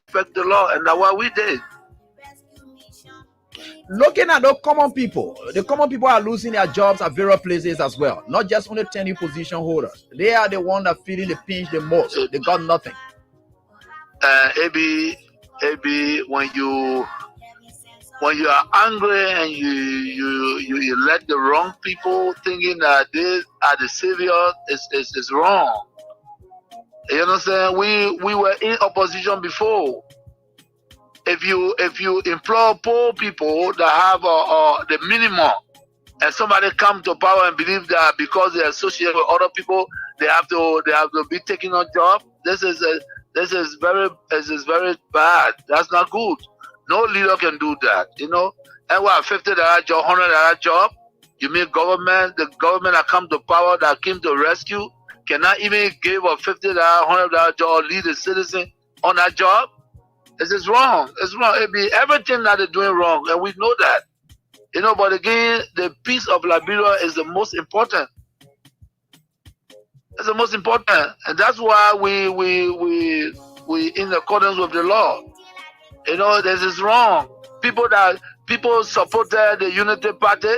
respect the law, and that's what we did. Looking at the common people are losing their jobs at various places as well. Not just only tenure position holders. They are the one that feeling the pinch the most. They got nothing. Maybe when you are angry and you let the wrong people thinking that they are the savior, is wrong. You understand? We were in opposition before. If you implore poor people that have the minimum, and somebody come to power and believe that because they associate with other people, they have to be taking on job. This is very bad. That's not good. No leader can do that. You know, and what, $50 job, $100 job? You mean the government that come to power, that came to rescue, cannot even give a $50, $100 job or lead a citizen on that job? This is wrong. It's wrong. It be everything that they're doing wrong, and we know that. You know, but again, the peace of Liberia is the most important. It's the most important, and that's why we in accordance with the law. You know, this is wrong. People supported the Unity Party.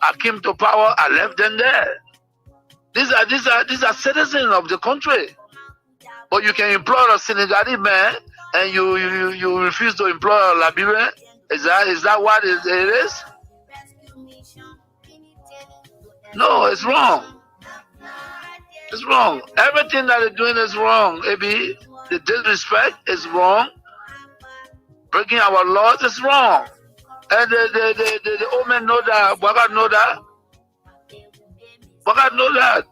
I came to power. I left them there. These are citizens of the country. But you can employ a Senegalese man, and you refuse to employ a Liberian. Is that what it is? No, it's wrong. It's wrong. Everything that they're doing is wrong. Maybe the disrespect is wrong. Breaking our laws is wrong. And the old men know that. Bwaga know that. Bwaga know that.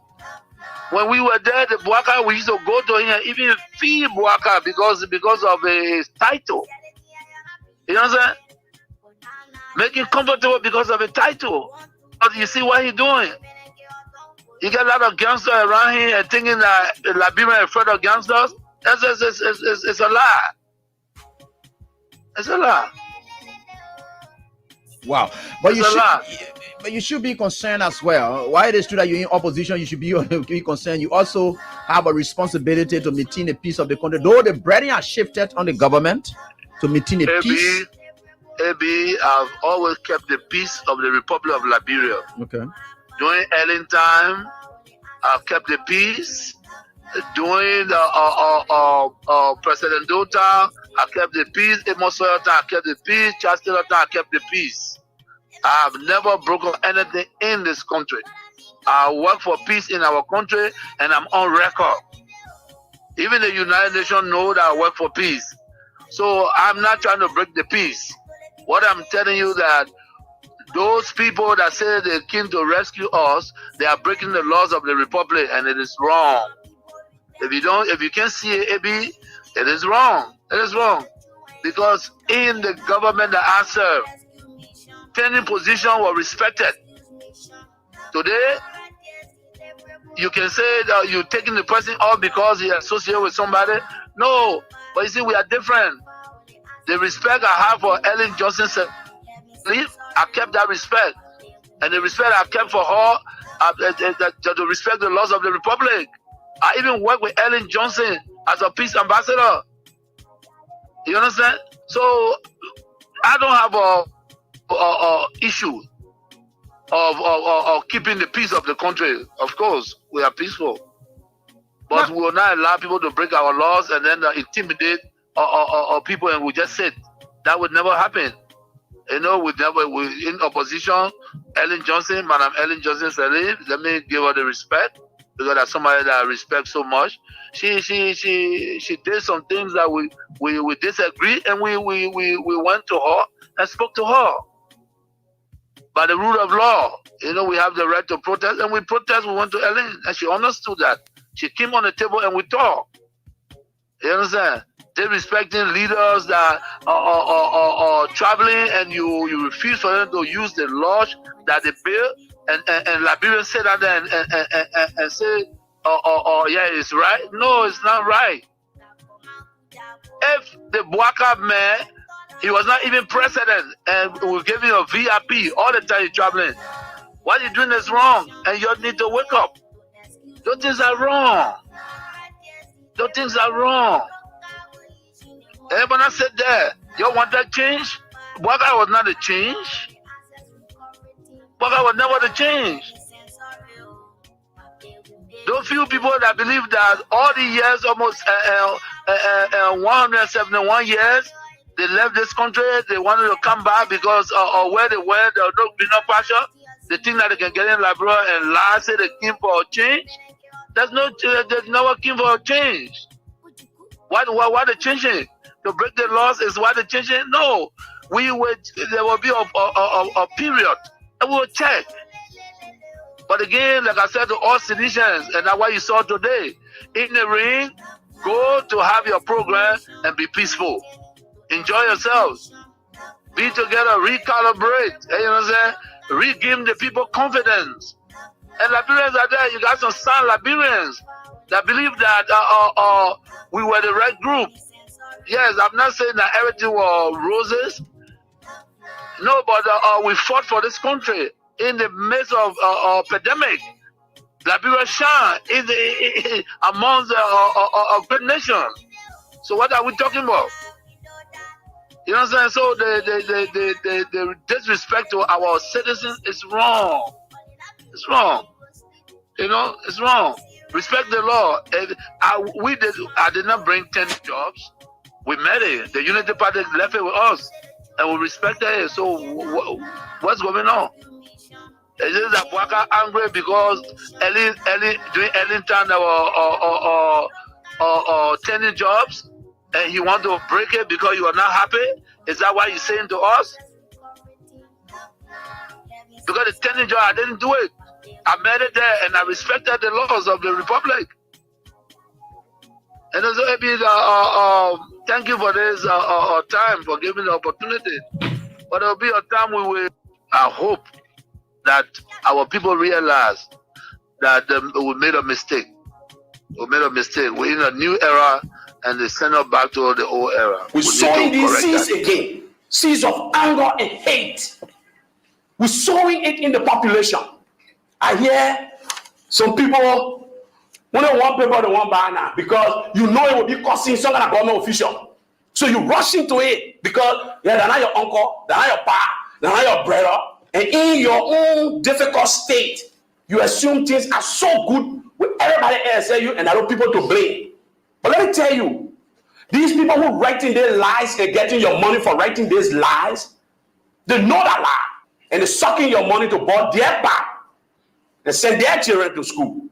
When we were there, the Bwaka, we used to go to him and even feed Bwaka because of his title. You know what I'm saying? Make him comfortable because of a title. But you see what he's doing? You get a lot of gangsters around here and thinking that Liberia is afraid of gangsters. It's a lie. It's a lie. Wow. But you should be concerned as well. Why it is true that you're in opposition, you should be concerned. You also have a responsibility to maintain the peace of the country. Though the burden has shifted on the government to maintain the peace. I've always kept the peace of the Republic of Liberia. Okay. During Ellen time, I've kept the peace. During the President Dota, I kept the peace. Amos Sawyer time, I kept the peace. Charles Taylor time, I kept the peace. I have never broken anything in this country. I work for peace in our country, and I'm on record. Even the United Nations know that I work for peace. So I'm not trying to break the peace. What I'm telling you that those people that say they came to rescue us, they are breaking the laws of the Republic, and it is wrong. If you can't see it, AB, it is wrong. It is wrong. Because in the government that I serve, tenure position was respected. Today, you can say that you're taking the person off because he associated with somebody. No, but you see, we are different. The respect I have for Ellen Johnson, I kept that respect. And the respect I kept for her, to respect the laws of the Republic. I even work with Ellen Johnson as a peace ambassador. You understand? So I don't have a issue of keeping the peace of the country. Of course, we are peaceful, but we will not allow people to break our laws and then intimidate people, and we just sit. That would never happen. You know, we in opposition. Ellen Johnson, Madam Ellen Johnson said, let me give her the respect, because that's somebody that I respect so much. She did some things that we disagree, and we went to her and spoke to her. By the rule of law, you know, we have the right to protest, and we protest. We went to Ellen, and she understood that. She came on the table and we talked. You understand? They respecting leaders that are traveling, and you refuse for them to use the laws that they built, and Liberians sit down there and say, yeah, it's right. No, it's not right. If the Bwaka man, he was not even president, and we gave him a VIP all the time he's traveling, what you're doing is wrong, and you need to wake up. Those things are wrong. Those things are wrong. Everyone said there, you want that change? Bwaga was not a change. Bwaga was never the change. Those few people that believe that all the years, almost 171 years, they left this country, they wanted to come back because of where they were, there was no greener pasture. They think that they can get in Liberia and lie, say they came for a change. There's never came for a change. Why they changing? To break the laws is why they changing? No. There will be a period and we will check. But again, like I said to all citizens, and that's what you saw today, in the ring, go to have your program and be peaceful. Enjoy yourselves. Be together, recalibrate. You know what I'm saying? Regain the people confidence. And Liberians are there. You got some sound Liberians that believe that we were the right group. Yes, I'm not saying that everything was roses. No, but we fought for this country in the midst of pandemic. Liberia shine amongst a great nation. So what are we talking about? You know what I'm saying? So the disrespect to our citizens is wrong. It's wrong. You know, it's wrong. Respect the law. I did not bring 10 jobs. We met it. The Unity Party left it with us, and we respected it. So what's going on? Is it that Bwaka angry because during early time there were 10 jobs, and he want to break it because you are not happy? Is that what he's saying to us? Because the 10 job, I didn't do it. I made it there, and I respected the laws of the republic. And also, thank you for this time, for giving the opportunity. But there will be a time I hope that our people realize that we made a mistake. We made a mistake. We're in a new era, and they send us back to the old era. We're sowing these seeds again. Seeds of anger and hate. We're sowing it in the population. I hear some people, when they want paper, they want buy now because you know it will be costing some kind of government official. So you rush into it because they're not your uncle, they're not your pa, they're not your brother. And in your own difficult state, you assume things are so good with everybody else tell you and other people to blame. But let me tell you, these people who writing their lies and getting your money for writing these lies, they know that lie. And they're sucking your money to board their back and send their children to school.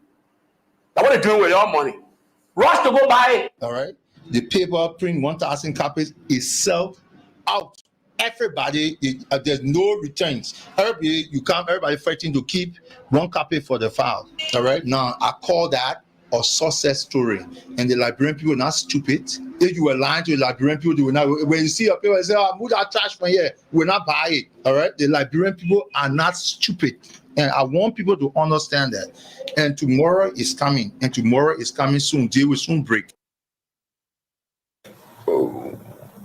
That's what they're doing with your money. Rush to go buy it. All right. The paper print 1,000 copies is sold out. Everybody, there's no returns. Everybody fighting to keep one copy for the file. All right. Now I call that a success story. And the Liberian people are not stupid. If you were lying to the Liberian people, they will not. When you see a paper and say, "Oh, move that trash from here," we will not buy it. All right. The Liberian people are not stupid. And I want people to understand that. And tomorrow is coming. And tomorrow is coming soon. Day will soon break.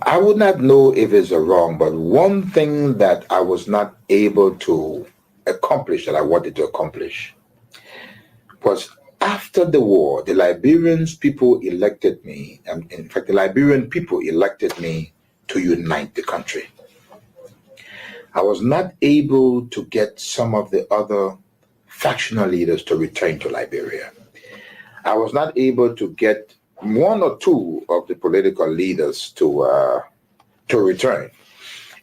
I would not know if it's wrong, but one thing that I was not able to accomplish that I wanted to accomplish was after the war, the Liberian people elected me. In fact, the Liberian people elected me to unite the country. I was not able to get some of the other factional leaders to return to Liberia. I was not able to get one or two of the political leaders to return.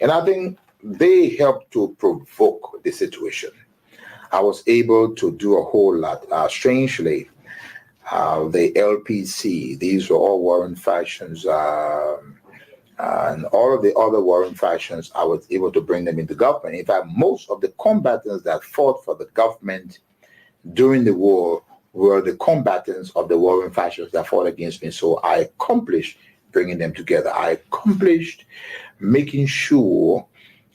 And I think they helped to provoke the situation. I was able to do a whole lot. Strangely, the LPC, these were all warring factions, and all of the other warring factions, I was able to bring them into government. In fact, most of the combatants that fought for the government during the war were the combatants of the warring factions that fought against me. So I accomplished bringing them together. I accomplished making sure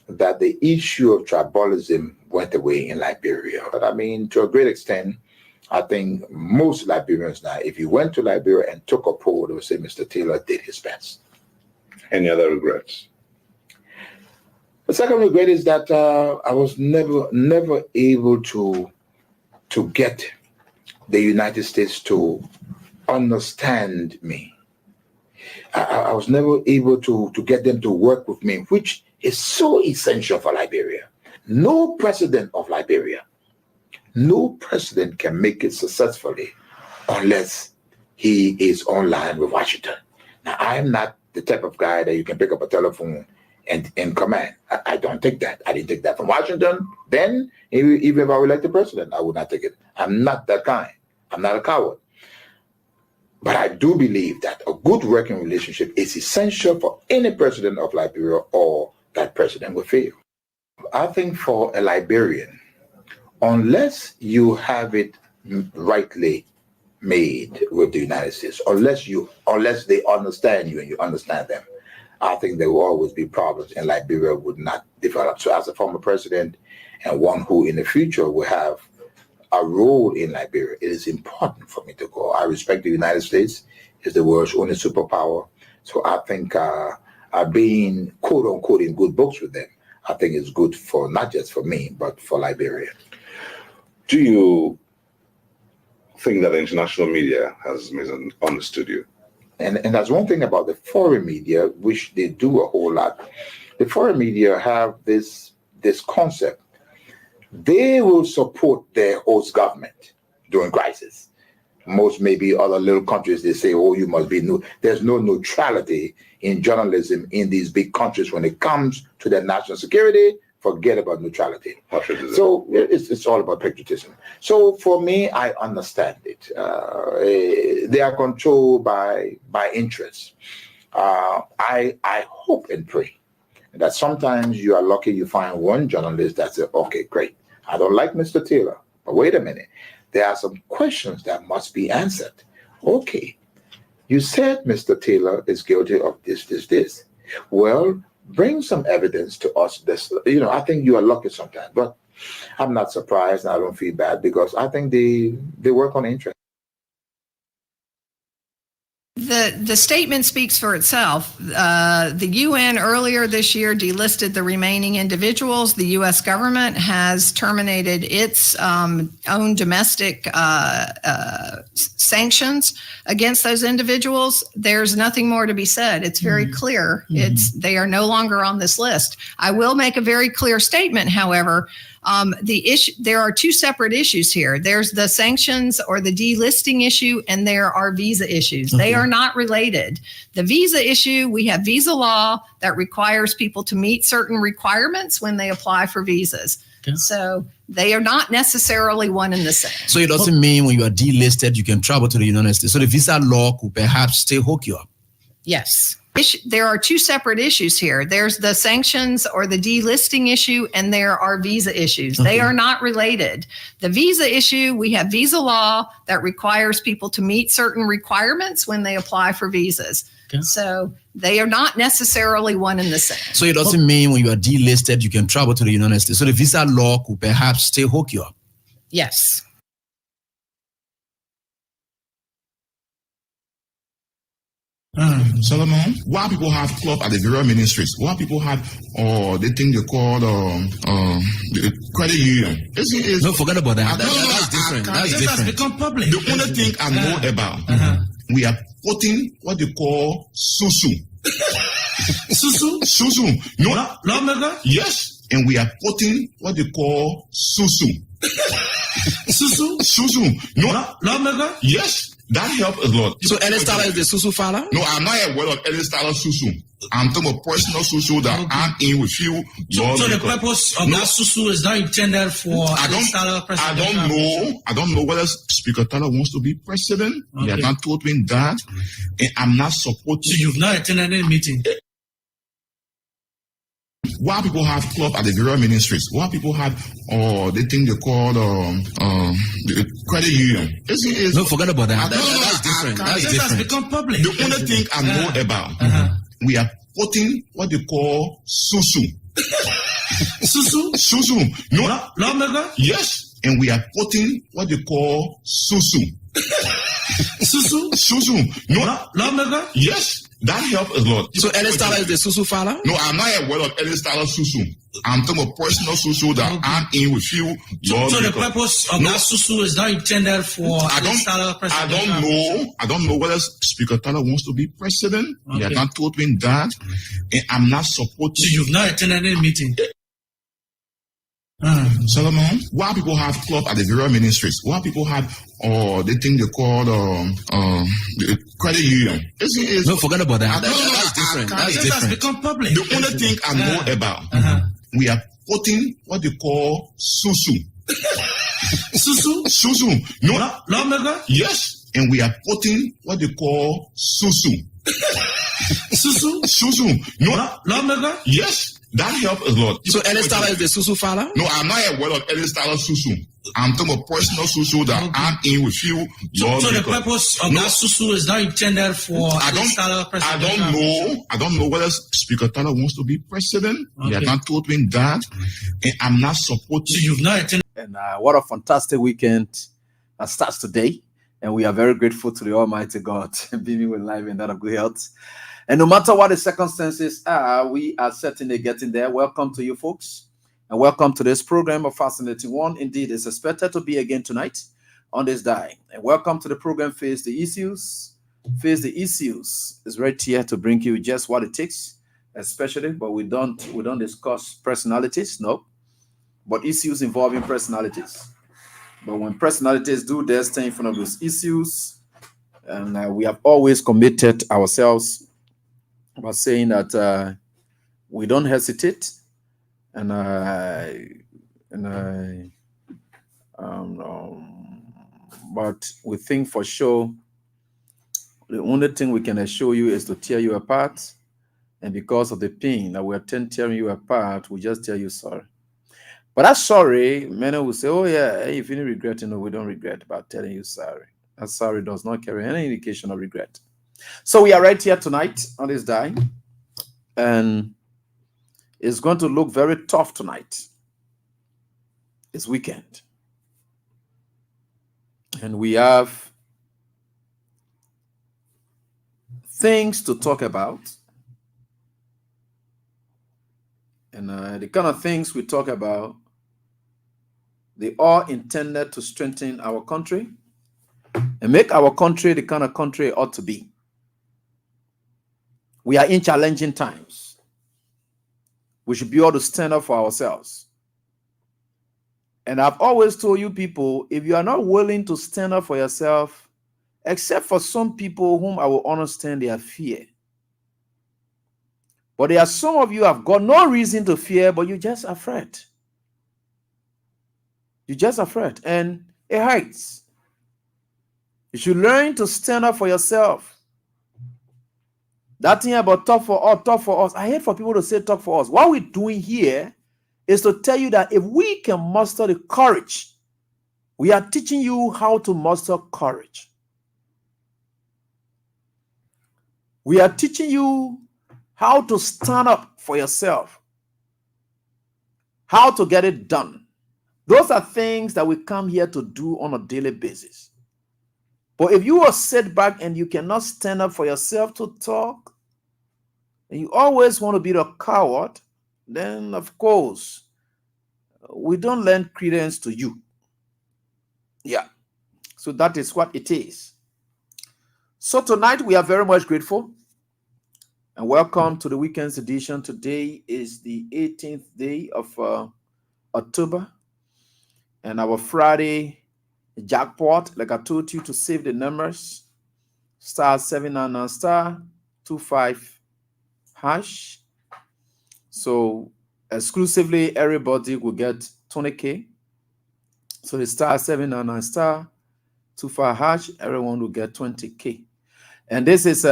that the issue of tribalism went away in Liberia. But I mean, to a great extent, I think most Liberians now, if you went to Liberia and took a poll, they would say Mr. Taylor did his best. Any other regrets? The second regret is that I was never able to get the United States to understand me. I was never able to get them to work with me, which is so essential for Liberia. No president of Liberia, no president can make it successfully unless he is online with Washington. Now, I am not the type of guy that you can pick up a telephone and command. I don't take that. I didn't take that from Washington. Then, even if I were elected president, I would not take it. I'm not that kind. I'm not a coward. But I do believe that a good working relationship is essential for any president of Liberia, or that president will fail. I think for a Liberian, unless you have it rightly made with the United States, unless they understand you and you understand them, I think there will always be problems, and Liberia would not develop. So as a former president and one who in the future will have a role in Liberia, it is important for me to go. I respect the United States. It's the world's only superpower. So I think being quote unquote in good books with them, I think is good for not just for me, but for Liberia. Do you think that the international media has misunderstood you? And that's one thing about the foreign media, which they do a whole lot. The foreign media have this concept. They will support their host government during crisis. Most maybe other little countries, they say, oh, you must be new. There's no neutrality in journalism in these big countries when it comes to their national security. Forget about neutrality. So it's all about patriotism. So for me, I understand it. They are controlled by interests. I hope and pray that sometimes you are lucky you find one journalist that says, okay, great. I don't like Mr. Taylor, but wait a minute. There are some questions that must be answered. Okay, you said Mr. Taylor is guilty of this. Well, bring some evidence to us. I think you are lucky sometimes, but I'm not surprised and I don't feel bad because I think they work on interest. The statement speaks for itself. The UN earlier this year delisted the remaining individuals. The U.S. government has terminated its own domestic sanctions against those individuals. There's nothing more to be said. It's very clear. They are no longer on this list. I will make a very clear statement, however. There are two separate issues here. There's the sanctions or the delisting issue, and there are visa issues. They are not related. The visa issue, we have visa law that requires people to meet certain requirements when they apply for visas. Okay. So they are not necessarily one and the same. So it doesn't mean when you are delisted, you can travel to the United States. So the visa law could perhaps still hook you up. Yes. There are two separate issues here. There's the sanctions or the delisting issue, and there are visa issues. They are not related. The visa issue, we have visa law that requires people to meet certain requirements when they apply for visas. Okay. So they are not necessarily one and the same. So it doesn't mean when you are delisted, you can travel to the United States. So the visa law could perhaps still hook you up. Yes. Solomon, why people have club at the various ministries? Why people have they think they call the credit union? No, forget about that. That's different. That's different. Has become public. The only thing I know about, we are putting what they call susu. Susu. No, lawmaker. Yes, and we are putting what they call susu. Susu. No, lawmaker. Yes. That helps a lot. So Ellis Tyler is the Susu father? No, I'm not aware of Ellis Tyler Susu. I'm talking about personal Susu that I'm in with you. So the purpose of that Susu is not intended for Ellis Tyler president? I don't know whether Speaker Tyler wants to be president. Okay. He has not told me that. And I'm not supporting. So you've not attended any meeting? Why people have club at the various ministries? Why people have they think they call the credit union? No, forget about that. That's different. That's different. Has become public. The only thing I know about, we are putting what they call susu. Susu. No, lawmaker. Yes, and we are putting what they call susu. Susu. No, lawmaker. Yes. That helps a lot. So Ellis Tyler is the Susu father? No, I'm not aware of Ellis Tyler Susu. I'm talking about personal Susu that I'm in with you. So the purpose of that Susu is not intended for Ellis Tyler president? I don't know whether Speaker Tyler wants to be president. He has not told me that. And I'm not supporting. So you've not attended any meeting? Solomon, why people have club at the various ministries? Why people have they think they call the credit union? No, forget about that. That's different. That's different. That's become public. The only thing I know about, we are putting what they call susu. Susu? Susu. No. Lawmaker? Yes. And we are putting what they call susu. Susu? Susu. No. Lawmaker? Yes. That helps a lot. So Ellis Tyler is the Susu father? No, I'm not aware of Ellis Tyler Susu. I'm talking about personal Susu that I'm in with you. So the purpose of that Susu is not intended for Ellis Tyler president? I don't know whether Speaker Tyler wants to be president. He has not told me that. And I'm not supporting. So you've not attended. And what a fantastic weekend that starts today. And we are very grateful to the Almighty God being with life and that of good health. And no matter what the circumstances are, we are certainly getting there. Welcome to you folks. And welcome to this program of Fascinating One. Indeed, it's expected to be again tonight on this day. And welcome to the program Face the Issues. Face the Issues is right here to bring you just what it takes, especially, but we don't discuss personalities, no, but issues involving personalities. But when personalities do their thing in front of those issues, and we have always committed ourselves by saying that we don't hesitate, but we think for sure the only thing we can assure you is to tear you apart, and because of the pain that we're tearing you apart, we just tell you sorry. But that sorry, many will say, oh yeah, if you regret, we don't regret about telling you sorry. That sorry does not carry any indication of regret. So we are right here tonight on this day, and it's going to look very tough tonight. It's weekend, and we have things to talk about, and the kind of things we talk about, they are intended to strengthen our country and make our country the kind of country it ought to be. We are in challenging times. We should be able to stand up for ourselves. And I've always told you people, if you are not willing to stand up for yourself, except for some people whom I will understand their fear. But there are some of you who have got no reason to fear, but you're just afraid. You're just afraid, and it hurts. You should learn to stand up for yourself. That thing about talk for us. I hate for people to say talk for us. What we're doing here is to tell you that if we can muster the courage, we are teaching you how to muster courage. We are teaching you how to stand up for yourself, how to get it done. Those are things that we come here to do on a daily basis. But if you are set back and you cannot stand up for yourself to talk, and you always want to be the coward, then of course, we don't lend credence to you. Yeah. So that is what it is. So tonight we are very much grateful. And welcome to the weekend's edition. Today is the 18th day of October. And our Friday jackpot, like I told you to save the numbers, star 799 star 25 hash. So exclusively everybody will get 20K. So the star 799 star 25 hash, everyone will get 20K. And this is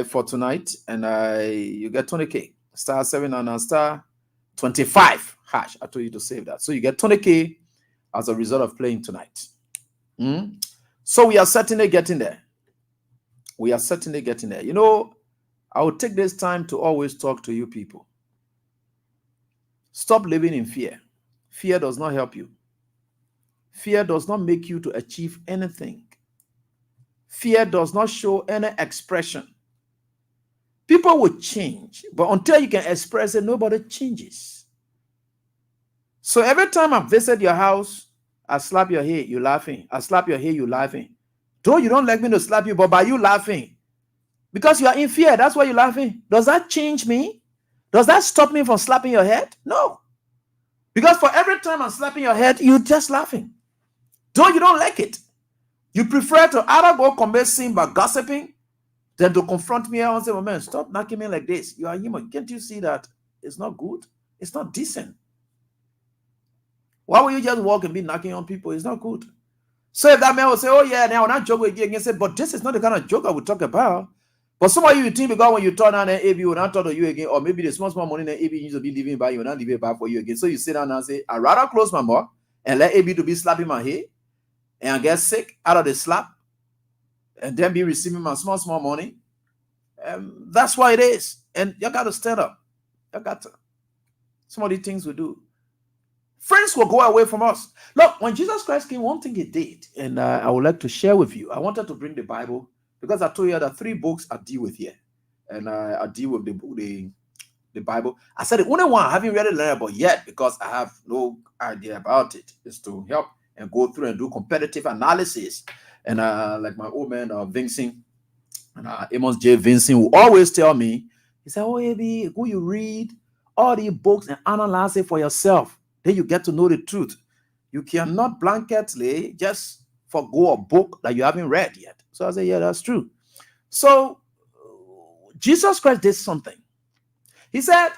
for tonight, and you get 20K. Star 799 star 25 hash. I told you to save that. So you get 20K as a result of playing tonight. So we are certainly getting there. We are certainly getting there. You know, I will take this time to always talk to you people. Stop living in fear. Fear does not help you. Fear does not make you to achieve anything. Fear does not show any expression. People will change, but until you can express it, nobody changes. So every time I visit your house, I slap your head, you laughing. I slap your head, you laughing. Though you don't like me to slap you, but by you laughing, because you are in fear, that's why you're laughing. Does that change me? Does that stop me from slapping your head? No. Because for every time I'm slapping your head, you're just laughing. Though you don't like it. You prefer to either go commit sin by gossiping than to confront me and say, well, man, stop knocking me like this. You are human. Can't you see that it's not good? It's not decent. Why will you just walk and be knocking on people? It's not good. So if that man will say, oh yeah, now I'm not joking again, and say, but this is not the kind of joke I would talk about. But some of you think because when you turn on an AB will not talk to you again, or maybe the small money that AB needs to be leaving by you, will not leave it back for you again. So you sit down and say, I'd rather close my mouth and let AB to be slapping my head and get sick out of the slap and then be receiving my small money. That's why it is. And you got to stand up. You got to. Some of the things we do. Friends will go away from us. Look, when Jesus Christ came, one thing he did, and I would like to share with you. I wanted to bring the Bible because I told you that 3 books I deal with here. And I deal with the Bible. I said the only one I haven't really learned about yet because I have no idea about it is to help and go through and do competitive analysis. And like my old man, Vincent, and Amos J. Vincent will always tell me, he said, oh, AB, go you read all these books and analyze it for yourself. Then you get to know the truth. You cannot blanketly just forgo a book that you haven't read yet. So I said, yeah, that's true. So Jesus Christ did something. He said,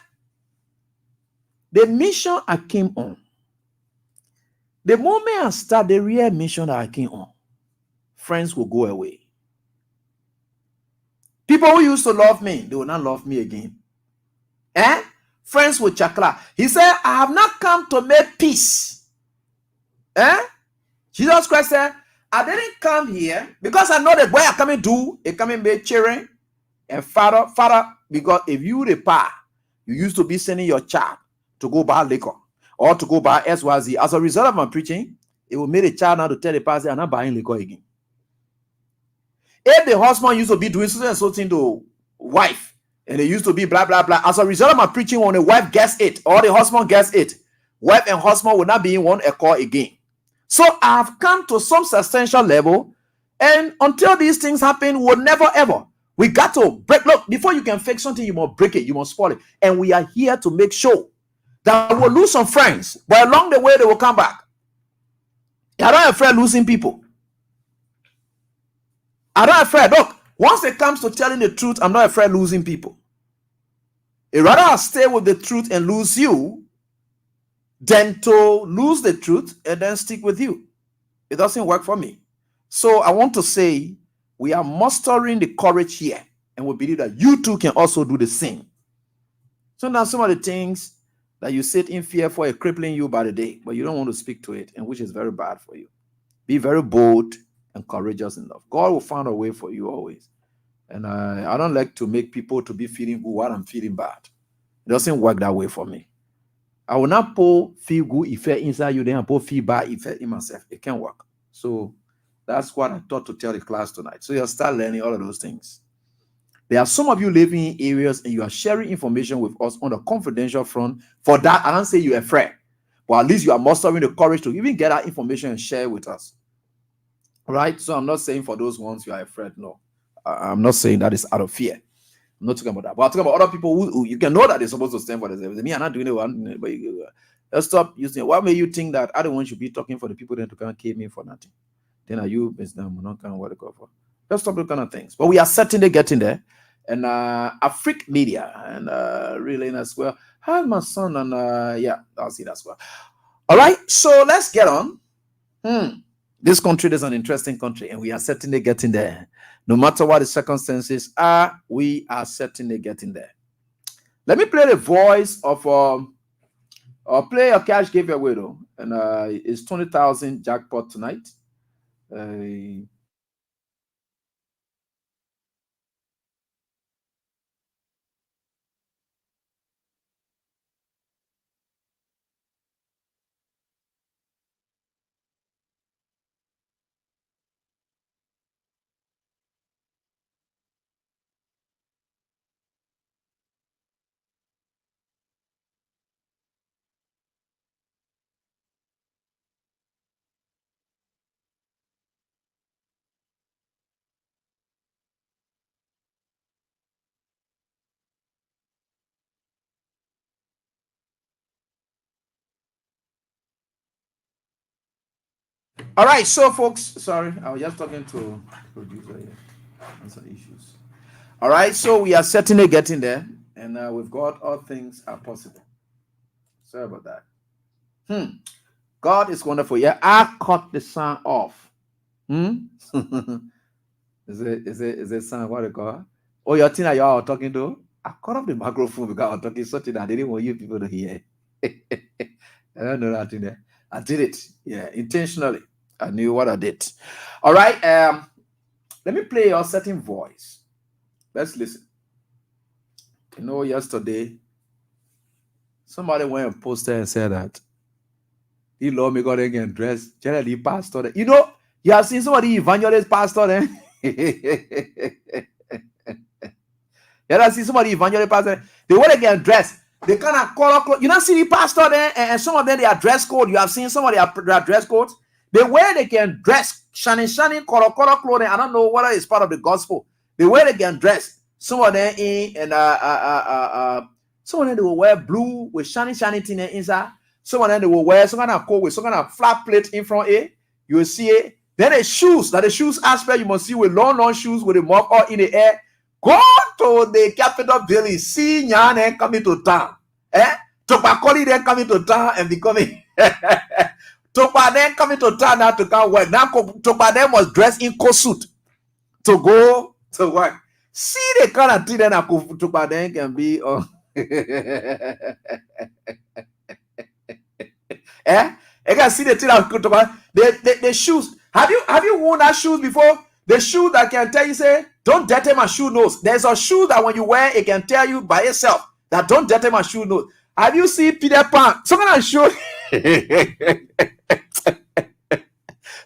the mission I came on, the moment I start the real mission that I came on, friends will go away. People who used to love me, they will not love me again. Friends with chakra. He said, I have not come to make peace. Jesus Christ said, I didn't come here because I know the boy I coming do, it coming be cheering. And father, because if you the pa, you used to be sending your child to go buy liquor or to go buy SYZ. As a result of my preaching, it will make the child now to tell the pastor, I'm not buying liquor again. If the husband used to be doing something to wife, and they used to be blah, blah, blah. As a result of my preaching, when the wife gets it, or the husband gets it, wife and husband will not be in one accord again. So I've come to some substantial level, and until these things happen, we'll never ever. We got to break. Look, before you can fix something, you must break it, you must spoil it. And we are here to make sure that we'll lose some friends, but along the way, they will come back. I don't afraid losing people. I'm not afraid. Look, once it comes to telling the truth, I'm not afraid losing people. I'd rather I stay with the truth and lose you than to lose the truth and then stick with you. It doesn't work for me. So I want to say we are mustering the courage here, and we believe that you too can also do the same. So now some of the things that you sit in fear for are crippling you by the day, but you don't want to speak to it, and which is very bad for you. Be very bold and courageous enough. God will find a way for you always. And I don't like to make people to be feeling good while I'm feeling bad. It doesn't work that way for me. I will not put feel good effect inside you, then I put feel bad effect in myself. It can't work. So that's what I thought to tell the class tonight. So you'll start learning all of those things. There are some of you living in areas and you are sharing information with us on the confidential front. For that, I don't say you're afraid, but at least you are mustering the courage to even get that information and share with us. Right? So I'm not saying for those ones you are afraid. No, I'm not saying that is out of fear. I'm not talking about that. But I'm talking about other people who you can know that they're supposed to stand for themselves. Me, I'm not doing it one, but let's stop using it. Why may you think that I don't want you to be talking for the people that can't kill me for nothing? Then are you not kind of what to go for? Let's stop those kind of things. But we are certainly getting there. And Afric Media and Relaying as well. Hi, my son, and yeah, I'll see that as well. All right, so let's get on. This country is an interesting country, and we are certainly getting there. No matter what the circumstances are, we are certainly getting there. Let me play the voice of play a cash giveaway though, and it's 20,000 jackpot tonight. All right, so folks, sorry, I was just talking to producer here on some issues. All right, so we are certainly getting there, and with God, all things are possible. Sorry about that. God is wonderful. Yeah, I cut the sound off. Is it sound what they call? Oh, your thing that y'all are talking to? I cut off the microphone because I'm talking something that I didn't want you people to hear. I don't know that in there. I did it, yeah, intentionally. I knew what I did. All right, let me play your certain voice. Let's listen. You know, yesterday, somebody went and posted and said that he love me God again dress generally pastor. You know, you have seen somebody evangelist pastor then. You have seen somebody evangelist pastor. They want to get dressed. They kind of color clothes. You don't see the pastor there, and some of them they are dress code. You have seen some of their dress codes. The way they can dress, shining, color clothing. I don't know whether it's part of the gospel. The way they can dress. Some of them in and some of them they will wear blue with shiny thing inside. Some of them they will wear some kind of coat with some kind of flat plate in front. You will see it. Then the shoes. That the shoes aspect you must see with long shoes with the mop all in the air. Go to the Capitol building. See Nyan coming to town. Topakoli then coming to town and becoming. Topa then coming to town now to come work. Now Topa then was dressed in coat suit to go to work. See the kind of thing that Topa then can be. You can see the thing that Topa. The shoes. Have you worn that shoes before? The shoe that can tell you, say, don't dirty my shoe nose. There's a shoe that when you wear, it can tell you by itself that don't dirty my shoe nose. Have you seen Peter Pan? Someone show.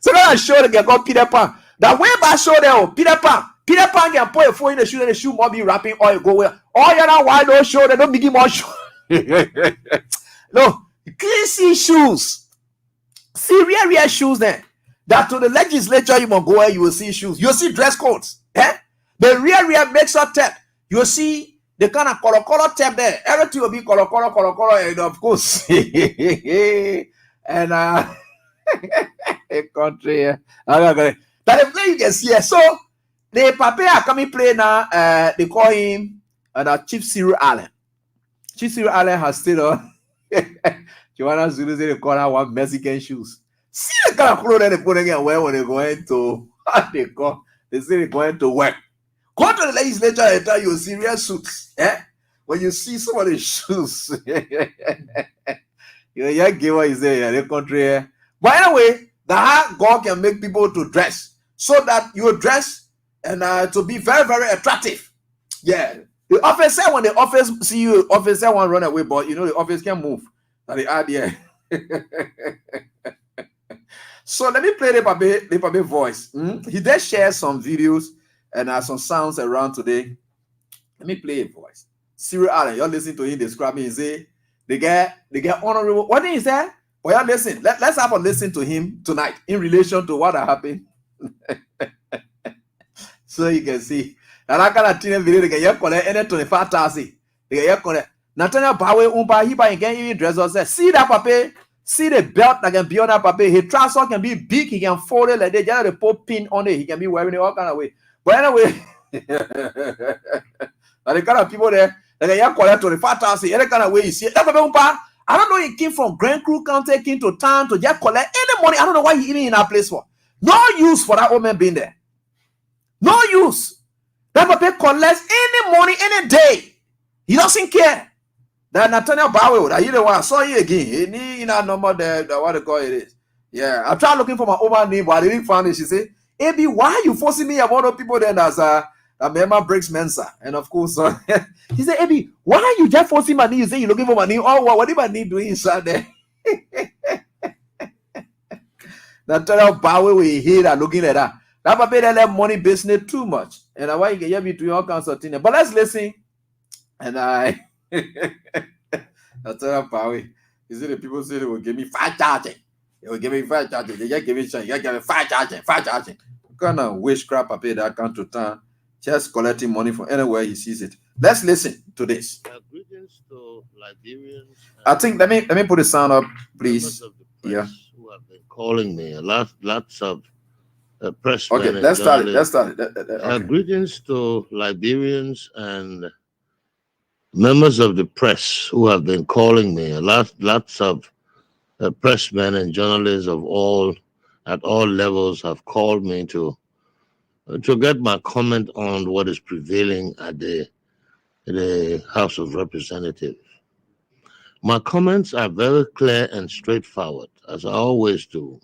Someone show the girl Peter Pan. That way by show there, Peter Pan. Peter Pan can put a foot in the shoe, and the shoe might be wrapping or go where. Oh, you know why don't show? They don't begin more shoe. No, clean shoes. See real shoes there. That to the legislature you must go where you will see shoes. You will see dress codes. The real makes up tape. You will see the kind of color tape there. Everything will be color, and of course. And a country. That the play you can see. So the Papa are coming play now. They call him Chief Cyril Allen. Chief Cyril Allen has still on. Joanna Zulu say they call her one Mexican shoes. See the kind of clothes they put again wear when they're going to they say they're going to work. Go to the legislature and tell you serious suits. When you see some of the shoes, you give what you say in the country. But anyway, how God can make people to dress so that you dress and to be very, very attractive. Yeah. The officer, when the office see you, officer won't run away, but you know the office can move. That's the idea. So let me play the Pape voice. He did share some videos and some sounds around today. Let me play a voice. Cyril Allen, you're listening to him describing. He say they get honorable. What is that? Well, y'all listen. Let's have a listen to him tonight in relation to what happened. So you can see. And I got a video. They get collect any 25,000. They get collect. Nathaniel Bawe umpa he buy again even dress us. See that Pape. See the belt that can be on that Pape. His trouser can be big. He can fold it like they just the put pin on it. He can be wearing it all kind of way. But anyway, and the kind of people there that can collect 25,000. Any kind of way you see it. That Pape umpa. I don't know. He came from Grand Crew County, came to town to just collect any money. I don't know why he even in that place for. No use for that old man being there. No use. That Pape collects any money any day. He doesn't care. That Nathaniel Bawe, that you the one I saw you again. He not number there, what they call it is. Yeah, I tried looking for my old name, but I didn't find it. She said, "Abi, why are you forcing me about the people then as a member breaks Mensa?" And of course, he said, "Abi, why are you just forcing my name? You say you're looking for my name. Oh, what did my name doing inside there?" Nathaniel Bawe, we hear that looking at that. That Pape that money business too much. And why you can hear me doing all kinds of things. But let's listen. And that's Pawe. You see the people say they will give me 5 charging. They will give me 5 charging. They just give me change. You give me 5 charging. What kind of witchcraft Pape that come to town, just collecting money from anywhere he sees it. Let's listen to this. Greetings to Liberians. I think let me put the sound up, please. Yeah. Who have been calling me. Lots of pressmen Okay, and let's start it. journalists. Okay. Greetings to Liberians and members of the press who have been calling me. Lots of pressmen and journalists at all levels have called me to get my comment on what is prevailing at the House of Representatives. My comments are very clear and straightforward, as I always do.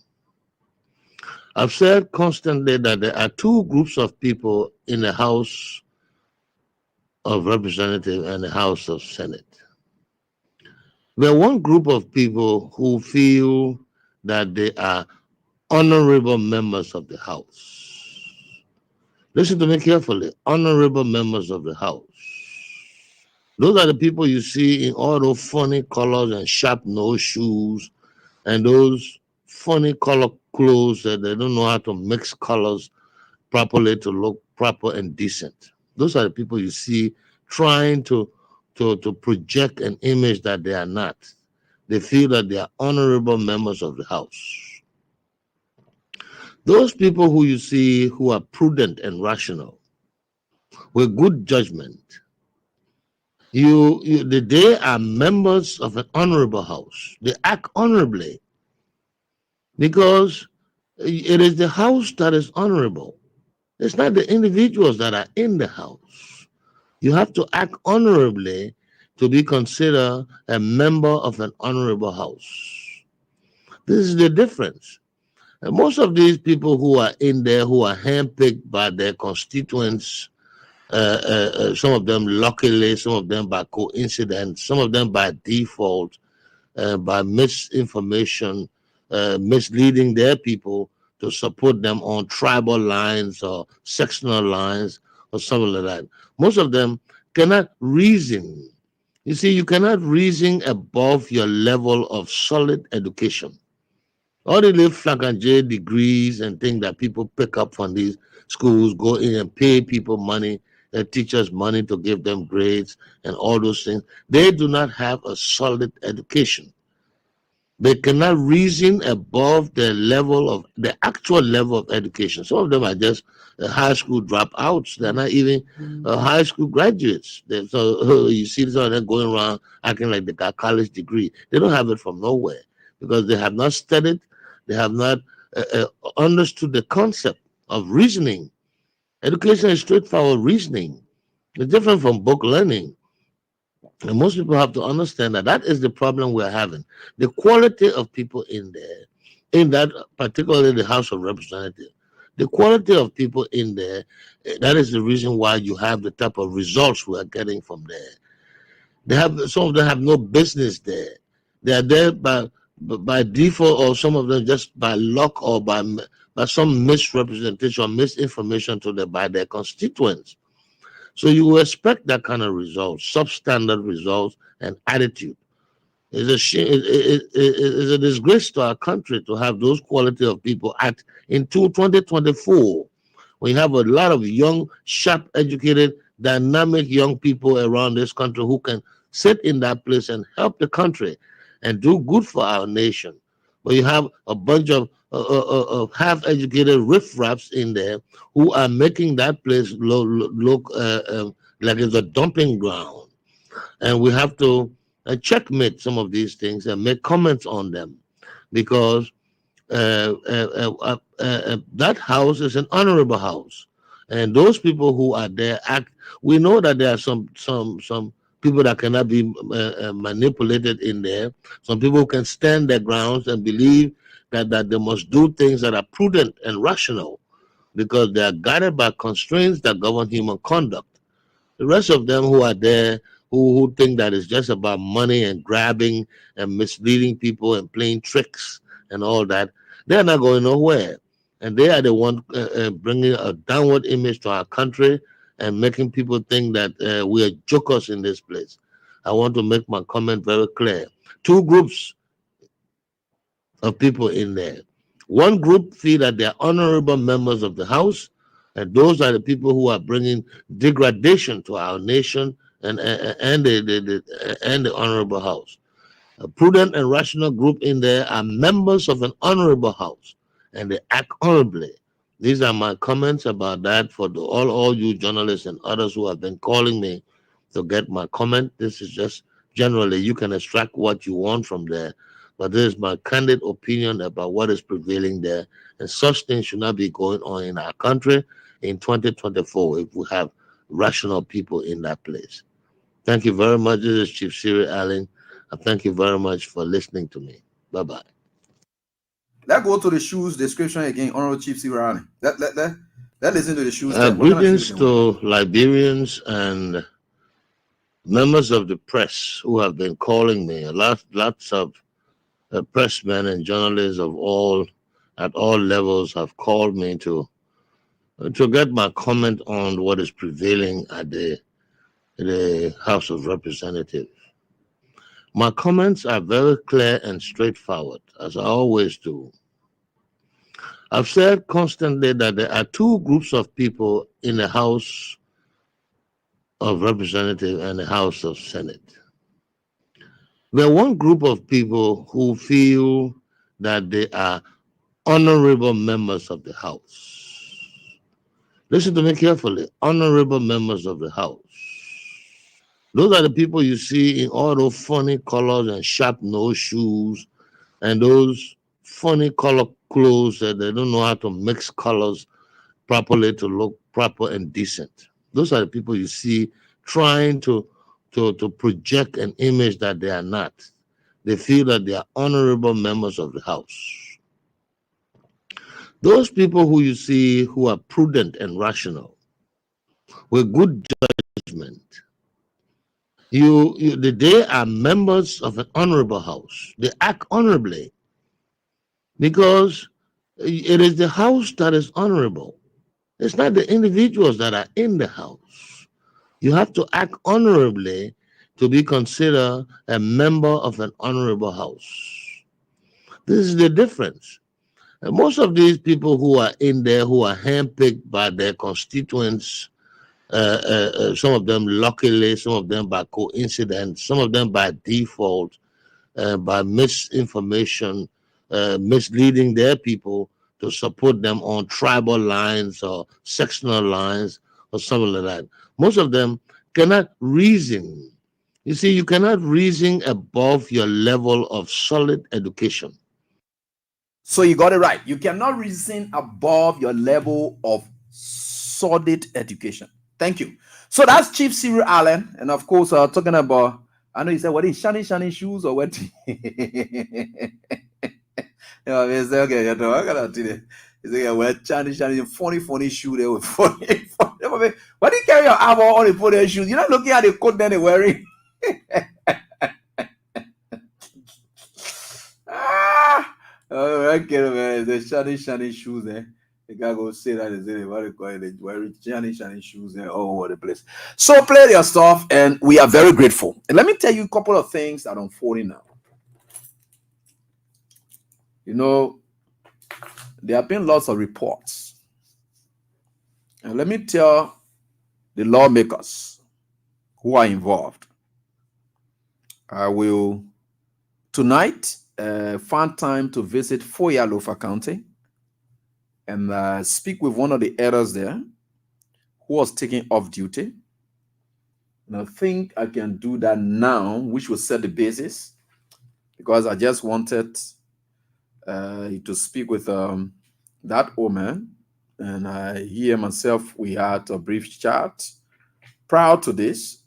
I've said constantly that there are two groups of people in the House of Representatives and the House of Senate. There are one group of people who feel that they are honorable members of the House. Listen to me carefully. Honorable members of the House. Those are the people you see in all those funny colors and sharp nose shoes and those funny color clothes that they don't know how to mix colors properly to look proper and decent. Those are the people you see trying to project an image that they are not. They feel that they are honorable members of the House. Those people who you see who are prudent and rational, with good judgment, they are members of an honorable House. They act honorably because it is the House that is honorable. It's not the individuals that are in the House. You have to act honorably to be considered a member of an honorable House. This is the difference. And most of these people who are in there, who are handpicked by their constituents, some of them luckily, some of them by coincidence, some of them by default, by misinformation, misleading their people to support them on tribal lines or sectional lines or something like that. Most of them cannot reason. You see, you cannot reason above your level of solid education. All the little flag and J degrees and things that people pick up from these schools, go in and pay people money, teachers money to give them grades and all those things, they do not have a solid education. They cannot reason above the actual level of education. Some of them are just high school dropouts. They're not even high school graduates. So you see some of them going around acting like they got college degree. They don't have it from nowhere because they have not studied. They have not understood the concept of reasoning. Education is straightforward reasoning. It's different from book learning. And most people have to understand that is the problem we're having. The quality of people in there, in that, particularly the House of Representatives, the quality of people in there, that is the reason why you have the type of results we are getting from there. Some of them have no business there. They are there by default, or some of them just by luck or by some misrepresentation or misinformation by their constituents. So you will expect that kind of results, substandard results, and attitude. It's a disgrace to our country to have those quality of people in 2024. We have a lot of young, sharp, educated, dynamic young people around this country who can sit in that place and help the country and do good for our nation. But you have a bunch of half-educated riffraffs in there who are making that place look like it's a dumping ground. And we have to checkmate some of these things and make comments on them because that house is an honorable house. And those people who are there we know that there are some people that cannot be manipulated in there. Some people who can stand their grounds and believe that they must do things that are prudent and rational because they are guided by constraints that govern human conduct. The rest of them who are there, who think that it's just about money and grabbing and misleading people and playing tricks and all that, they're not going nowhere. And they are the one bringing a downward image to our country and making people think that we are jokers in this place. I want to make my comment very clear. Two groups of people in there. One group feel that they are honorable members of the House, and those are the people who are bringing degradation to our nation and the honorable House. A prudent and rational group in there are members of an honorable house, and they act honorably. These are my comments about that for all you journalists and others who have been calling me to get my comment. This is just generally, you can extract what you want from there, but this is my candid opinion about what is prevailing there, and such things should not be going on in our country in 2024 if we have rational people in that place. Thank you very much. This is Chief Siri Allen. Thank you very much for listening to me. Bye-bye. Let's go to the shoes description again. Honorable Chief Siri Allen. Let's listen to the shoes. Greetings to Liberians and members of the press who have been calling me. Lots of pressmen and journalists at all levels have called me to get my comment on what is prevailing at the House of Representatives. My comments are very clear and straightforward, as I always do. I've said constantly that there are two groups of people in the House of Representatives and the House of Senate. There's one group of people who feel that they are honorable members of the House. Listen to me carefully. Honorable members of the House. Those are the people you see in all those funny colors and sharp nose shoes and those funny color clothes that they don't know how to mix colors properly to look proper and decent. Those are the people you see trying to project an image that they are not. They feel that they are honorable members of the House. Those people who you see who are prudent and rational, with good judgment, they are members of an honorable house. They act honorably because it is the house that is honorable. It's not the individuals that are in the house. You have to act honorably to be considered a member of an honorable house. This is the difference. And most of these people who are in there, who are handpicked by their constituents, some of them luckily, some of them by coincidence, some of them by default, by misinformation, misleading their people to support them on tribal lines or sectional lines or something like that. Most of them cannot reason. You see, you cannot reason above your level of solid education. So you got it right. You cannot reason above your level of solid education. Thank you. So that's Chief Siri Allen. And of course, talking about, I know you said, what is shiny shoes or what? Okay, you know, I gotta tell you. He said, well, shiny, funny shoe there with funny. Why do you carry your arm on and put their shoes? You're not looking at the coat that they're wearing. Okay, man. The shiny shoes there. The guy go say that is it. What do you call it? Wearing shiny shoes there all over the place. So play their stuff, and we are very grateful. And let me tell you a couple of things that are unfolding now. You know, there have been lots of reports. And let me tell the lawmakers who are involved. I will tonight find time to visit Foya Lofa County and speak with one of the elders there who was taking off duty. And I think I can do that now, which will set the basis, because I just wanted to speak with that old man, and he and myself, we had a brief chat prior to this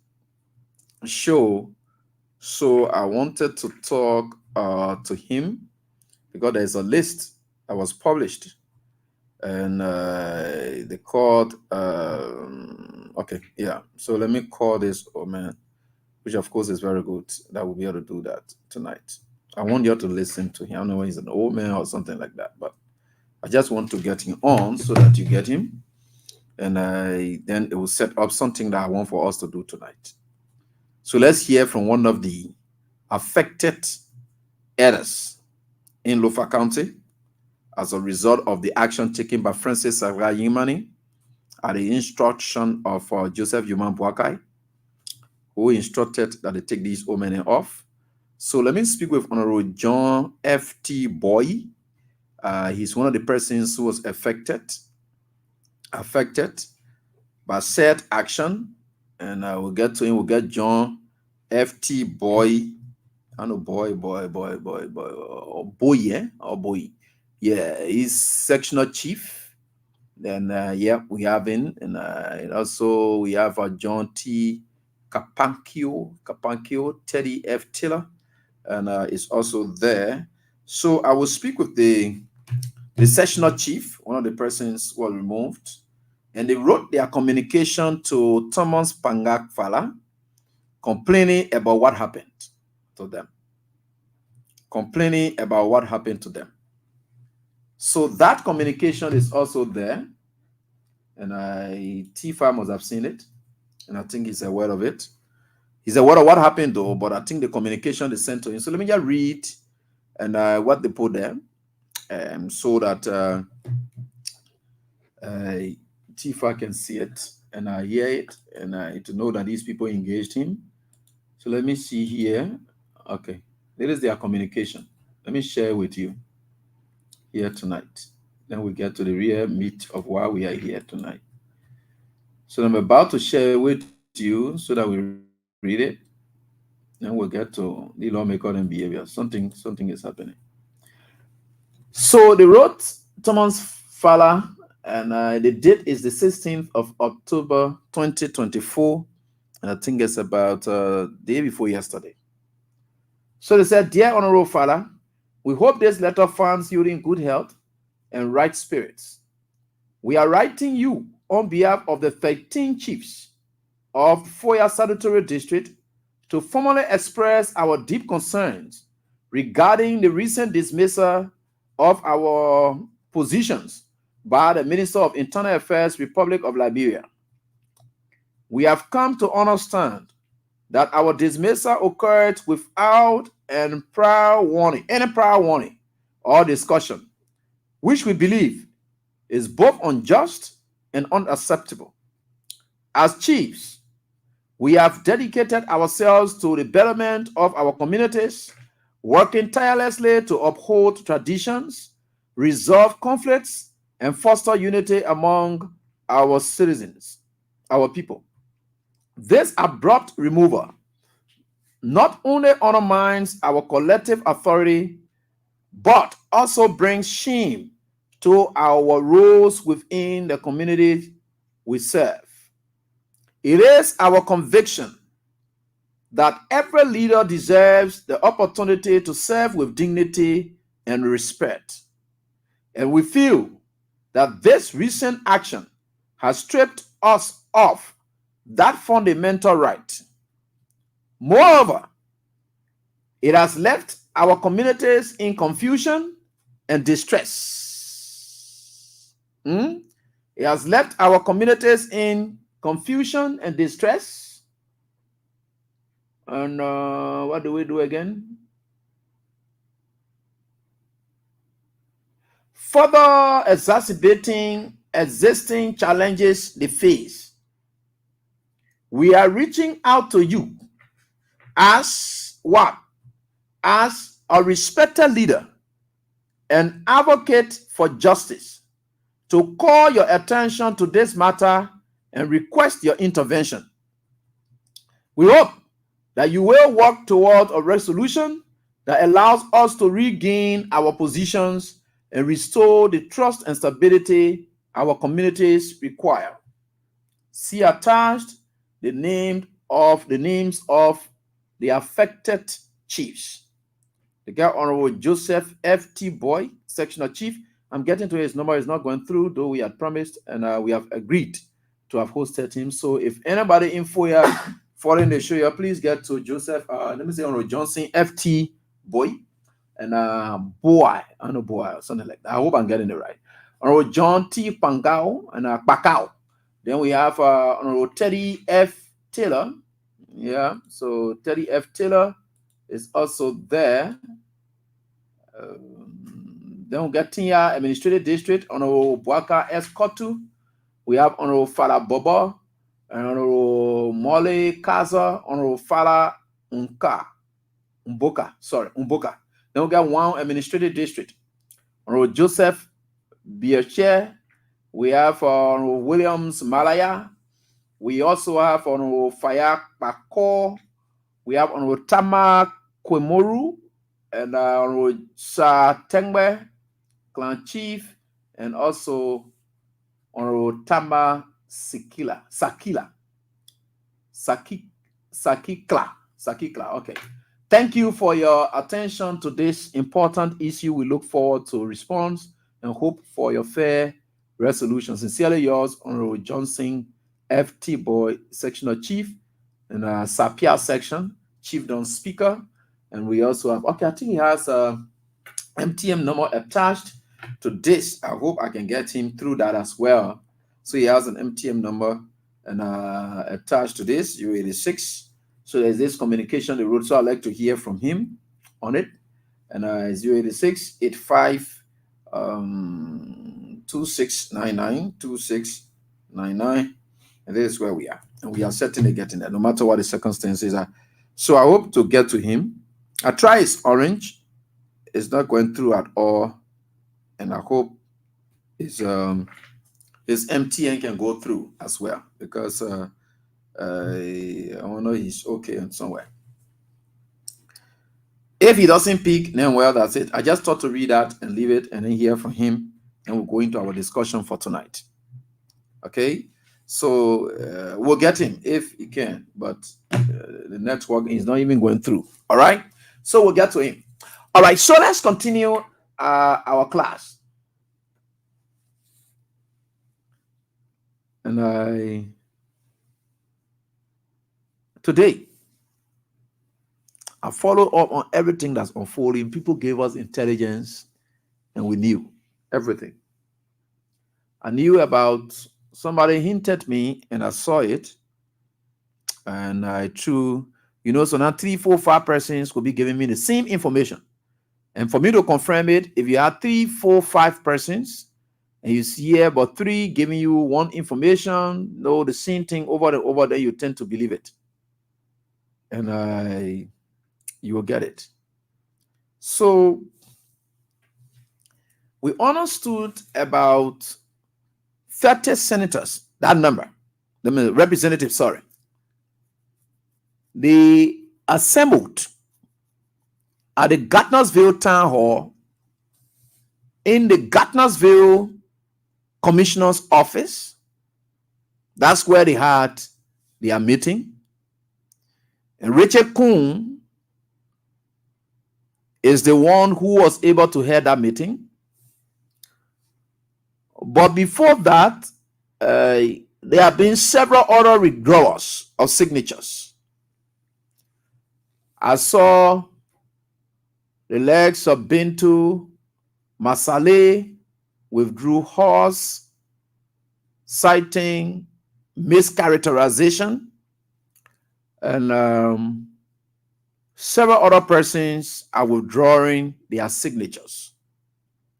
show. So I wanted to talk to him because there's a list that was published, and they called okay, yeah. So let me call this old man, which of course is very good. That we'll be able to do that tonight. I want you to listen to him. I don't know if he's an old man or something like that, but I just want to get him on so that you get him, and then it will set up something that I want for us to do tonight. So let's hear from one of the affected elders in Lofa County as a result of the action taken by Francis Sagra Yimani at the instruction of Joseph Yuman Buakai, who instructed that they take these old men off. So let me speak with Honorable John F.T. Boy. He's one of the persons who was affected by said action. And we'll get to him. We'll get John F.T. Boy. I know boy, or boy, yeah, or boy. Yeah, he's sectional chief. Then, yeah, we have him. And also we have John T. Capankio, Teddy F. Taylor, and is also there. So I will speak with the sectional chief, one of the persons who were removed, and they wrote their communication to Thomas Pangak Fala, complaining about what happened to them. So that communication is also there, and Tifa must have seen it, and I think he's aware of it. He's aware of what happened though, but I think the communication is sent to him. So let me just read and what they put there, so that Tifa can see it and hear it, and to know that these people engaged him. So let me see here. Okay, there is their communication. Let me share with you here tonight. Then we get to the real meat of why we are here tonight. So I'm about to share with you so that we read it. Then we'll get to the lawmaker and behavior. Something is happening. So they wrote Thomas Fala, and the date is the 16th of October 2024. And I think it's about the day before yesterday. So they said, Dear Honorable Fala, we hope this letter finds you in good health and right spirits. We are writing you on behalf of the 13 chiefs of Foya Statutory District to formally express our deep concerns regarding the recent dismissal of our positions by the Minister of Internal Affairs, Republic of Liberia. We have come to understand that our dismissal occurred without any prior warning or discussion, which we believe is both unjust and unacceptable. As chiefs, we have dedicated ourselves to the betterment of our communities, working tirelessly to uphold traditions, resolve conflicts, and foster unity among our citizens, our people. This abrupt removal not only undermines our collective authority, but also brings shame to our roles within the community we serve. It is our conviction that every leader deserves the opportunity to serve with dignity and respect. And we feel that this recent action has stripped us of that fundamental right. Moreover, it has left our communities in confusion and distress. It has left our communities in confusion and distress. And what do we do again? Further exacerbating existing challenges they face. We are reaching out to you as what? As a respected leader and advocate for justice, to call your attention to this matter and request your intervention. We hope that you will work toward a resolution that allows us to regain our positions and restore the trust and stability our communities require. See attached the names of the affected chiefs. The guy Honorable Joseph F.T. Boy, Sectional Chief. I'm getting to his number. It's not going through, though we had promised, and we have agreed to have hosted him. So if anybody in Foya following the show here, please get to Joseph, let me say Honorable Johnson F.T. Boy, and Boy, I know Boy, or something like that. I hope I'm getting it right. Honorable John T. Pangao and Bakao. Then we have Honorable Teddy F. Taylor. Yeah, so Teddy F. Taylor is also there. Then we get Tinya Administrative District, Honorable Buaka S. Kotu. We have Honorable Fala Bobo, and Honorable Mole Kaza, Honorable Fala Unka. Umboka. Then we got one administrative district. Honorable Joseph Bierche. We have Honorable Williams Malaya. We also have Honorable Faya Pako. We have Honorable Tama Kwemoru and Honorable Sa Tengbe, Clan Chief, and also Honorable Tama Sakila. Okay. Thank you for your attention to this important issue. We look forward to response and hope for your fair resolution. Sincerely yours, Honorable Johnson FT Boy, Sectional Chief, and Sapia Section, Chief Don Speaker. And we also have, okay, I think he has a MTM number attached to this. I hope I can get him through that as well. So he has an MTM number and attached to this, U86. So there's this communication the road. So I'd like to hear from him on it. And it's U86 85 2699 2699. And this is where we are. And we are certainly getting there, no matter what the circumstances are. So I hope to get to him. I try his orange. It's not going through at all. And I hope his MTN can go through as well. Because I want to know he's okay and somewhere. If he doesn't pick, then well, that's it. I just thought to read that and leave it and then hear from him. And we'll go into our discussion for tonight. Okay? So we'll get him if he can, but the network is not even going through. All right, so we'll get to him. All right, so let's continue our class. And today I follow up on everything that's unfolding. People gave us intelligence, and we knew everything. I knew about. Somebody hinted me and I saw it, and I threw, so now 3, 4, 5 persons could be giving me the same information. And for me to confirm it, if you have 3, 4, 5 persons and you see about 3 giving you one information, the same thing over there, you tend to believe it. And you will get it. So we understood about 30 senators, that number, the representatives, sorry. They assembled at the Gardnersville Town Hall in the Gardnersville Commissioner's office. That's where they had their meeting. And Richard Kuhn is the one who was able to head that meeting. But before that, there have been several other withdrawals of signatures. I saw the legs of Bintu Masale withdrew hers, citing mischaracterization, and several other persons are withdrawing their signatures,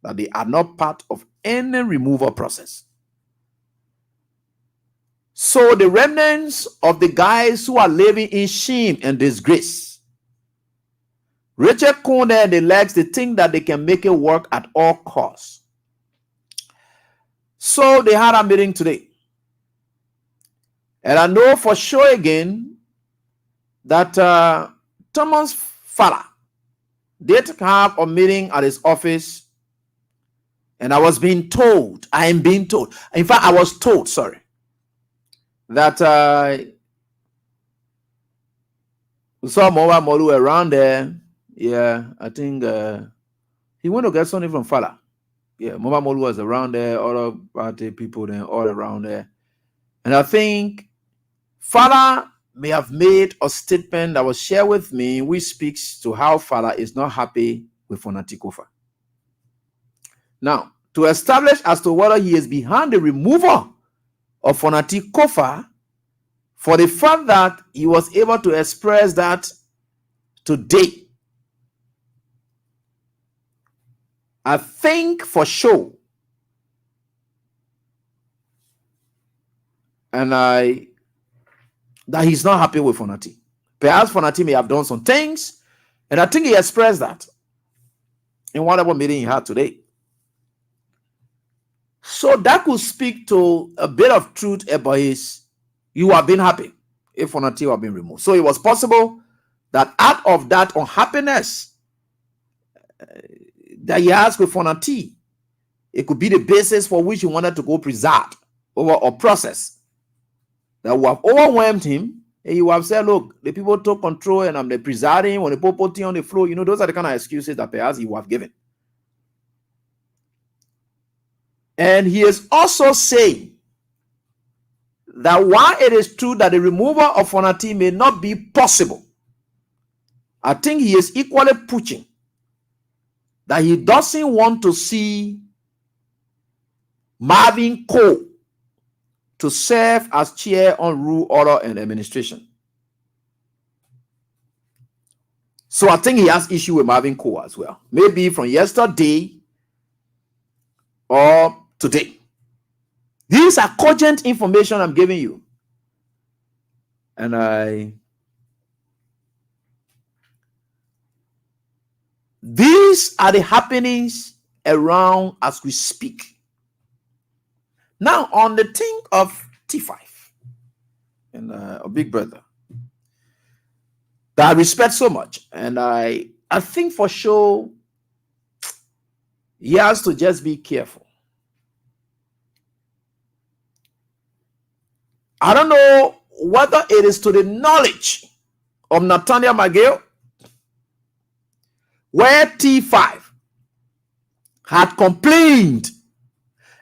that they are not part of any removal process. So the remnants of the guys who are living in shame and disgrace, Richard Kuhn and the legs, they think that they can make it work at all costs. So they had a meeting today. And I know for sure again that Thomas Fala did have a meeting at his office. And I am being told, in fact, I was told, that we saw Mowa Molu around there. Yeah, I think he went to get something from Fala. Yeah, Mowa Molu was around there, other party people then all around there. And I think Fala may have made a statement that was shared with me, which speaks to how Fala is not happy with Fonati Kofa. Now, to establish as to whether he is behind the removal of Fonati Kofa, for the fact that he was able to express that today, I think for sure, and that he's not happy with Fonati. Perhaps Fonati may have done some things, And I think he expressed that in whatever meeting he had today. So that could speak to a bit of truth about you have been happy if Fonati have been removed. So it was possible that out of that unhappiness that he has with Fonati, it could be the basis for which he wanted to go preside over a process that would have overwhelmed him. And he would have said, look, the people took control and I'm the presiding when the people put on the floor. Those are the kind of excuses that perhaps he would have given. And he is also saying that while it is true that the removal of Fonati may not be possible, I think he is equally pushing that he doesn't want to see Marvin Cole to serve as chair on rule, order, and administration. So I think he has issue with Marvin Cole as well. Maybe from yesterday or today. These are cogent information I'm giving you. And these are the happenings around as we speak. Now, on the thing of T5 and a big brother that I respect so much, and I think for sure he has to just be careful. I don't know whether it is to the knowledge of Nathaniel McGill, where T5 had complained.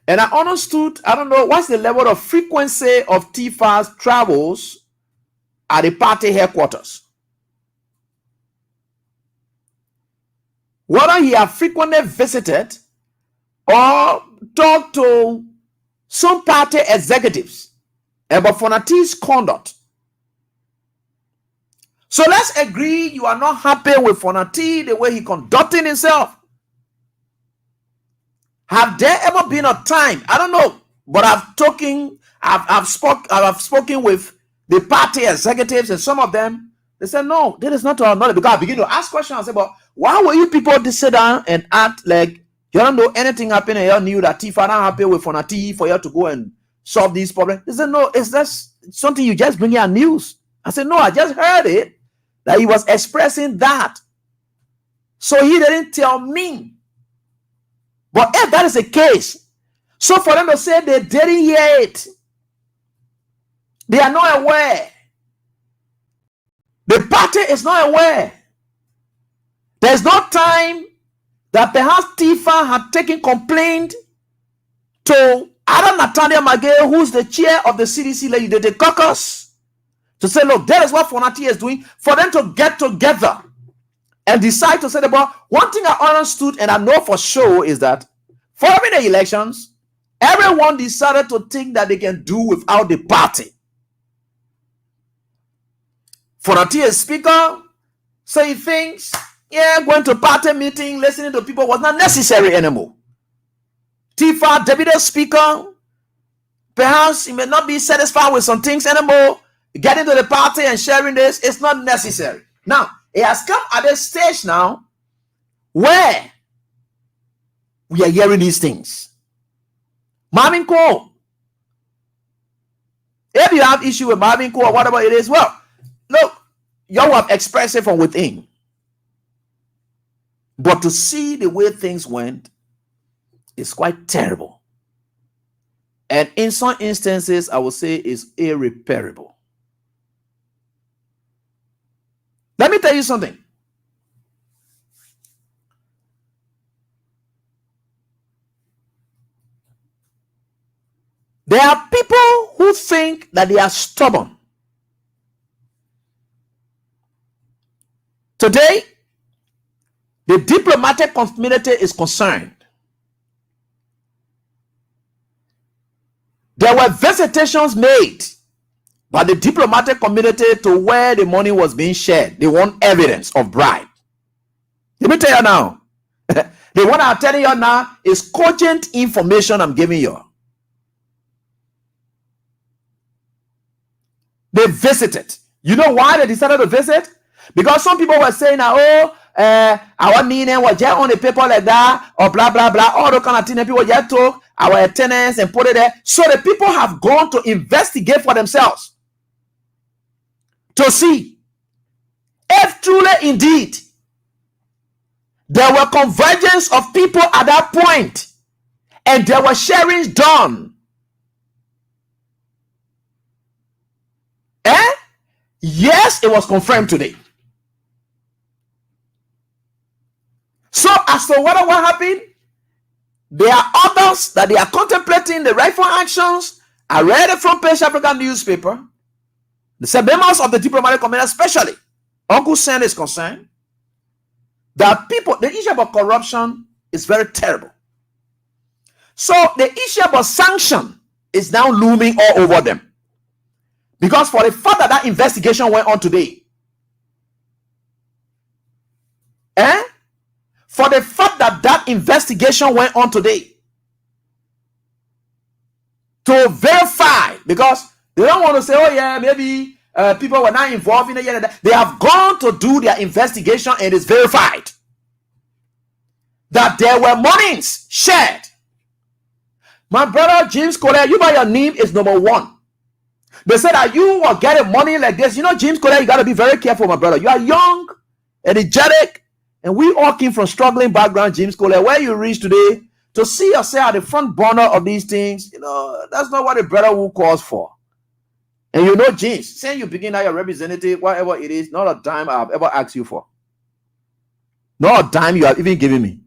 And I understood, I don't know, what's the level of frequency of T5's travels at the party headquarters. Whether he had frequently visited or talked to some party executives about Fonati's conduct. So let's agree you are not happy with Fonati, the way he conducted himself. Have there ever been a time, I don't know, but I've spoken with the party executives, and some of them, they said, no, that is not to our knowledge. Because I begin to ask questions, I say, but why were you people to sit down and act like you don't know anything happened and you knew that Tifa not happy with Fonati for you to go and solve these problems? They said, no, is that something you just bring your news? I said, no, I just heard it, that he was expressing that. So he didn't tell me. But if that is the case, so for them to say they didn't hear it, they are not aware. The party is not aware. There's no time that perhaps Tifa had taken complaint to Adam Nathaniel McGill, who's the chair of the CDC Legislative Caucus, to say, look, that is what Fonati is doing, for them to get together and decide to say about one thing I understood and I know for sure is that following the elections, everyone decided to think that they can do without the party. Fonati is speaker, so he thinks, yeah, going to party meeting, listening to people was not necessary anymore. Tifa, deputy speaker, perhaps he may not be satisfied with some things anymore. Getting to the party and sharing this is not necessary. Now, it has come at a stage now where we are hearing these things. Marvin Cole. If you have issue with Marvin Cole or whatever it is, well, look, you have expressed it from within. But to see the way things went is quite terrible. And in some instances, I would say is irreparable. Let me tell you something. There are people who think that they are stubborn. Today, the diplomatic community is concerned. There were visitations made by the diplomatic community to where the money was being shared. They want evidence of bribe. Let me tell you now. The one I'm telling you now is cogent information I'm giving you. They visited. You know why they decided to visit? Because some people were saying, oh, our name was just on the paper like that, or blah, blah, blah, all the kind of things that people just took our tenants and put it there. So the people have gone to investigate for themselves to see if truly indeed there were convergence of people at that point and there were sharings done. Yes, it was confirmed today. So as to what happened, there are others that they are contemplating the rightful actions. I read it from Page African newspaper. The members of the diplomatic community, especially Uncle Sen, is concerned that people, the issue about corruption is very terrible. So the issue about sanction is now looming all over them. Because for the fact that investigation went on today, for the fact that investigation went on today, to verify, because they don't want to say, oh yeah, maybe people were not involved in it. They have gone to do their investigation and it's verified that there were monies shared. My brother James Collier, you by your name is number one. They said that you will get money like this. You know, James Collier, you got to be very careful, my brother. You are young, energetic, and we all came from struggling background, James Collier. Where you reach today, to see yourself at the front burner of these things, you know, that's not what a brother will cause for. And you know, James, saying you begin as your representative, whatever it is, not a dime I've ever asked you for. Not a dime you have even given me.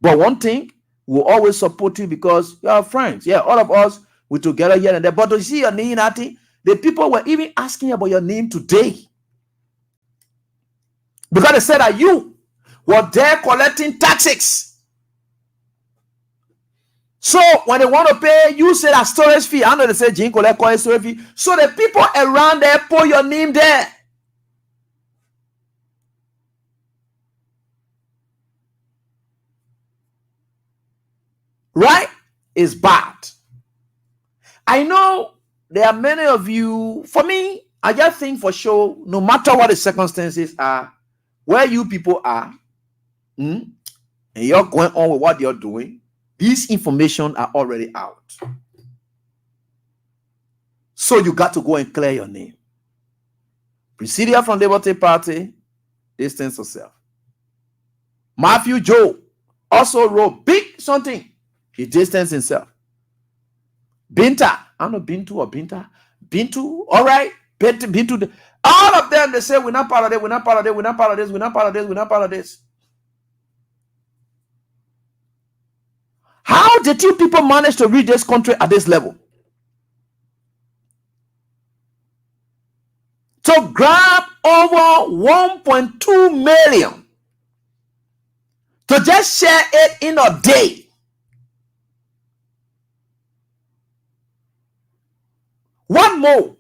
But one thing, we'll always support you because you are friends. Yeah, all of us, we're together here and there. But to see your name, Natty, the people were even asking about your name today. Because they said that you were there collecting taxes. So when they want to pay, you say that storage fee. I know they say Jane collect storage fee. So the people around there put your name there. Right? It's bad. I know there are many of you. For me, I just think for sure, no matter what the circumstances are, where you people are, and you're going on with what you're doing, these information are already out. So you got to go and clear your name. Presidia from Liberty Party, distance yourself. Matthew Joe also wrote big something. He distanced himself. Binta, I don't know Bintu or Binta. Bintu, all right. Bintu, all of them, they say, we're not part of it, we're not part of it, we're not part of this, we're not part of this, we're not part of this. How did you people manage to reach this country at this level? To grab over 1.2 million to just share it in a day. What more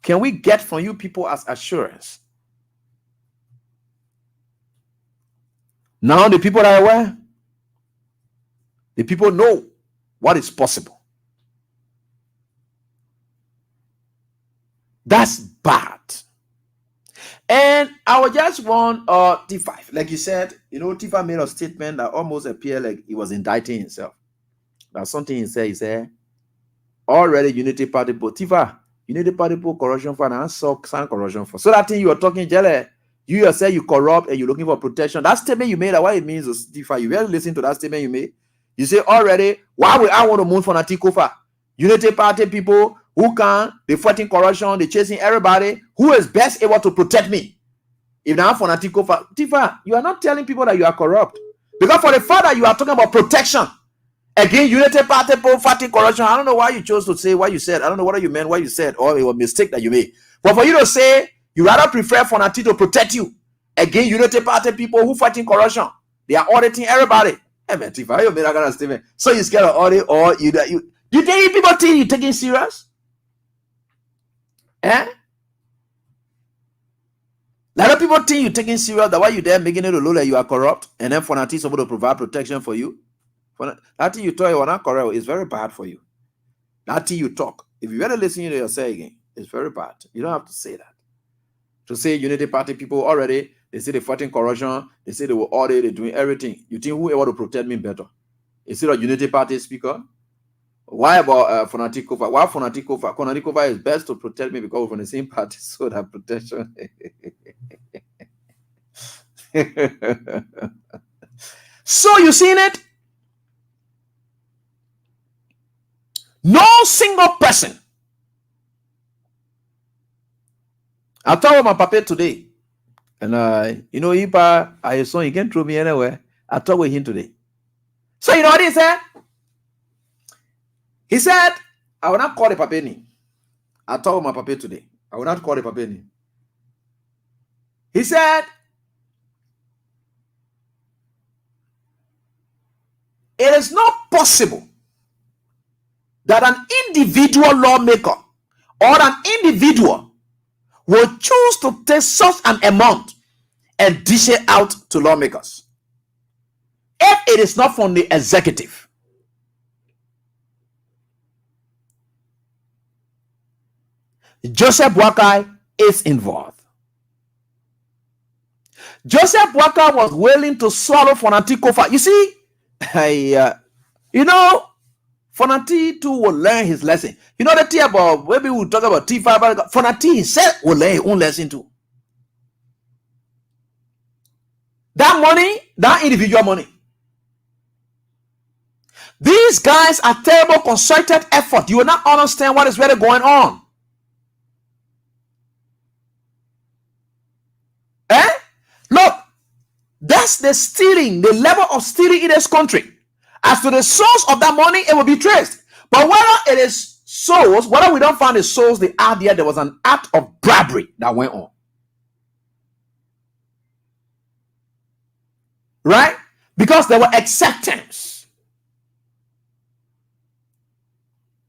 can we get from you people as assurance? Now the people are aware. The people know what is possible. That's bad. And I would just want T5. Like you said, you know, T5 made a statement that almost appeared like he was indicting himself. That's something he said, already Unity Party, but T5, Unity Party put corruption for and some corruption for. So that thing you are talking, Jelly, you yourself, you corrupt and you're looking for protection. That statement you made, what it means is T5. You really listen to that statement you made. You say already, why would I want to move for Natikofa? Unity Party people who can, they fighting corruption, they chasing everybody. Who is best able to protect me? If not for Natikofa, Tifa, you are not telling people that you are corrupt. Because for the fact that you are talking about protection, again, Unity Party people fighting corruption. I don't know why you chose to say what you said. I don't know what you meant, what you said, or it was a mistake that you made. But for you to say, you rather prefer for Nati to protect you. Again, Unity Party people who fighting corruption, they are auditing everybody. Hey man, Tifa, you made that kind of statement. So you scared of audit, or you think people think you taking serious? A lot of people think you taking serious. That why you there making it look like you are corrupt, and then for Nati is able to provide protection for you. For that thing you talk you are not corrupt, it's very bad for you. That thing you talk, if you ever listen to yourself again, it's very bad. You don't have to say that. to say Unity Party people already, they say they're fighting corruption, they say they will audit, they're doing everything. You think whoever to protect me better? Is it a Unity Party speaker? Why about Fonatikova? Why Fonatikova? Fonatikova is best to protect me because we're from the same party, so that protection. So you seen it? No single person. I talked with my papa today, and if I saw he can't throw me anywhere. I talked with him today. So you know what he said? He said, I will not call the papa name. I talked with my papa today. I will not call the papa name. He said, it is not possible that an individual lawmaker or an individual will choose to take such an amount and dish it out to lawmakers if it is not from the executive. Joseph Boakai is involved. Joseph Boakai was willing to swallow Fonatikova. You see, Fonati too will learn his lesson. You know the thing about, maybe we'll talk about T5, Fonati himself will learn his own lesson too. That money, that individual money. These guys are terrible concerted effort. You will not understand what is really going on. Look, that's the stealing, the level of stealing in this country. As to the source of that money, it will be traced. But whether it is souls, whether we don't find the souls, the idea there was an act of bribery that went on. Right? Because there were acceptance.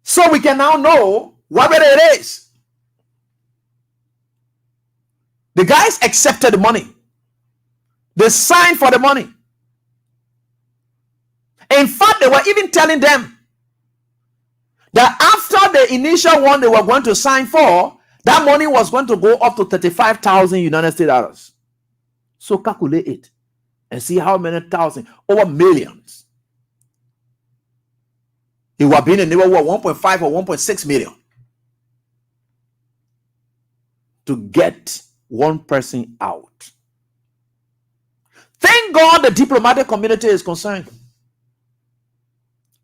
So we can now know whether it is. The guys accepted the money. They signed for the money. In fact, they were even telling them that after the initial one they were going to sign for, that money was going to go up to 35,000 United States dollars. So calculate it and see how many thousand, over millions. It would have been in the neighborhood of 1.5 or 1.6 million to get one person out. Thank God the diplomatic community is concerned.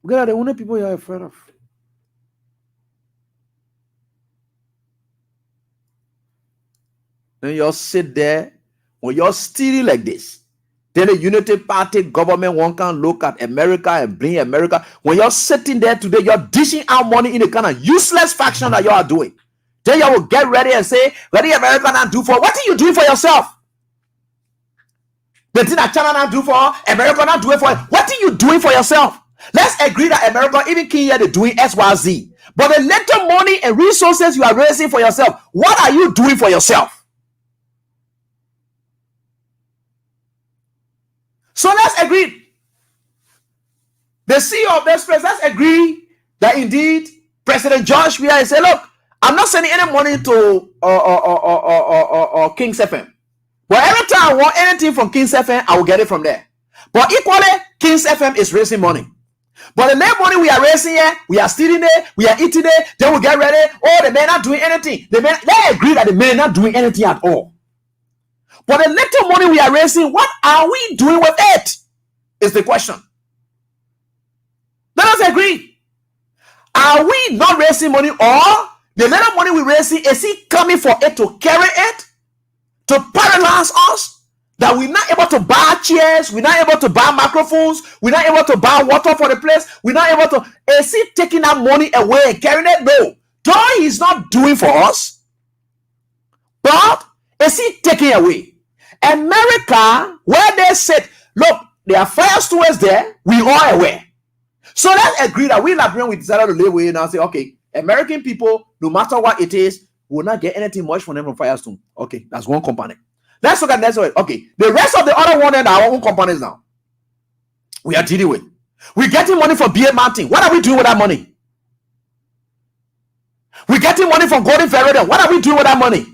We are the only people you are afraid of. Then you sit there, when you're stealing like this, then the Unity Party government one can look at America and bring America. When you're sitting there today, you're dishing out money in the kind of useless faction that you are doing. Then you will get ready and say, what did America not do for? What are you doing for yourself? The thing that China not do for, America not do it for. What are you doing for yourself? Let's agree that America, even Kenya, they're doing XYZ. But the little money and resources you are raising for yourself, what are you doing for yourself? So let's agree. The CEO of this place, let's agree that indeed President Josh Weah said, look, I'm not sending any money to King's FM. But every time I want anything from King's FM, I will get it from there. But equally, King's FM is raising money. But the next money we are raising here, we are stealing it, we are eating it, then we get ready. Oh, the men not doing anything. They agree that the men not doing anything at all. But the little money we are raising, what are we doing with it? Is the question. Let us agree. Are we not raising money, or the little money we're raising, is it coming for it to carry it? To paralyze us? That we're not able to buy chairs, we're not able to buy microphones, we're not able to buy water for the place, we're not able to. Is he taking that money away and carrying it? No. Though he's not doing for us, but is he taking away? America, where they said, look, there are fire stewards there, we are aware. So let's agree that we Liberians, we decided to live with it and say, okay, American people, no matter what it is, will not get anything much from them from Firestone. Okay, that's one component. Let's look at next one. Okay, the rest of the other one are our own components now. We are dealing with. We're getting money from BA Mountain. What are we doing with that money? We're getting money from Golden Ferret. What are we doing with that money?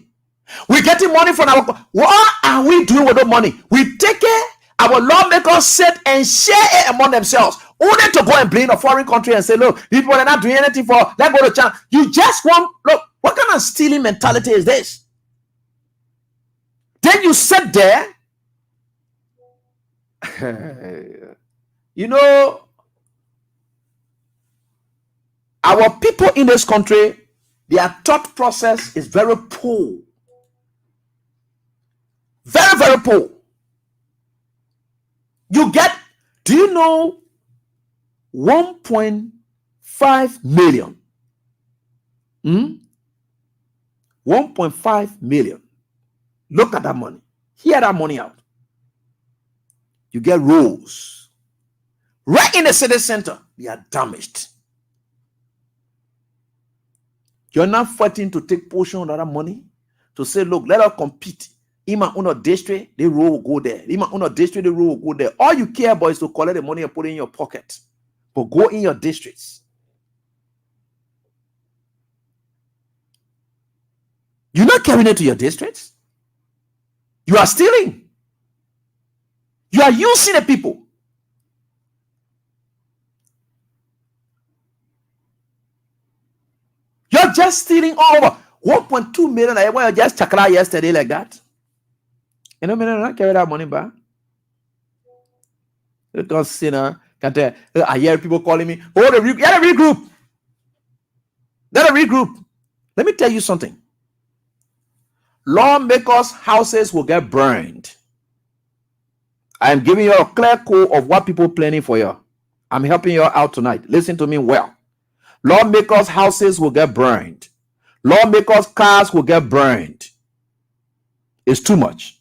We're getting money from our. What are we doing with the money? We take it. Our lawmakers sit and share it among themselves. Only to go and blame a foreign country and say, look, people are not doing anything for. Let's go to China. You just want. Look, what kind of stealing mentality is this? Then you sit there. You know, our people in this country, their thought process is very poor. Very, very poor. You get, do you know 1.5 million? 1.5 million. Look at that money. Hear that money out. You get roads. Right in the city center, they are damaged. You're not fighting to take portion of that money to say, look, let us compete. In my own district, the road will go there. In my own district, the road will go there. All you care about is to collect the money and put it in your pocket. But go in your districts. You're not carrying it to your districts. You are stealing. You are using the people. You're just stealing all over. 1.2 million. I want just check out yesterday like that. You know, I not carry that money back. Because sinner, I hear people calling me, oh, the regroup. Let a regroup. Let me tell you something. Lawmakers' houses will get burned. I am giving you a clear code of what people planning for you. I'm helping you out tonight. Listen to me well. Lawmakers' houses will get burned. Lawmakers' cars will get burned. It's too much.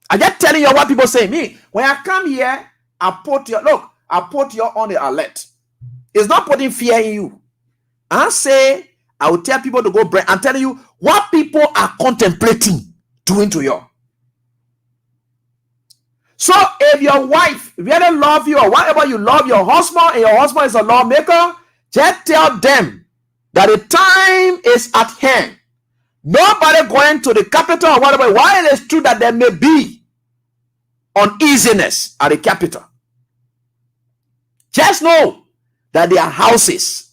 I'm just telling you what people say. Me, when I come here, I put you on the alert. It's not putting fear in you. I say, I will tell people to go burn. I'm telling you what people are contemplating doing to you. So if your wife really love you or whatever you love your husband and your husband is a lawmaker, just tell them that the time is at hand. Nobody going to the capital or whatever. While it is true that there may be uneasiness at the capital, just know that there are houses.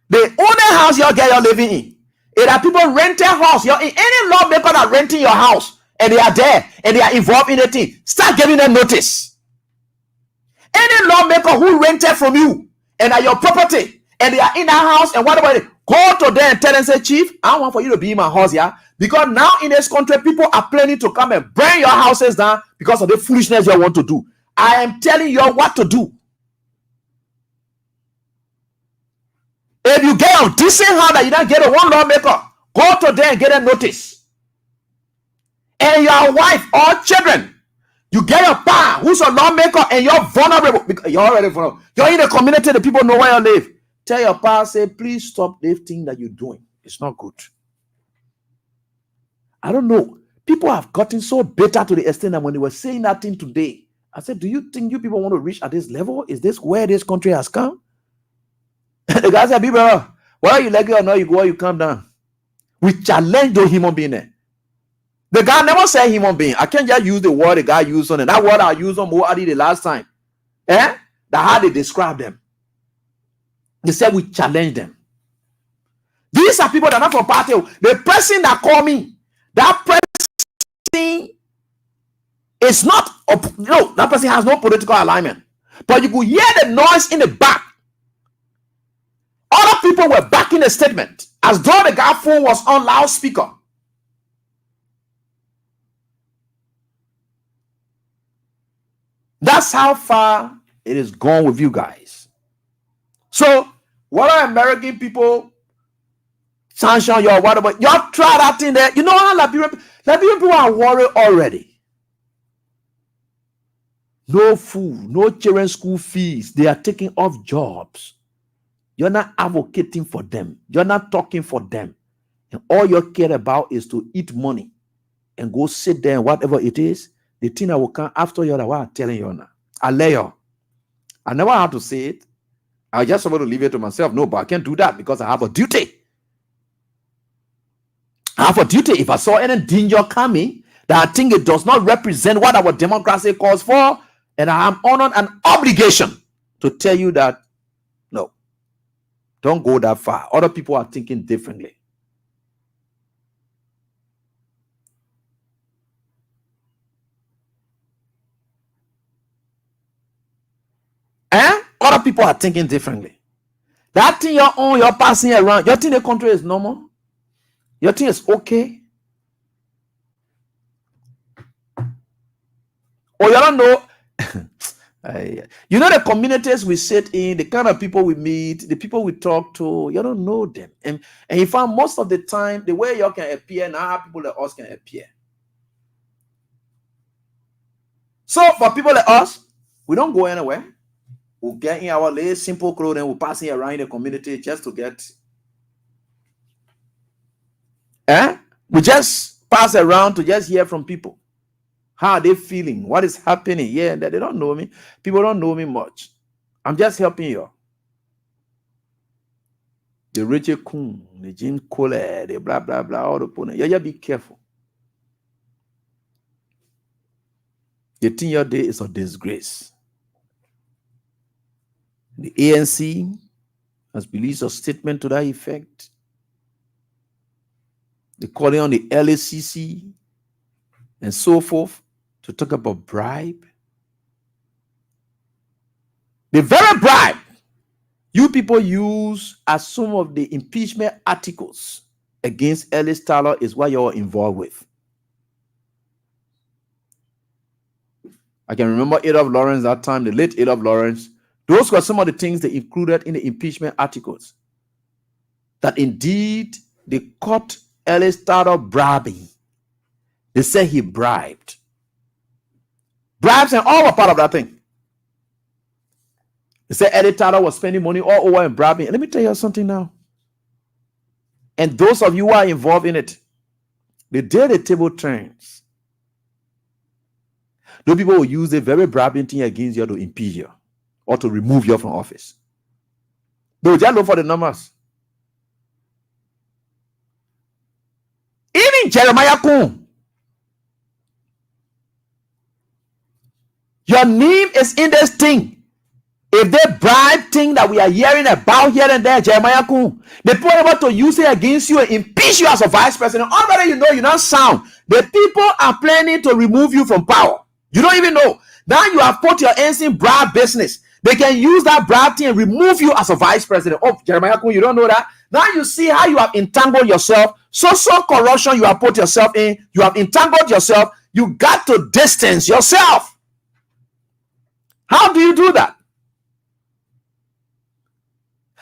The only house you're living in. If there are people renting house, you're in any lawmaker that renting your house and they are there and they are involved in the thing, start giving them notice. Any lawmaker who rented from you and are your property and they are in that house and whatever, go to them and tell them, say, Chief, I want for you to be in my house here, because now in this country, people are planning to come and burn your houses down because of the foolishness you want to do. I am telling you what to do. If you get a decent house that you don't get a one lawmaker, go to them and get a notice. And your wife or children, you get a pa who's a lawmaker and you're vulnerable. Because you're already vulnerable. You're in the community, the people know where you live. Tell your pa, say, please stop this thing that you're doing. It's not good. I don't know. People have gotten so bitter to the extent that when they were saying that thing today, I said, do you think you people want to reach at this level? Is this where this country has come? The guy said, people, whether you like it or not, you go or you come down. We challenge the human being there. The guy never said human being. I can't just use the word the guy used on it. That word I used on Moadi the last time. That how they describe them. They said we challenge them. These are people that are not from party. The person that called me, that person is not, no, that person has no political alignment. But you could hear the noise in the back. Other people were backing the statement as though the guy phone was on loudspeaker. That's how far it is gone with you guys. So, what are American people sanction your whatever? Y'all try that thing there. You know how Liberian people are worried already. No food, no children's school fees. They are taking off jobs. You're not advocating for them. You're not talking for them. And all you care about is to eat money and go sit there and whatever it is. The thing that will come after you, that what I'm telling you now. I lay you. I never had to say it. I just want to leave it to myself. No, but I can't do that because I have a duty. I have a duty. If I saw any danger coming that I think it does not represent what our democracy calls for, and I am on an obligation to tell you that no, don't go that far. Other people are thinking differently. Other people are thinking differently. That thing you're on, you're passing around, you think the country is normal? You think it's okay? Or you don't know? You know the communities we sit in, the kind of people we meet, the people we talk to, you don't know them. And you find most of the time, the way you can appear, now how people like us can appear. So for people like us, we don't go anywhere. We'll get in our little simple clothing, we'll pass it around the community just to get. We just pass around to just hear from people. How are they feeling? What is happening? Yeah, they don't know me. People don't know me much. I'm just helping you. The Richie Kuhn, the Jim Cole, the blah, blah, blah, all the pony. Yeah, be careful. You think your day is a disgrace. The ANC has released a statement to that effect. They're calling on the LACC and so forth to talk about bribe. The very bribe you people use as some of the impeachment articles against Ellis Tyler is what you're involved with. I can remember Adolph Lawrence that time, the late Adolph Lawrence. Those were some of the things they included in the impeachment articles. That indeed they caught Ellis Tyler bribing. They said he bribed. Bribes and all were part of that thing. They said Ellis Tyler was spending money all over and bribing. Let me tell you something now. And those of you who are involved in it, the day the table turns, those people will use a very bribing thing against you to impeach you or to remove you from office. They will just look for the numbers. Even Jeremiah Kuhn, your name is in this thing. If they bribe thing that we are hearing about here and there, Jeremiah Kuhn, they put able to use it against you and impeach you as a vice president. Already you know you're not sound. The people are planning to remove you from power. You don't even know. Now you have put your hands in bribe business. They can use that bribe thing and remove you as a vice president. Oh, Jeremiah Kuhn, you don't know that? Now you see how you have entangled yourself. Social corruption you have put yourself in. You have entangled yourself. You got to distance yourself. How do you do that?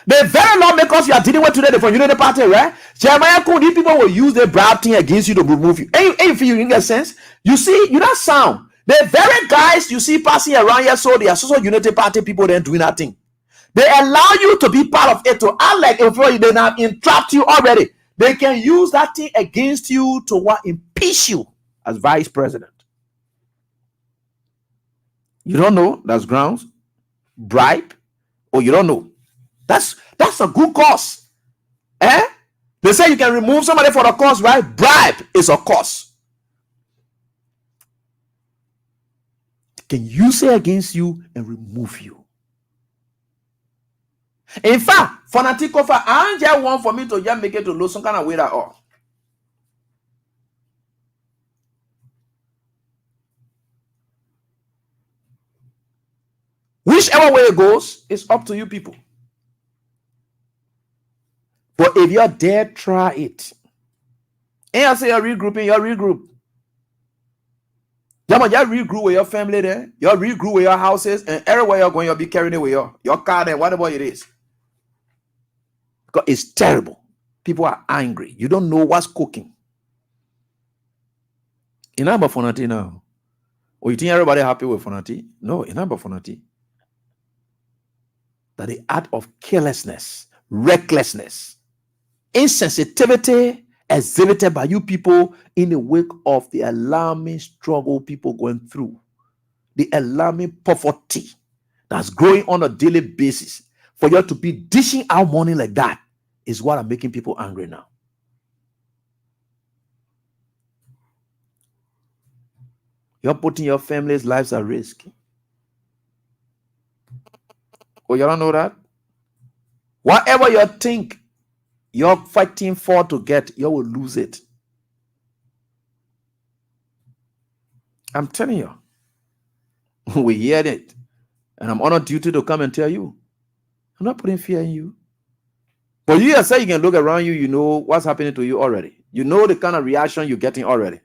The very lawmakers you are dealing with today from Unity Party, right? Jeremiah Kuhn, these people will use their bribe thing against you to remove you. And you feel you get sense? You see, you're not sound. The very guys you see passing around here, so they are social Unity Party people then doing that thing. They allow you to be part of it to act like if they have entrapped you already. They can use that thing against you to what impeach you as vice president. You don't know that's grounds, bribe, or you don't know. That's a good cause. They say you can remove somebody for the cause, right? Bribe is a cause. They can use it against you and remove you. In fact, fanatical for I just want for me to just make it to lose some kind of way at all. Whichever way it goes, it's up to you people. But if you're there, try it. And I say you're regrouping, you're regroup. You regroup with your family there, you regroup with your houses, and everywhere you're going, you'll be carrying it with your car and whatever it is. Because it's terrible. People are angry. You don't know what's cooking. It's not about Fonati now. Or you think everybody happy with Fonati? No, it's not about Fonati. That the act of carelessness, recklessness, insensitivity exhibited by you people in the wake of the alarming struggle people going through, the alarming poverty that's growing on a daily basis, for you to be dishing out money like that is what are making people angry now. You're putting your family's lives at risk. Oh, you don't know that? Whatever you think you're fighting for to get, you will lose it. I'm telling you. We hear it. And I'm on duty to come and tell you. I'm not putting fear in you. But you say you can look around you, you know what's happening to you already. You know the kind of reaction you're getting already.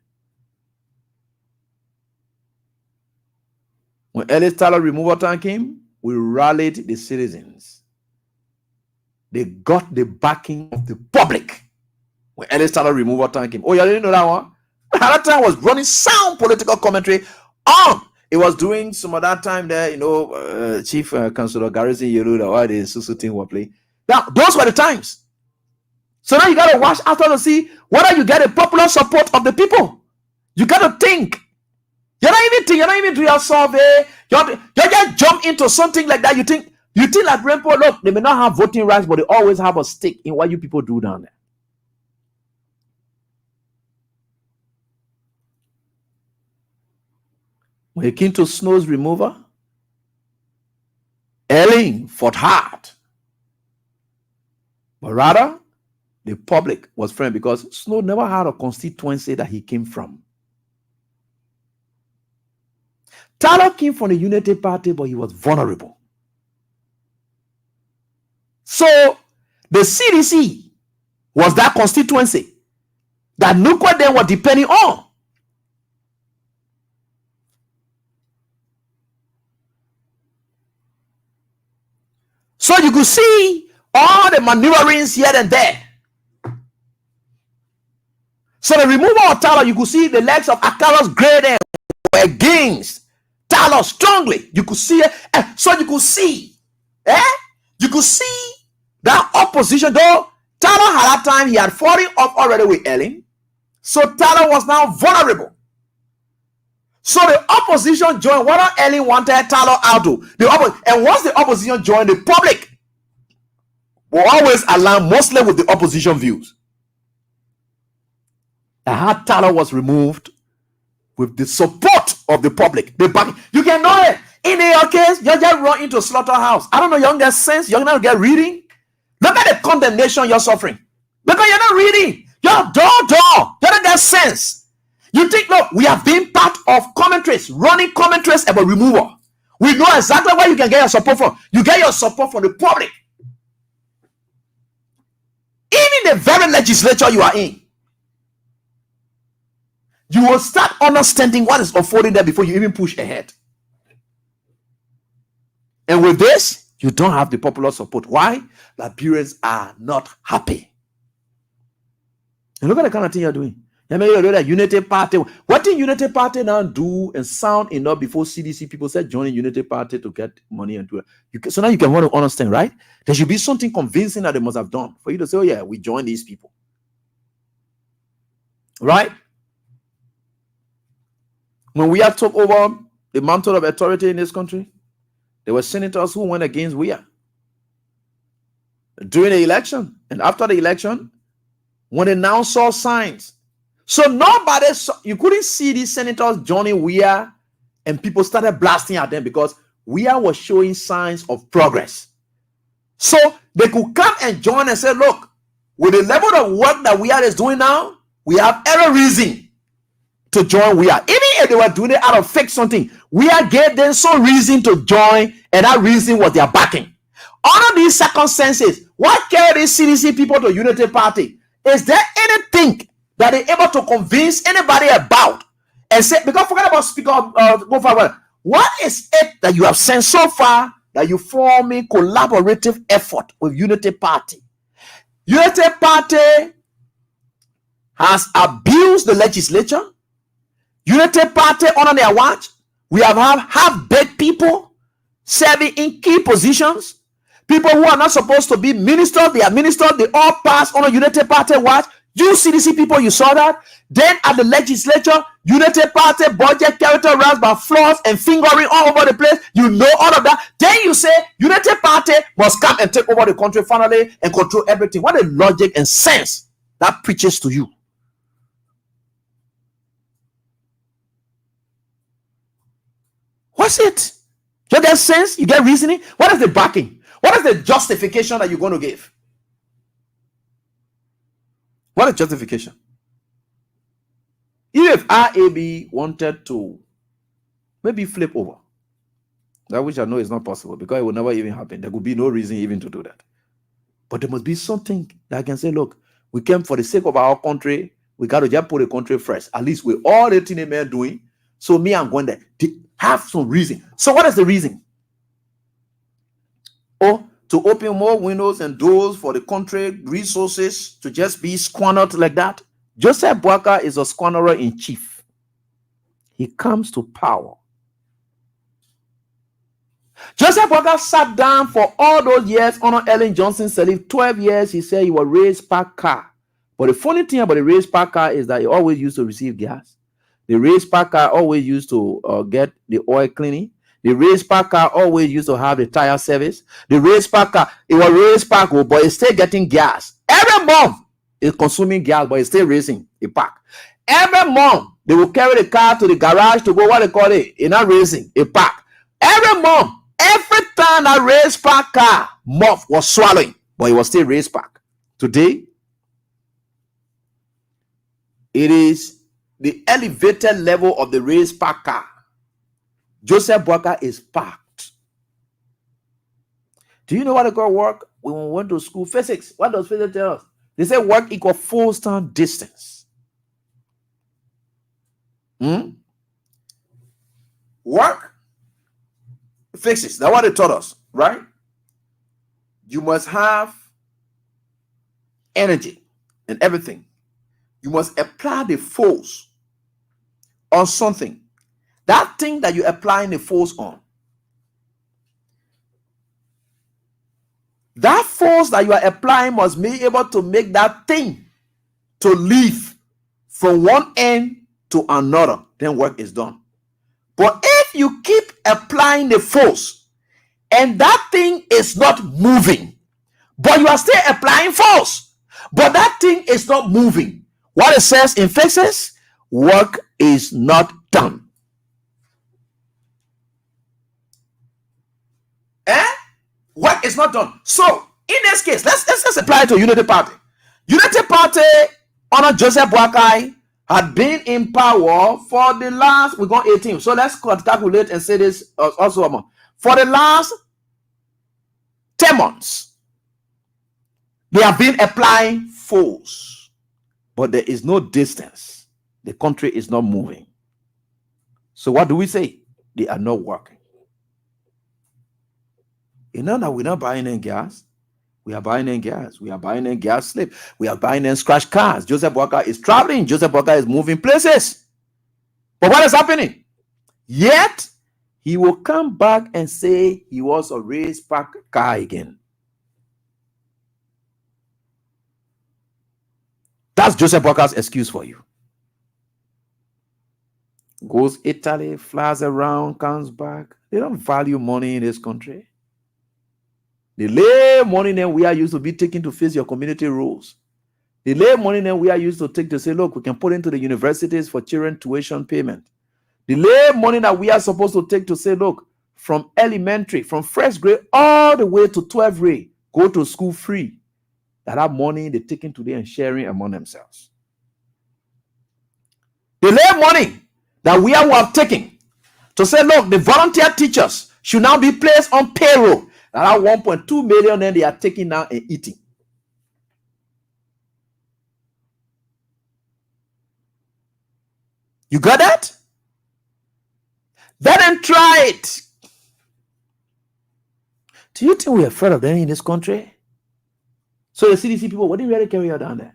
When Ellis Tyler removal time came, we rallied the citizens. They got the backing of the public when Ellis Tyler removal time came. Oh, you didn't know that one? That time was running sound political commentary on. It was doing some of that time there, Chief Councilor Garrison Yeruda, why the Susu thing were playing. Now, those were the times. So now you got to watch after to see whether you get a popular support of the people. You got to think. You're not even doing your survey. You just jump into something like that. You think like Rainbow, look, they may not have voting rights, but they always have a stake in what you people do down there. When it came to Snow's removal, Ellen fought hard. But rather, the public was friendly because Snow never had a constituency that he came from. Tyler came from the Unity Party, but he was vulnerable. So, the CDC was that constituency that Nukwa then was depending on. So you could see all the maneuverings here and there. So the removal of Tyler, you could see the legs of Akalos Graydon were against Tyler strongly. You could see it. So you could see, you could see that opposition. Though Tyler had that time, he had fallen off already with Ellen. So Tyler was now vulnerable. So the opposition joined. Whether Ellen wanted Tyler out to and once the opposition joined, the public will always align mostly with the opposition views. And how Tyler was removed with the support of the public. You can know it. In your case, you just run into slaughterhouse. I don't know, you don't get sense, you don't get reading. Look at the condemnation you're suffering. Because you're not reading. You're door. You don't get sense. You think, look, we have been part of commentaries, running commentaries about removal. We know exactly where you can get your support from. You get your support from the public. Even the very legislature you are in, you will start understanding what is unfolding there before you even push ahead. And with this, you don't have the popular support. Why? Liberians are not happy. And look at the kind of thing you're doing. You may know that Unity Party. What did Unity Party now do and sound enough before CDC people said joining Unity Party to get money and do it? So now you can want to understand, right? There should be something convincing that they must have done for you to say, oh yeah, we joined these people. Right? When we had took over the mantle of authority in this country, there were senators who went against we during the election. And after the election, when they now saw signs. So nobody saw, you couldn't see these senators joining WEA, and people started blasting at them because WEA was showing signs of progress. So they could come and join and say, look, with the level of work that WEA is doing now, we have every reason to join WEA. Even if they were doing it out of fake something, WEA gave them some reason to join, and that reason was their backing. Under these circumstances, what carried these CDC people to Unity Party? Is there anything that they're able to convince anybody about and say, because forget about Speaker, go forward. What is it that you have sent so far that you forming collaborative effort with Unity Party? Unity Party has abused the legislature. Unity Party under their watch, we have half-baked people serving in key positions. People who are not supposed to be ministers, they are ministers, they all pass on a Unity Party watch. You CDC people, you saw that. Then at the legislature, Unity Party budget characterized by flaws and fingering all over the place. You know all of that. Then you say Unity Party must come and take over the country finally and control everything. What a logic and sense that preaches to you. What's it? You get sense? You get reasoning? What is the backing? What is the justification that you're going to give? What is justification? If RAB wanted to maybe flip over, that which I know is not possible because it will never even happen. There could be no reason even to do that. But there must be something that I can say, look, we came for the sake of our country. We got to just put the country first. At least with all the things men doing. So me, I'm going there. Have some reason. So what is the reason? Or to open more windows and doors for the country, resources to just be squandered like that? Joseph Boakai is a squanderer in chief. He comes to power. Joseph Boakai sat down for all those years under Ellen Johnson Sirleaf. 12 years, he said he was raised per car. But the funny thing about the raised per car is that he always used to receive gas. The raised per car always used to get the oil cleaning. The raised per car always used to have the tire service. The raised per car, it was raised per car, but it's still getting gas. Every month, it's consuming gas, but it's still raising a pack. Every month, they will carry the car to the garage to go, what they call it, it's not raising a pack. Every month, every time that raised per car, month was swallowing, but it was still raised pack. Today, it is the elevated level of the raised per car. Joseph Boakai is packed. Do you know what they call work? When we went to school, physics, what does physics tell us? They say work equals full stand distance. Work, physics, that's what they taught us, right? You must have energy and everything. You must apply the force on something. That thing that you're applying the force on, that force that you are applying must be able to make that thing to leave from one end to another. Then work is done. But if you keep applying the force and that thing is not moving, but you are still applying force, but that thing is not moving, what it says in physics, work is not done. Work is not done. So in this case, let's apply it to Unity Party. Unity Party under Joseph Boakai had been in power for the last, we got 18. So let's calculate and say this also. For the last 10 months, they have been applying force, but there is no distance. The country is not moving. So what do we say? They are not working. You know that we're not buying any gas. We are buying in gas. We are buying in gas slip. We are buying in scratch cars. Joseph Boakai is traveling. Joseph Boakai is moving places. But what is happening? Yet, he will come back and say he was a raised pack car again. That's Joseph Boakai's excuse for you. Goes Italy, flies around, comes back. They don't value money in this country. The lay money then we are used to be taken to face your community rules. The lay money then we are used to take to say, look, we can put into the universities for children tuition payment. The lay money that we are supposed to take to say, look, from elementary, from first grade all the way to 12th grade, go to school free. That money they're taking today and sharing among themselves. The lay money that we have taken to say, look, the volunteer teachers should now be placed on payroll. That 1.2 million, then they are taking now and eating. You got that? Let them try it. Do you think we're afraid of them in this country? So the CDC people, what did really carry out down there?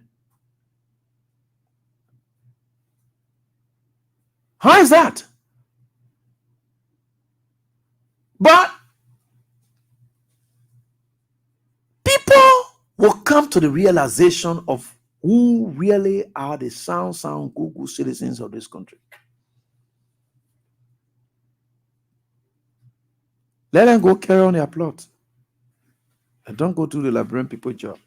How is that? But people will come to the realization of who really are the sound, good citizens of this country. Let them go carry on their plot. And don't go do the labyrinth people job.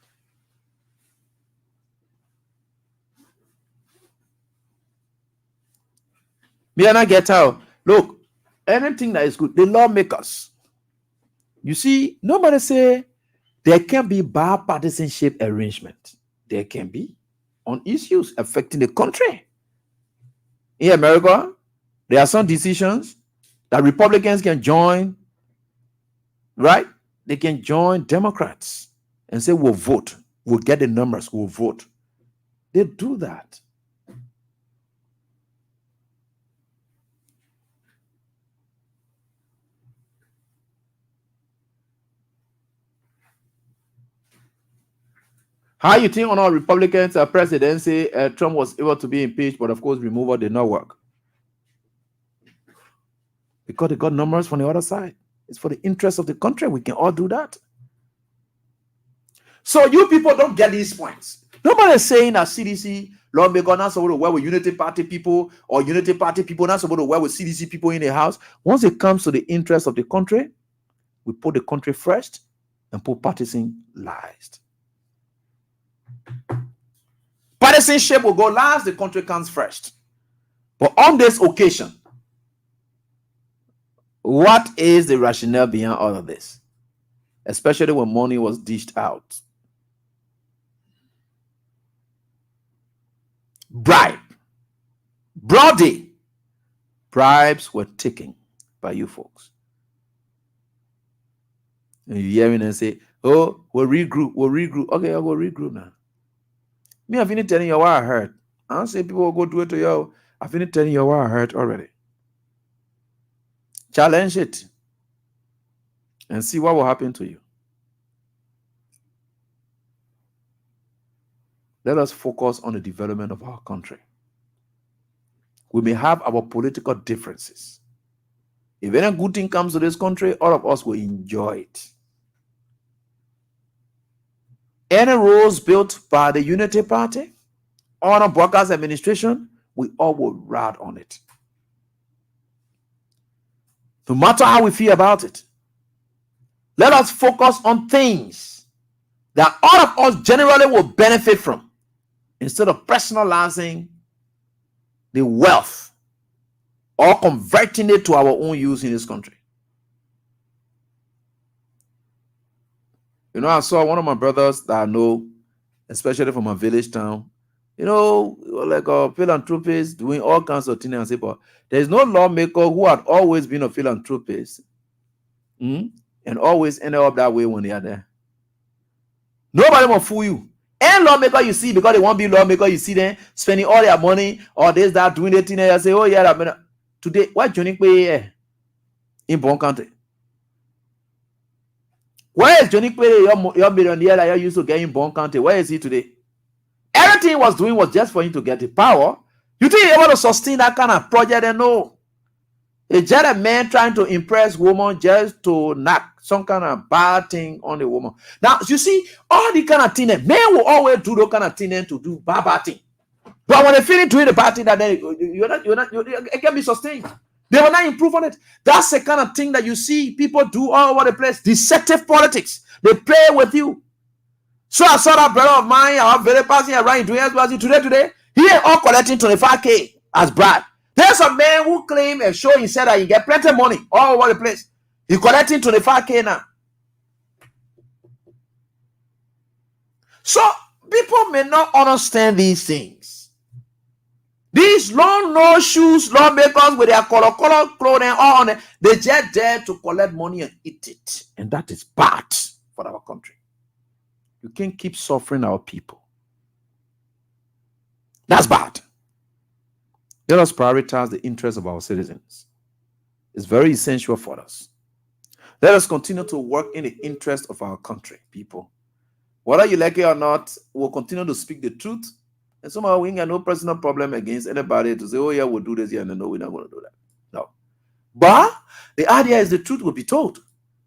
Me and I get out. Look, Anything that is good, the lawmakers. You see, nobody say there can be bipartisanship arrangement. There can be on issues affecting the country. In America, there are some decisions that Republicans can join, right? They can join Democrats and say, we'll vote. We'll get the numbers. We'll vote. They do that. How you think on our Republicans presidency, Trump was able to be impeached, but of course, removal did not work? Because they got numbers from the other side. It's for the interest of the country. We can all do that. So you people don't get these points. Nobody is saying that CDC lawmaker not supposed to work with Unity Party people, or Unity Party people not supposed to work with CDC people in the house. Once it comes to the interest of the country, we put the country first and put partisan last. Partisanship will go last, the country comes first. But on this occasion, what is the rationale behind all of this? Especially when money was dished out. Bribe. Broad day. Bribes were taken by you folks. And you hear me and say, oh, we'll regroup. Okay, I'll go regroup now. Me, I've been telling you what I heard. I don't say people will go do it to you. I've been telling you what I heard already. Challenge it and see what will happen to you. Let us focus on the development of our country. We may have our political differences. If any good thing comes to this country, all of us will enjoy it. Any rules built by the Unity Party or the Broadcast Administration, we all will ride on it. No matter how we feel about it, let us focus on things that all of us generally will benefit from, instead of personalizing the wealth or converting it to our own use in this country. You know, I saw one of my brothers that I know, especially from a village town, you know, like a philanthropist doing all kinds of things. And say, but there's no lawmaker who had always been a philanthropist and always ended up that way when they are there. Nobody will fool you. Any lawmaker you see, because they won't be lawmaker, you see them spending all their money or this, that, doing the thing, and you say, oh, yeah, today, why Johnny Pay in Bon Country? Where is Johnny Pay, your millionaire that you used to get in Bon Country? Where is he today? Everything he was doing was just for him to get the power. You think you're able to sustain that kind of project? And no. It's just a man trying to impress woman just to knock some kind of bad thing on the woman. Now, you see, all the kind of thing, men will always do those kind of thing to do bad thing. But when they finish doing the bad thing, that it can be sustained. They will not improve on it. That's the kind of thing that you see people do all over the place. Deceptive politics. They play with you. So I saw that brother of mine, our very person around doing today. He ain't all collecting 25K as bribe. There's a man who claimed and showed he said that he get plenty of money all over the place. He's collecting 25K now. So people may not understand these things. These long nose shoes lawmakers with their color clothing on it, they just dare to collect money and eat it. And that is bad for our country. You can't keep suffering our people. That's bad. Let us prioritize the interests of our citizens. It's very essential for us. Let us continue to work in the interest of our country, people. Whether you like it or not, we'll continue to speak the truth. And somehow we ain't got no personal problem against anybody to say, oh yeah, we'll do this here. And no, we're not going to do that. No. But the idea is the truth will be told.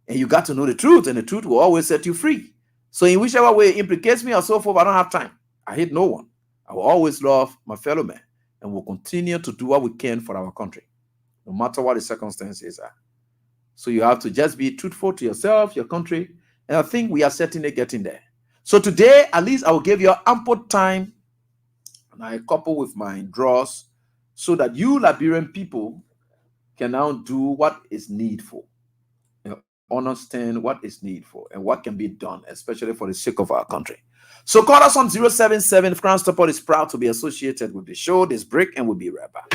And you got to know the truth, and the truth will always set you free. So in whichever way it implicates me or so forth, I don't have time. I hate no one. I will always love my fellow man, and we'll continue to do what we can for our country, no matter what the circumstances are. So you have to just be truthful to yourself, your country, and I think we are certainly getting there. So today, at least I will give you ample time, and I couple with my draws, so that you Liberian people can now do what is needful, and understand what is needful and what can be done, especially for the sake of our country. So call us on 077. Crown Support is proud to be associated with the show. This break, and we'll be right back.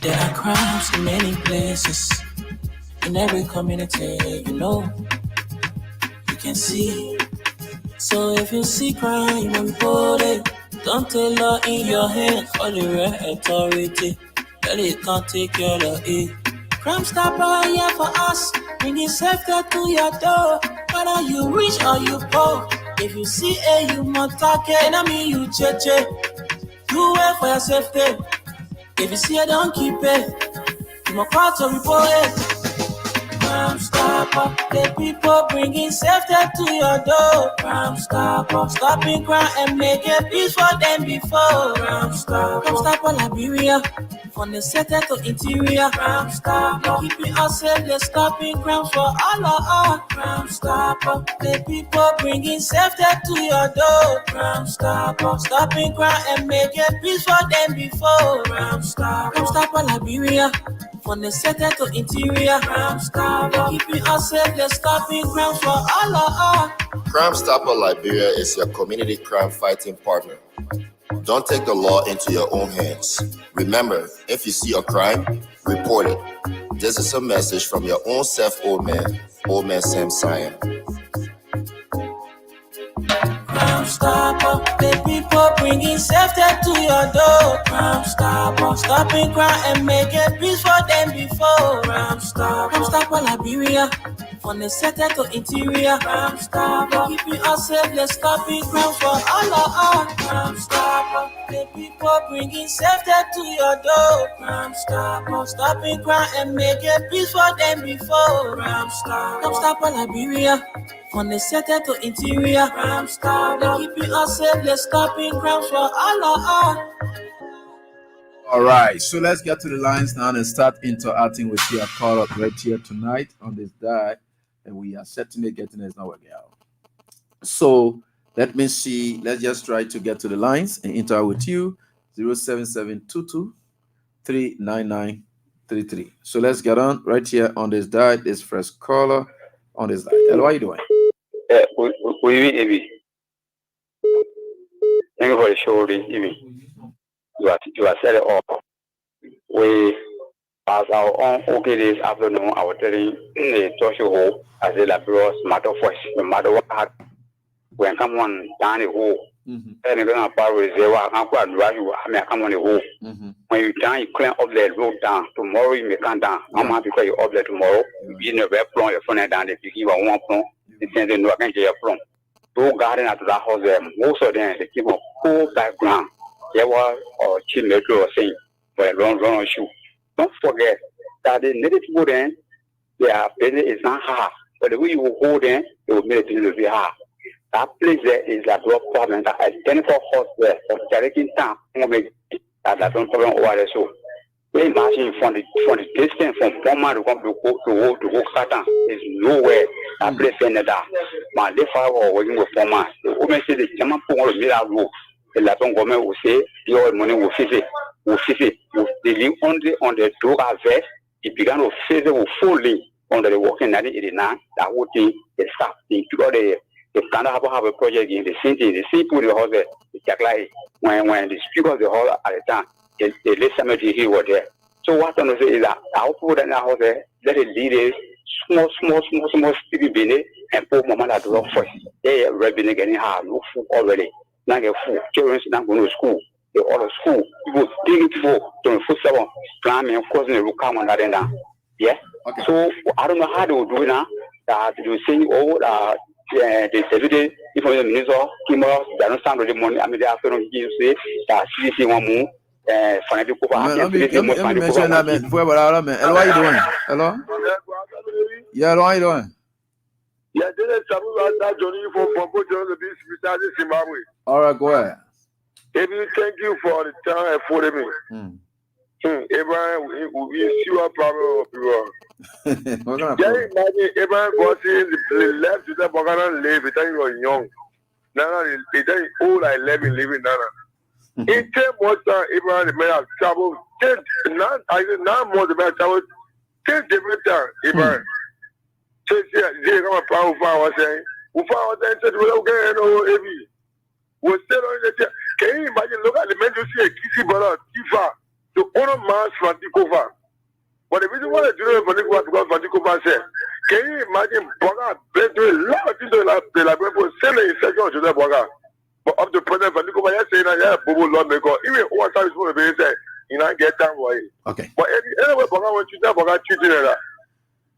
There are crimes in many places, in every community, you can see. So if you see crime and report it, don't take law in your hand, call the right authority. Tell it can't take care of it. Crime Stopper here for us, bringing safety to your door. Whether you rich or you poor, if you see a human target, I mean you check. Do it for your safety. If you see it, don't keep it. You must call to report it. Crime Stopper, the people bringing safety to your door. Crime Stopper, stopping crime and making peace for them before. Crime Stopper, Liberia, from the center to interior. Crime Stopper, keeping us safe, they're stopping crimes for all of us. Crime Stopper, the people bringing safety to your door. Crime Stopper, stopping crime and making peace for them before. Crime Stopper, Liberia, from the center to interior. Crime Stopper, keeping us safe, they're stopping crimes for all of us. Crime Stopper Liberia is your community crime fighting partner. Don't take the law into your own hands. Remember, if you see a crime, report it. This is a message from your own self, Old Man Sam Sion. Crime Stopper, the people bringing safety to your door. Crime Stopper, stopping crime and making peace for them before. Crime Stopper, Liberia, from the center to interior. Crime Stopper, keeping us safe, let's stopping crime for all of us. Crime Stopper, the people bringing safety to your door. Crime Stopper, stopping crime and making peace for them before. Crime Stopper, Liberia, from the center to interior. Crime Stopper, keeping us safe, let's stopping crimes for all of us. All right, so let's get to the lines now and start interacting with your call up right here tonight on this day, and we are certainly getting this now again. So let me see. Let's just try to get to the lines and interact with you. 07722 39933. So let's get on right here on this day. This first caller on this day. Hello, how are you doing? Thank you for the show this evening. You are set it up. We pass our own okay this afternoon. I was telling the talk show as a laborious matter voice, no matter what when come on down the hole. And you're gonna power reserve, I can't go and drive you. I mean, come on the hole. When you down, you clean up the road down. Tomorrow you may come down. I'm happy because you up there tomorrow. You never plumb your phone down. If you give a one plumb, you send them no against your plumb. Two garden at that house there. Most of them they keep a cool background. They were or chill metro or saying for a long shoe. Don't forget that the native people then their business is not hard. But the way you hold them, it will make it a little bit hard. That place there is a drop problem. That identical house there for directing town. That's no problem over there. So we imagine from the distance from Poma to come to go Satan is nowhere. That place in there. But they follow working with Poma. The woman say the German Poma will be that roof. The Latin government will say your money will fix it. They live only on the door vest. It began to face it fully under the working 1989. That whole thing is stopped. They cannot have a project in the city. The city put the house there. When the speaker of the hall at the time, they let somebody here were there. So what I'm going to say is that I'll put that house there, let it lead a small sticky bin and put Mama at the rock first. They are revenue getting hard, no food already. Now get food. Children not going to school. They all to school. People digging for 24/7. Planning, of course, they will come on that end. Yeah. Okay. So I don't know how they will do it now. That they will say, they say today, if the minister came out, they don't stand with the money. I mean, they have to say that CDC one more. Let me mention that, man. Hello, how are you doing? Hello? Yeah, how are you doing? Yeah, this is that Johnny from Zimbabwe. All right, go ahead. Thank you for the time for me. Abraham, we see what problem, people. What kind of Can problem? you imagine Abraham bossing the left to the Bogana live, it you were young. Now it's old, I live in living now. In 10 months, Abraham the man have traveled 10, now more the man traveled 10 different times, Abraham. So, they come a plan for our saying, we found that we're going to heavy. We're still on the can you imagine, look at the men you see a kissy brother, Tifa, to honor mass Vantikova. But the reason why they do it because Vantikova said, can you imagine Boga been doing a lot of things the library selling in second to the Boga? But up to President Vantikova, you're saying that yeah, Bobo lawmaker, even over time is going to be saying, you know, get down for it. Okay. But anyway, Boga went to that Boga treating that.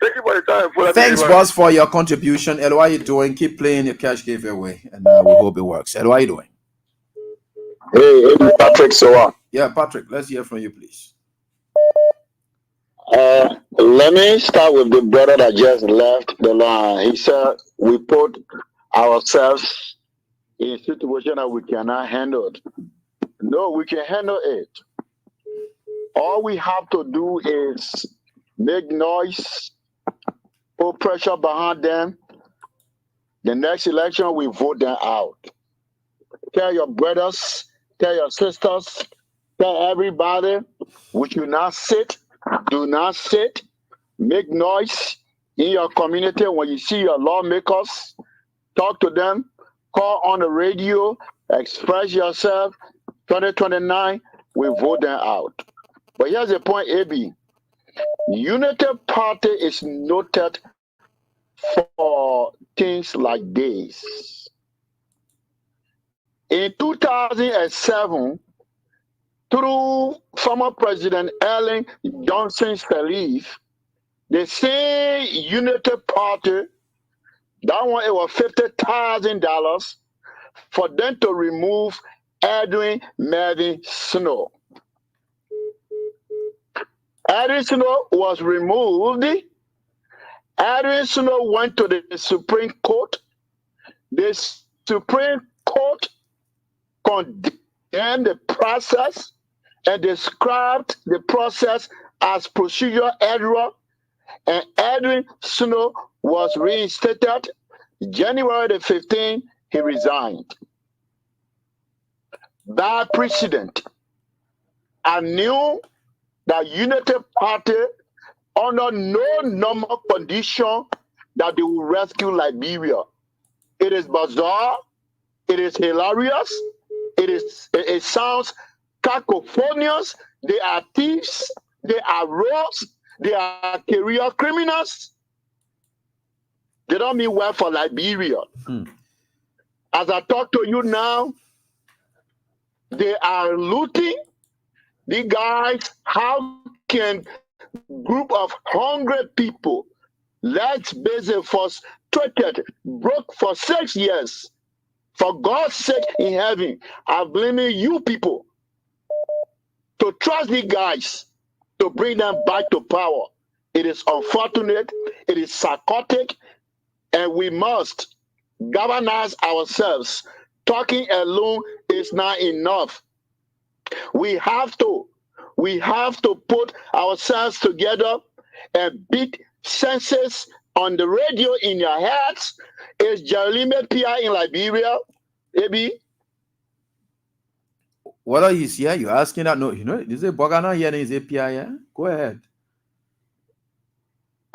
Thank you for the time. For Thanks, boss, for your contribution. Ed, what are you doing? Keep playing your cash giveaway, and we hope it works. Ed, what are you doing? Hey, Patrick Soa. Yeah, Patrick, let's hear from you, please. Let me start with the brother that just left the line. He said we put ourselves in a situation that we cannot handle it. No, we can handle it. All we have to do is make noise, put pressure behind them. The next election, we vote them out. Tell your brothers, tell your sisters, tell everybody, we should not sit, do not sit, make noise in your community when you see your lawmakers, talk to them, call on the radio, express yourself. 2029, we vote them out. But here's the point, AB. United Party is noted for things like this. In 2007, through former President Ellen Johnson Sirleaf, the same United Party, that one it was $50,000 for them to remove Edwin Melvin Snow. Edwin Snow was removed. Edwin Snow went to the Supreme Court. The Supreme Court condemned the process and described the process as procedural error, and Edwin Snow was reinstated. January the 15th, he resigned. By precedent, I knew that United Party, under no normal condition, that they will rescue Liberia. It is bizarre. It is hilarious. It sounds cacophonious. They are thieves. They are rogues. They are career criminals. They don't mean well for Liberia. As I talk to you now, they are looting. The guys, how can group of 100 people, let's basic frustrated, broke for 6 years, for God's sake in heaven, I'm blaming you people to trust the guys to bring them back to power. It is unfortunate, it is psychotic, and we must galvanize ourselves. Talking alone is not enough. We have to put ourselves together and beat senses on the radio in your heads. Is Jeremy Pia in Liberia, maybe? What are you here? You're asking that? No, you know, is it Bogana here? Is it Pia? Yeah? Go ahead.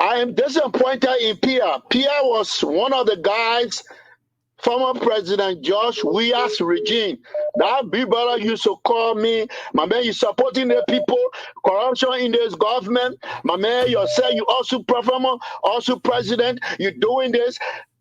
I am disappointed in Pia. Pia was one of the guys, former President George Weah's regime. That big brother used to call me, my man, you supporting the people, corruption in this government. My man, yourself, you also performer, also president, you doing this.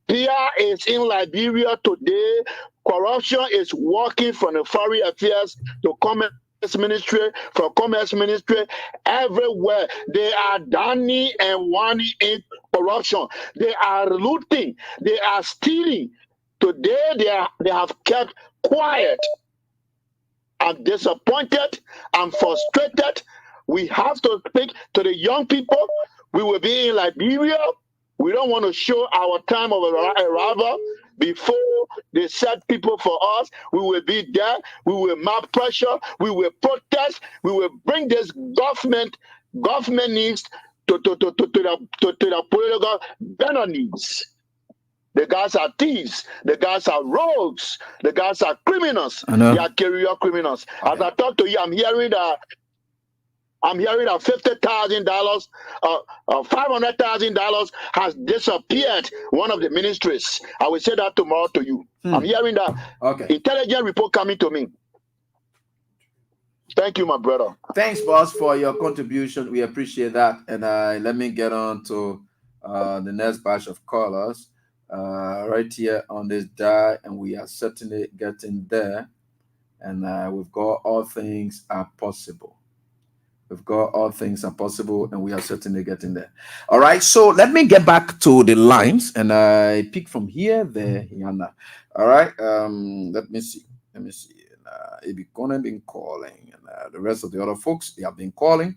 Pia is in Liberia today. Corruption is working from the foreign affairs to commerce ministry, from commerce ministry, everywhere. They are downing and wanting in corruption. They are looting. They are stealing. Today, they have kept quiet. I'm disappointed. I'm frustrated. We have to speak to the young people. We will be in Liberia. We don't want to show our time of arrival. Before they set people for us, we will be there. We will map pressure. We will protest. We will bring this government needs to the political banner needs. The guys are thieves. The guys are rogues. The guys are criminals. They are career criminals. Okay. As I talk to you, I'm hearing that $50,000, $500,000 has disappeared. One of the ministries. I will say that tomorrow to you. I'm hearing that intelligence report coming to me. Thank you, my brother. Thanks, boss, for your contribution. We appreciate that. And let me get on to the next batch of callers right here on this die, and we are certainly getting there. And we've got all things are possible. We've got all things are possible, and we are certainly getting there. All right, so let me get back to the lines, and I pick from here, there, Yana. All right, let me see. Ibikone been calling, and the rest of the other folks, they have been calling.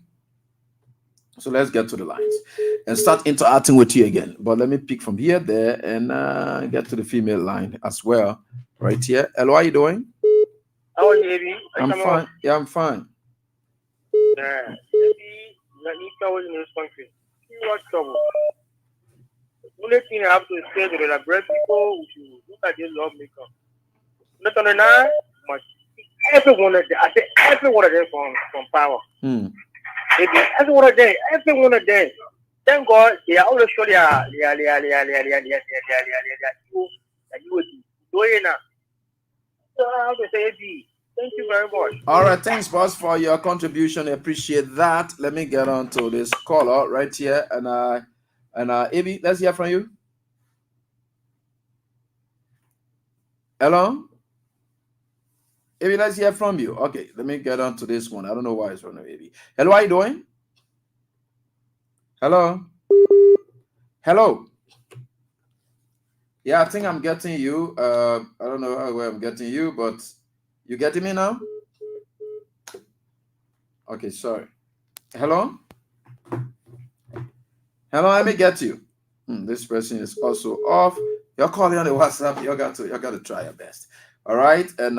So let's get to the lines and start interacting with you again. But let me pick from here, there, and get to the female line as well, right here. Hello, how are you doing? How are you, baby? I'm fine. Yeah, I'm fine. Yeah, maybe you trouble in this country. What trouble? The only thing I have to say to the bread people, we should look at this lawmaker. Not on the night, but every one of them, I say every one of them from power. Maybe every one of them, Thank God they are always showing their so I have to say, thank you very much. All right, thanks, boss, for your contribution. I appreciate that. Let me get on to this caller right here, and Abby, let's hear from you. Hello, Abby, let's hear from you. Okay, let me get on to this one. I don't know why it's running, Abby. Hello, how are you doing? Hello. Yeah, I think I'm getting you. I don't know where I'm getting you, but you getting me now? Okay, sorry. Hello? Let me get you. This person is also off. You're calling on the WhatsApp. You got to try your best. All right, and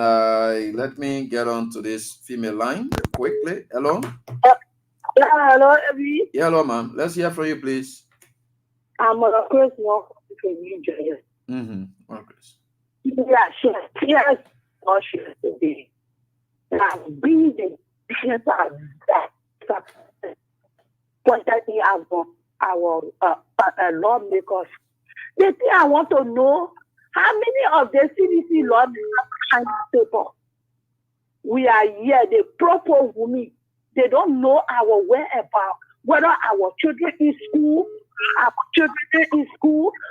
let me get on to this female line quickly. Hello? Hello, Abby. Yeah, hello, ma'am. Let's hear from you, please. I'm a Chris Walker from New Jersey. Chris. Yeah, yes, or she has to be. I'm breathing. Contacting our lawmakers. The thing I want to know, how many of the CDC lawmakers sign paper? We are here, they propose me. They don't know our whereabouts, whether our children in school,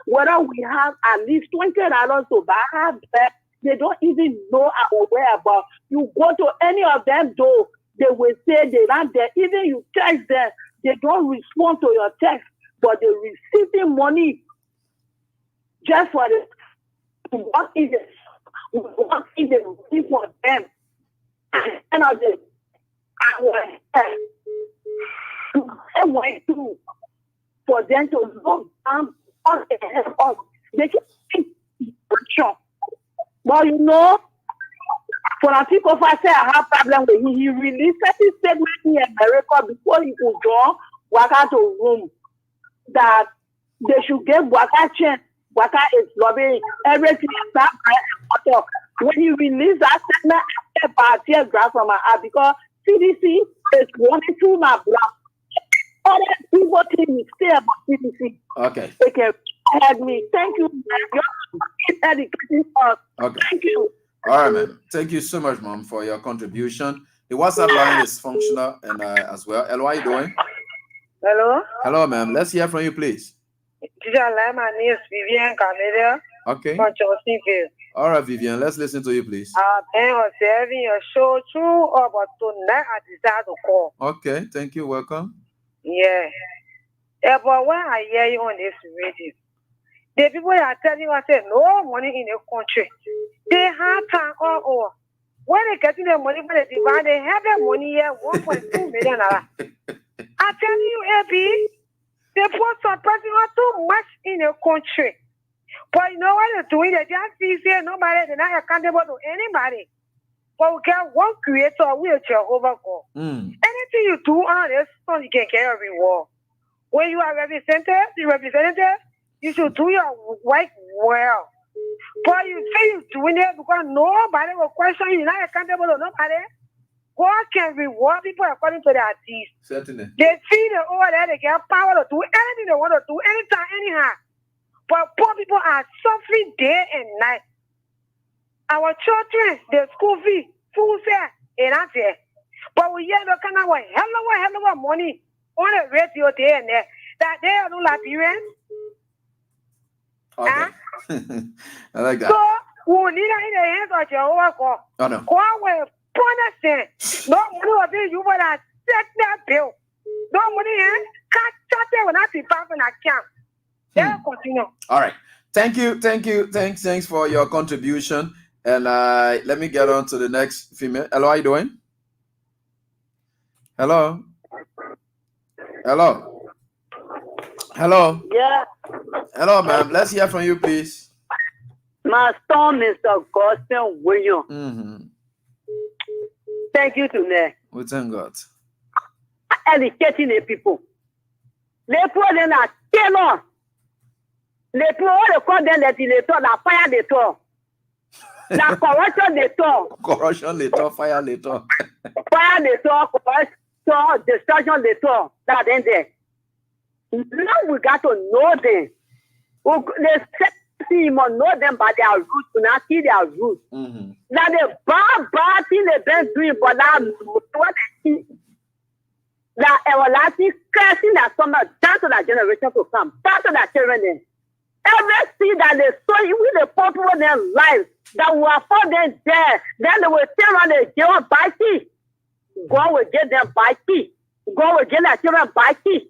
whether we have at least $20 to buy bread. They don't even know our whereabouts. You go to any of them though, they will say they're not there. Even you text them, they don't respond to your text, but they're receiving money just for this. What is it? What is it for them? And of the way to for them to look down on the head of they can sure. But you know, for the people if I say I have problem with him, he released his statement in America before he could go Waka to room that they should give Waka chance. Waka is lobbying everything that water. When he released that statement, I said, tears drop from my eye because CDC is wanting to my block. Other people think we stay about CDC. Okay. They can help me. Thank you. You're educating us. Okay. Thank you. All right, ma'am. Thank you so much, ma'am, for your contribution. The WhatsApp line is functional and as well. Hello, how are you doing? Hello? Hello, ma'am. Let's hear from you, please. My name is Vivian Canada. Okay. From Johnsonville. All right, Vivian. Let's listen to you, please. I've been observing your show too, but tonight I decided to call. Okay. Thank you. Welcome. Yeah. But when I hear you on this radio, the people are telling you, I say, no money in the country. They have time all over. When they get the money for the divide, they have the money here, 1.2 million. I tell you, AB, they put some person too much in the country. But you know what they're doing? They just see say nobody, they're not accountable to anybody. But we got one creator, we are Jehovah God. Anything you do on this, so you can get a reward. When you are representative, you should do your work well. But you say you're doing it because nobody will question you, you're not accountable to nobody. God can reward people according to their deeds. Certainly. They see the over there, they get power to do anything they want to do, anytime, anyhow. But poor people are suffering day and night. Our children, their school fee, food fare, and that's it. But we hear the kind of hell of money on the radio there and there. That they are not Liberians. Okay. I like that. So we need it in the hands of Jehovah God. Oh, no. God will punish them. No money will be you, but I set that bill. No money, catch it when I see power in account. They'll continue. All right. Thank you. Thanks for your contribution. And let me get on to the next female. Hello, how you doing? Hello. Yeah. Hello, ma'am. Let's hear from you, please. My son, Mr. Gostin William. Thank you tonight. We thank God. Educating the people. They put them a tailor. They put all the content that they talk, la fire they talk. La corruption they talk. Corruption they talk, fire they talk. Fire they talk, corruption, destruction they talk. That ain't there. Now we got to know them. You must know them by their roots, to not see their roots. Now the bad thing they've been doing, but now what they see. That everlasting cursing that some down to that generation to come, down to that children then. Everything that they saw you with the people in their lives, that will afford them there, then they will turn around and give them by key. God will give them by key. God will give their children by key.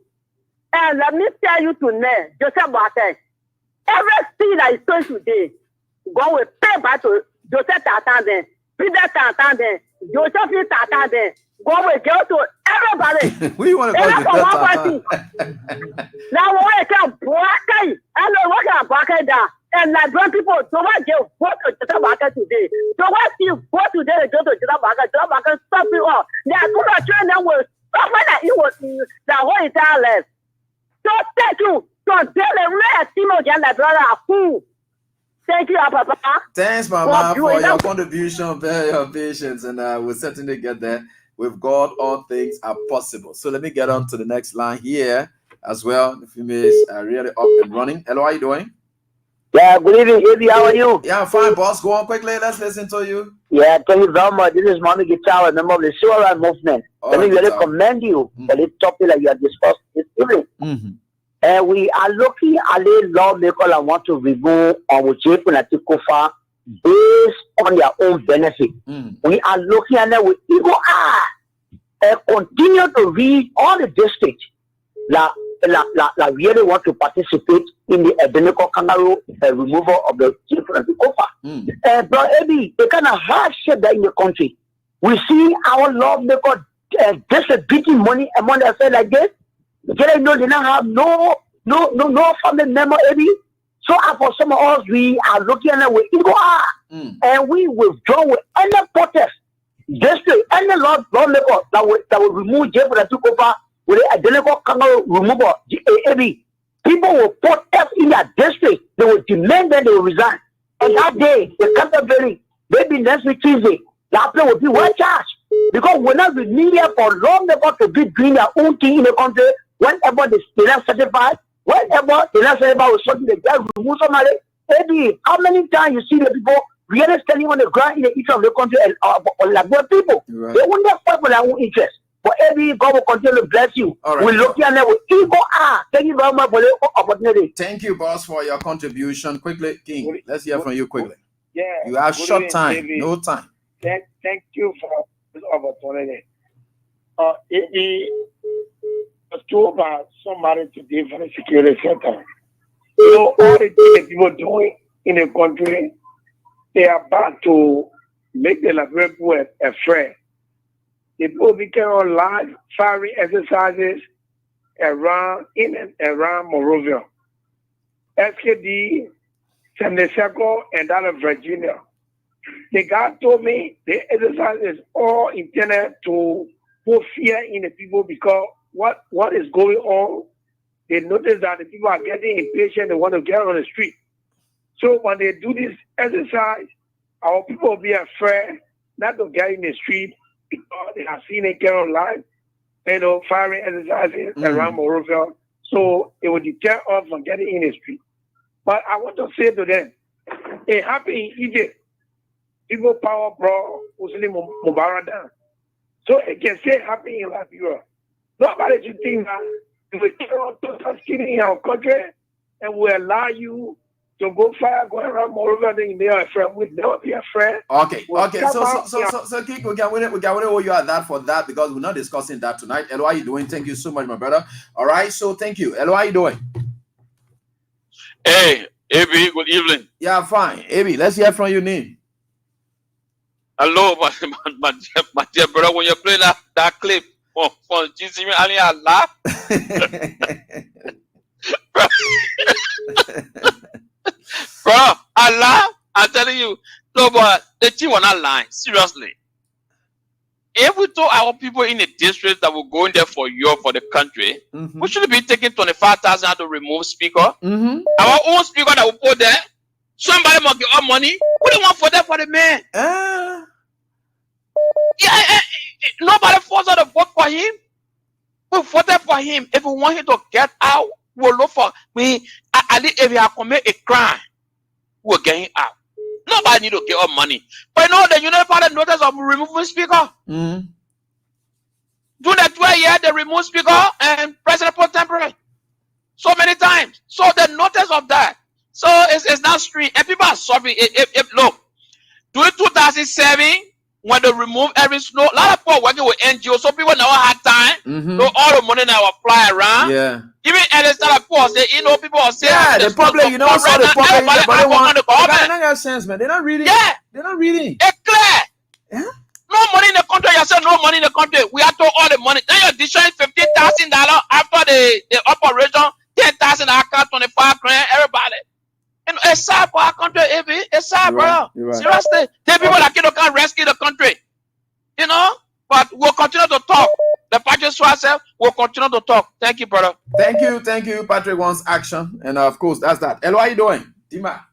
And let me tell you tonight, Joseph Barker, everything that is sown today, God will pay back to Joseph Tatan then, Peter Tatan then, Joseph Tatan then. God will give to everybody. We want to go to now we can block it. I know what can block it down. And like when people don't want to vote to Joseph Barker today. Don't want to vote today to go to Joseph Barker stop it all. They are going to train them with something that it was the whole entire life. So thank you. So tell them let Timo get that brother a fool. Thank you, Papa. Thanks, Mama, for your contribution, your patience, and we'll certainly get there. With God, all things are possible. So let me get on to the next line here as well. The females are really up and running. Hello, how are you doing? Yeah, good evening, Eddie. How are you? Yeah, I'm fine, boss. Go on quickly. Let's listen to you. Yeah, thank you very much. This is Manu Guitar, a member of the Civil Rights Movement. Let me really commend you for this topic that you have discussed this evening. And we are looking at the lawmakers that want to remove our political Kofa based on their own benefit. We are looking at them with equal eye and continue to read all the districts that really want to participate in the identical kangaroo removal of the political Kofa. But Eddie, the kind of hardship that in the country, we see our lawmakers distributing money among themselves like this. They don't have no family member, Eddie. So for some of us, we are looking at it with equal eye, and we withdraw with any protest, district, any lawmaker that will remove jail for the Tukofa with the identical kangaroo removal. People will protest in their district. They will demand that they will resign. And that day, the campaign, maybe next week Tuesday, that place will be well charged because we're not here for lawmakers to be doing their own thing in the country. Whenever they're not satisfied. Whenever they're not satisfied with something, they just remove somebody. Maybe how many times you see the people really standing on the ground in the interest of the country and like good people? Right. They won't fight for their own interest. But every God will continue to bless you. Right. We're looking at them with equal eye. Thank you very much for the opportunity. Thank you, boss, for your contribution. Quickly, King, let's hear from you quickly. Yeah. You have short time, David. No time. Thank you for this opportunity. It was about somebody today for the security center. You know, all the things people doing in the country, they are about to make the Liberian people afraid. The people became on live firing exercises in and around Monrovia. SKD San Diego, and out of Virginia. The guy told me the exercise is all intended to put fear in the people because what is going on, they notice that the people are getting impatient, they want to get on the street. So when they do this exercise, our people will be afraid not to get in the street because they have seen it get online, firing exercises around Monrovia. So it will deter us from getting in the street. But I want to say to them, it happened in Egypt. People power brought Muslim Mubarak down. So it can say happen in Liberia. Nobody should think that we will carry on total killing in our country and we allow you to go fire going around Moreover than they are a friend. We'll never be a friend. Okay. So King, we can owe you at that for that because we're not discussing that tonight. Elo, how you doing? Thank you so much, my brother. All right, so thank you. Elo, how you doing? Hey, AB, good evening. Yeah, fine. AB, let's hear from you, name. Hello, my dear brother. When you play that clip from GC, I laugh. Bro, I laugh. I'm telling you. No, but the team will not lie. Seriously. If we told our people in the district that we're going there for the country, we should be taking 25,000 to remove speaker. Our own speaker that we put there, somebody must give our money. We don't want for that for the man. Nobody forced us to vote for him. We voted for him. If we want him to get out, we'll look for if he has committed a crime, we'll get him out. Nobody need to give up money. But no, the United Party notice of removing speaker. During the 12 years, they remove speaker and president put temporary. So many times. So the notice of that. So it's not street. And people are suffering. Look, during 2007, when they remove every snow, a lot of people working with NGOs, so people never had time. So all the money now fly around. Yeah. Even at the start of course, people are saying, yeah, the public, so the public, everybody want the government. They don't have sense, man. They're not reading. Yeah. They're not reading. It's clear. Yeah. No money in the country. You said no money in the country. We have to all the money. Then you're dishing $15,000 after the operation, 10,000 account, 25 grand, everybody. And it's sad for our country, AB. It's sad, bro. Right. Seriously. The people that can't rescue the country. But we'll continue to talk. The party ourselves will continue to talk. Thank you, brother. Thank you. Patrick wants action. And of course, that's that. Elo, how you doing? Dima.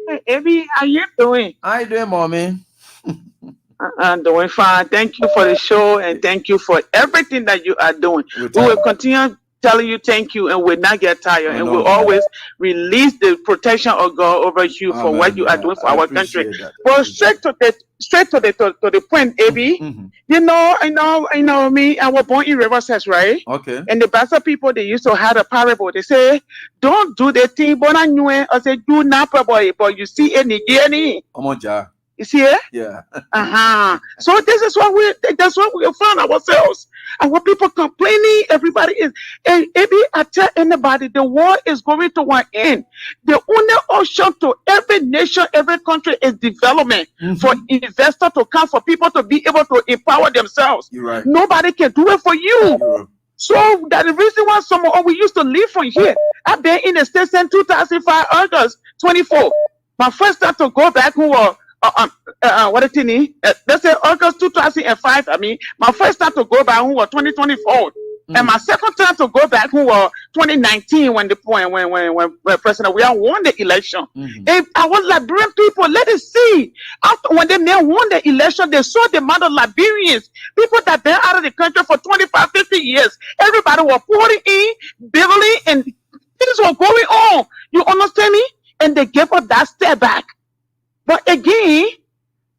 Hey, Abby, how you doing? How you doing, mommy? I'm doing fine. Thank you for the show and thank you for everything that you are doing. We will continue telling you thank you and we'll not get tired and we'll always release the protection of God over you for what you are doing for our country. But straight to the point, Abby. I know me. I was born in Riverside, right? Okay. And the Bassa people, they used to have a parable. They say, "Don't do the thing, but I knew it." I say, "Do not, boy." But you see any guinea? You see it? Yeah. So that's what we find ourselves. Our people complaining, everybody is. And maybe I tell anybody, the war is going to an end. The only option to every nation, every country is development for investors to come, for people to be able to empower themselves. You're right. Nobody can do it for you. So that's the reason why we used to live from here. I've been in the States since 2005, August 24. My first time to go back who was let's say August 2005. My first time to go back who was 2024, and my second time to go back who was 2019 when President William won the election. And I was Liberian people. Let us see. After when they won the election, they saw the amount of Liberians, people that been out of the country for 25, 50 years. Everybody was pouring in, building, and things were going on. You understand me? And they gave us that step back. But again,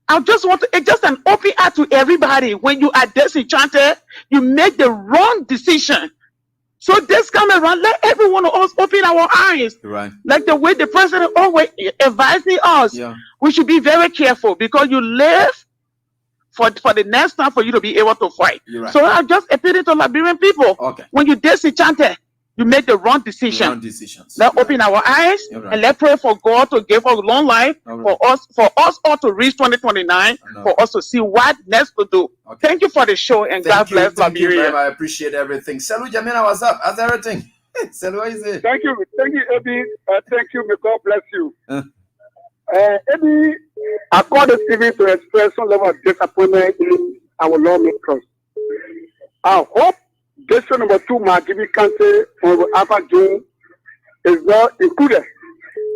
it's just an open eye to everybody. When you are disenchanted, you make the wrong decision. So this come around, let every one of us open our eyes. Right. Like the way the president always advising us. Yeah. We should be very careful because you live for the next time for you to be able to fight. Right. So I just appeal to Liberian people. Okay. When you disenchanted, you make the wrong decision. Let's open our eyes and let's pray for God to give us long life for us all to reach 2029, for us to see what next to do. Okay. Thank you for the show and God bless Liberia. I appreciate everything. Salut Jamila, what's up? How's everything? So what is it? Thank you, Ebi. Thank you, may God bless you. Ebi, I call this evening to express some level of disappointment in our lawmakers. I hope District number 2, Magibi Kante from Alpha June, is not included.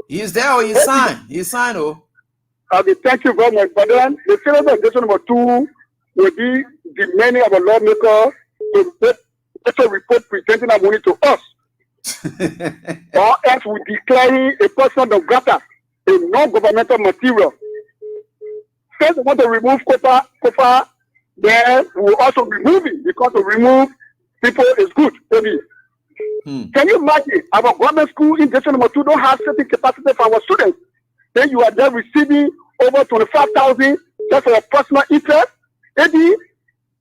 He's there or he signed? He signed, oh. Okay, thank you very much. But then the syllabus of District number 2 will be demanding of a lawmaker to make a report presenting our money to us. Or else we declaring a person of grata, a non-governmental material. Since we want to remove COFA, then we will also remove it, because to remove people is good, maybe. Can you imagine our government school in District number 2 don't have certain capacity for our students? Then you are there receiving over 25,000 just for your personal interest. Maybe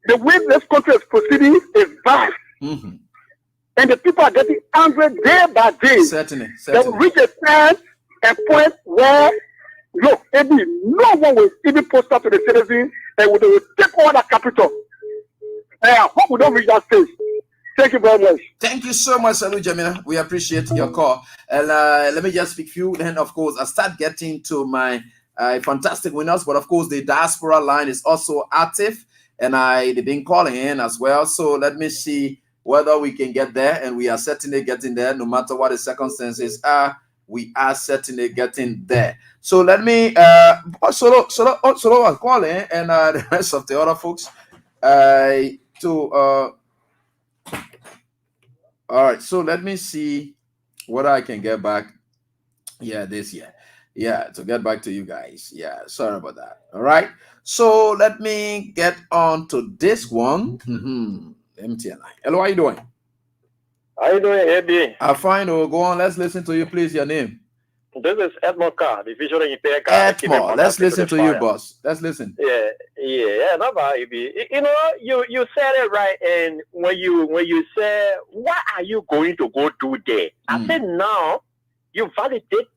the way this country is proceeding is bad. And the people are getting angry day by day. Certainly. They will reach a time and point where, look, maybe no one will even post up to the citizens and they will take over the capital. And I hope we don't reach that stage. Thank you very much. Thank you so much, Salu Jamina. We appreciate your call. And let me just speak few. Then, of course, I start getting to my fantastic winners. But, of course, the diaspora line is also active. And they've been calling in as well. So let me see whether we can get there. And we are certainly getting there. No matter what the circumstances are, we are certainly getting there. So let me, Solo was calling. And the rest of the other folks all right, so let me see what I can get back. This year. To get back to you guys. Sorry about that. All right. So let me get on to this one. MTN line. Hello, how you doing? How you doing, AB? I'm fine. Oh, go on. Let's listen to you, please. Your name. This is Edmond Carr, the visual impaired. Edmond, let's listen to you, boss. Let's listen. Not bad, AB. You know, you said it right, and when you say, what are you going to go do there? I said, now you validate.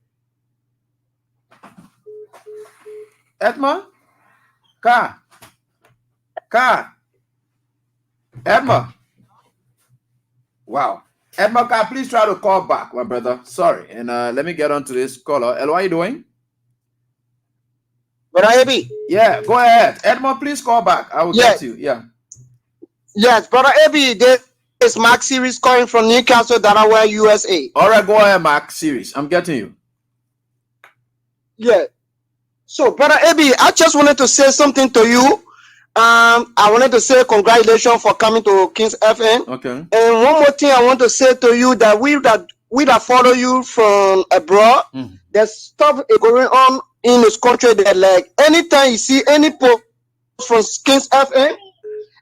Edmond, Carr, Edmond. Wow. Edmond, please try to call back, my brother. Sorry. And let me get on to this caller. Hello, how are you doing? Brother Abi. Yeah, go ahead. Edmond, please call back. I will get you. Yes, Brother Abi, this is Mark Series calling from Newcastle, Delaware, USA. All right, go ahead, Mark Series. I'm getting you. Yeah. So, Brother Abi, I just wanted to say something to you. I wanted to say congratulations for coming to Kings FM. Okay. And one more thing I want to say to you, that we that follow you from abroad, there's stuff going on in this country that, like, anytime you see any post from Kings FM,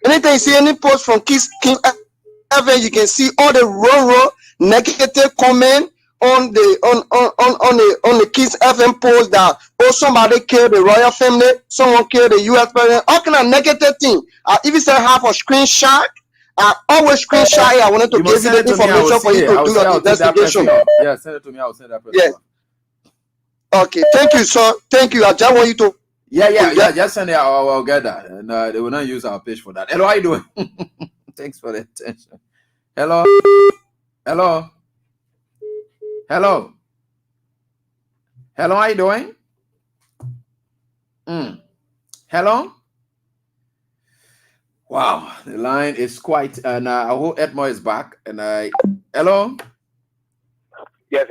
anytime you see any post from Kings FM, you can see all the raw negative comment on the Kids FM post that somebody killed the royal family, someone killed the U.S. president, all kind of negative thing. I even said half a screenshot. I always screenshot it. I wanted to give you the information for you to do your investigation. Yeah, send it to me. I'll send that. Yeah. Okay. Thank you, sir. Thank you. I just want you to. Yeah. Just send it. I'll get that, and they will not use our page for that. Hello, how you doing? Thanks for the attention. Hello. Hello, how you doing? Hello? Wow, the line is quite, and I hope Edmond is back. And hello? Yes,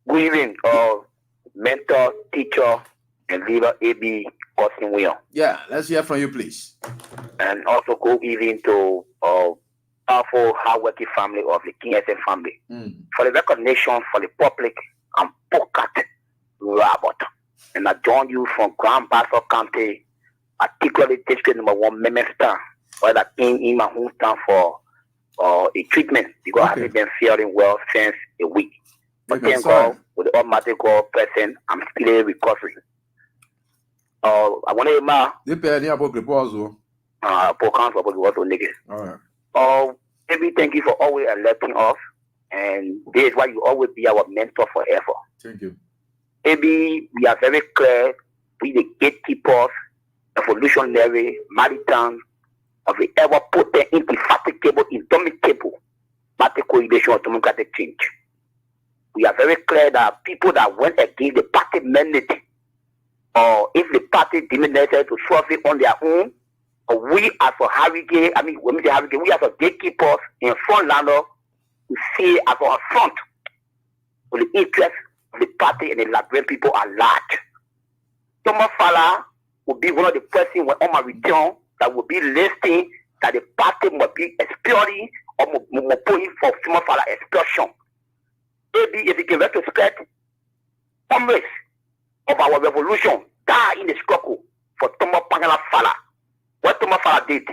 good evening, mentor, teacher, and leader AB Austin William. Yeah, let's hear from you, please. And also good evening to powerful, hardworking family of the King SM family. For the recognition for the public, I'm Pocat Robert. And I join you from Grand Bassa County, particularly District number 1, Memphis, where I came in my hometown for a treatment because I haven't been feeling well since a week. But thank God, with the Almighty God present, I'm still recovering. I want to Maybe thank you for always electing us, and this is why you always be our mentor forever. Thank you. Maybe we are very clear, we the gatekeepers, evolutionary, maritime, of the ever potent, indefatigable, indomitable party coalition or democratic change. We are very clear that people that went against the party mandate, or if the party determined to solve it on their own, or we as a Harrogate, we as a gatekeepers in front runner, we see as a front for the interest of the party and the Liberian people at large. Thomas Fala will be one of the persons when on my return that will be listing that the party must be exploring or putting for Thomas Fala expulsion. Maybe if you can retrospect comrades of our revolution die in the struggle for Thomas Pangala Fala. What Thomas Fala did,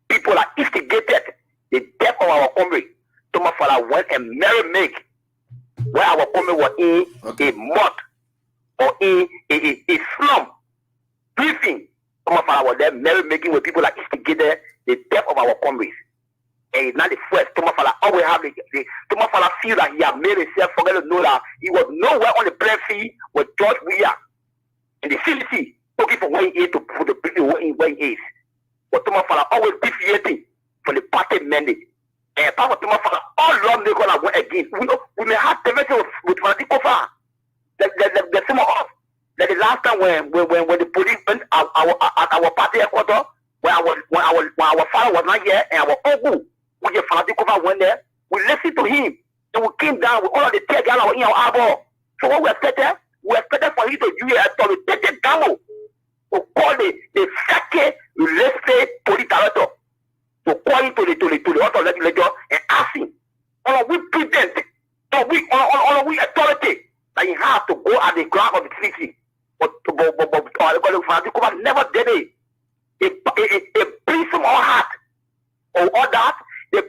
people are instigated the death of our comrade. Thomas Fala went and merry where our comrade was in a mud or in a slum briefing. Thomas Fala was there merry making where people are instigated the death of our comrades. And it's not the first. Thomas Fala always have the Thomas Fala feel that he had made himself forget to know that he was nowhere on the playing field with George Weah and the CDC looking for where he is to put the people where he is. But Thomas Fala always deviating from the party mandate. And part of Thomas Fala, all lawmakers that went against. We may have tension with Francisco Fala. The some of us. Like the last time when the police went at our party headquarters, when our father was not here and our uncle, when the Francisco Fala went there, we listened to him and we came down with all of the tear gas in our eyeball. So what we expected for him to do a authoritative demo to call the second related police director to call him to the author legislature and ask him, we present, we authority that he has to go at the ground of the city. But Francisco Fala never did it. It brings him all heart or all that. The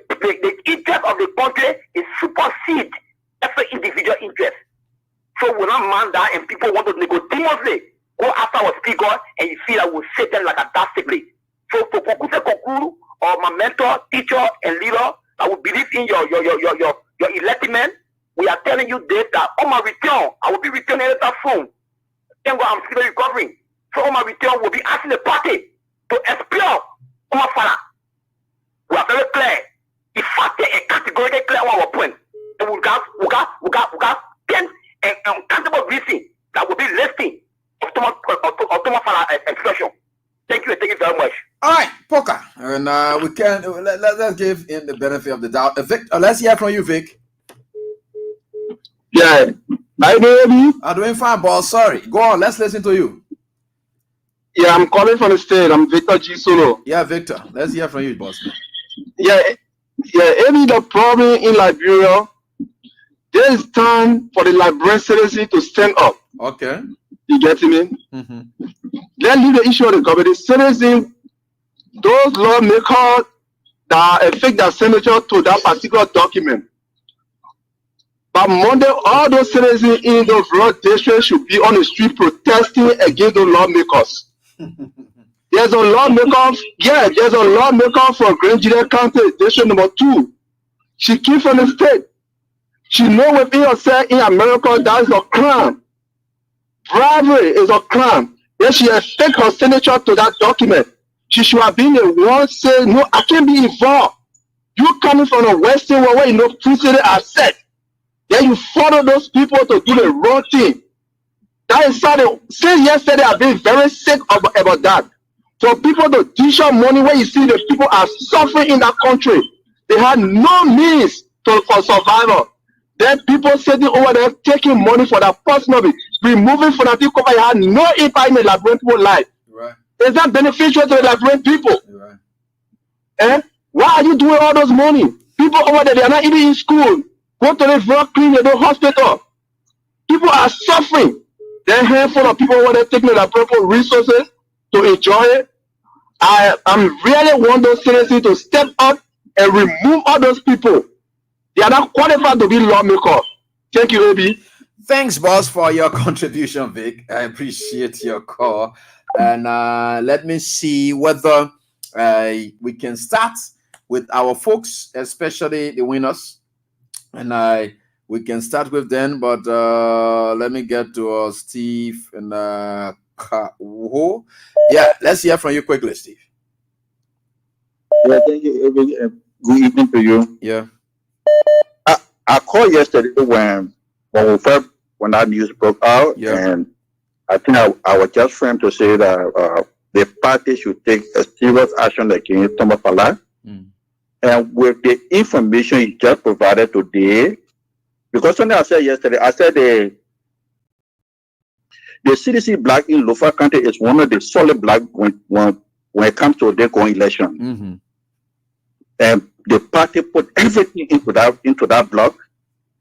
interest of the country is supersede every individual interest. So we're not man that and people want to negotiate, go after our speaker and you feel that we'll sit there like a dastardly. So for Kokuse or my mentor, teacher, and leader that will believe in your enlightenment, we are telling you this that on my return, I will be returning later soon. Then I'm still recovering. So on my return, we'll be asking the party to explore Thomas Fala. We are very clear. If I take a categorically clear on our point, and we got 10 and uncountable reasons that will be listing of Thomas Fala expression. Thank you very much. All right, Poker, and we can let's give him the benefit of the doubt. Vic, let's hear from you, Vic. Yeah, I'm doing fine, boss. Sorry, go on. Let's listen to you. Yeah, I'm calling from the state. I'm Victor G. Solo. Yeah, Victor. Let's hear from you, boss. Yeah. Maybe the problem in Liberia, there is time for the Liberian citizen to stand up. Okay. You get me? Mm-hmm. Let's leave the issue of the government. The citizen, those lawmakers that affect their signature to that particular document. But Monday, all those citizens in the rural district should be on the street protesting against the lawmakers. There's a lawmaker from Grand Juliet County, District number 2. She came from the state. She knows within herself in America that is a crime. Bribery is a crime. Then she has taken her signature to that document. She should have been the one saying, no, I can't be involved. You coming from the Western world where you know precedent are set. Then you follow those people to do the wrong thing. That is something. Since yesterday, I've been very sick about that. For people to dish out money where you see the people are suffering in that country. They had no means for survival. Then people sitting over there taking money for their personal, removing from the people that had no impact in the Liberian people's life. Right. Is that beneficial to the Liberian people? Right. Why are you doing all those money? People over there, they are not even in school. Go to the drug clinic, the hospital. People are suffering. There are a handful of people over there taking the proper resources to enjoy it. I'm really want those citizens to step up and remove all those people. They are not qualified to be lawmakers. Thank you, Obi. Thanks, boss, for your contribution, Vic. I appreciate your call. And let me see whether we can start with our folks, especially the winners. And we can start with them, but let me get to Steve and yeah, let's hear from you quickly, Steve. Yeah, thank you. Good evening to you. Yeah. I called yesterday when that news broke out, and I think I was just framed to say that the party should take a serious action against Thomas Fala. And with the information you just provided today, because something I said yesterday, I said the CDC black in Lofa County is one of the solid black when it comes to the going election. And the party put everything into that block,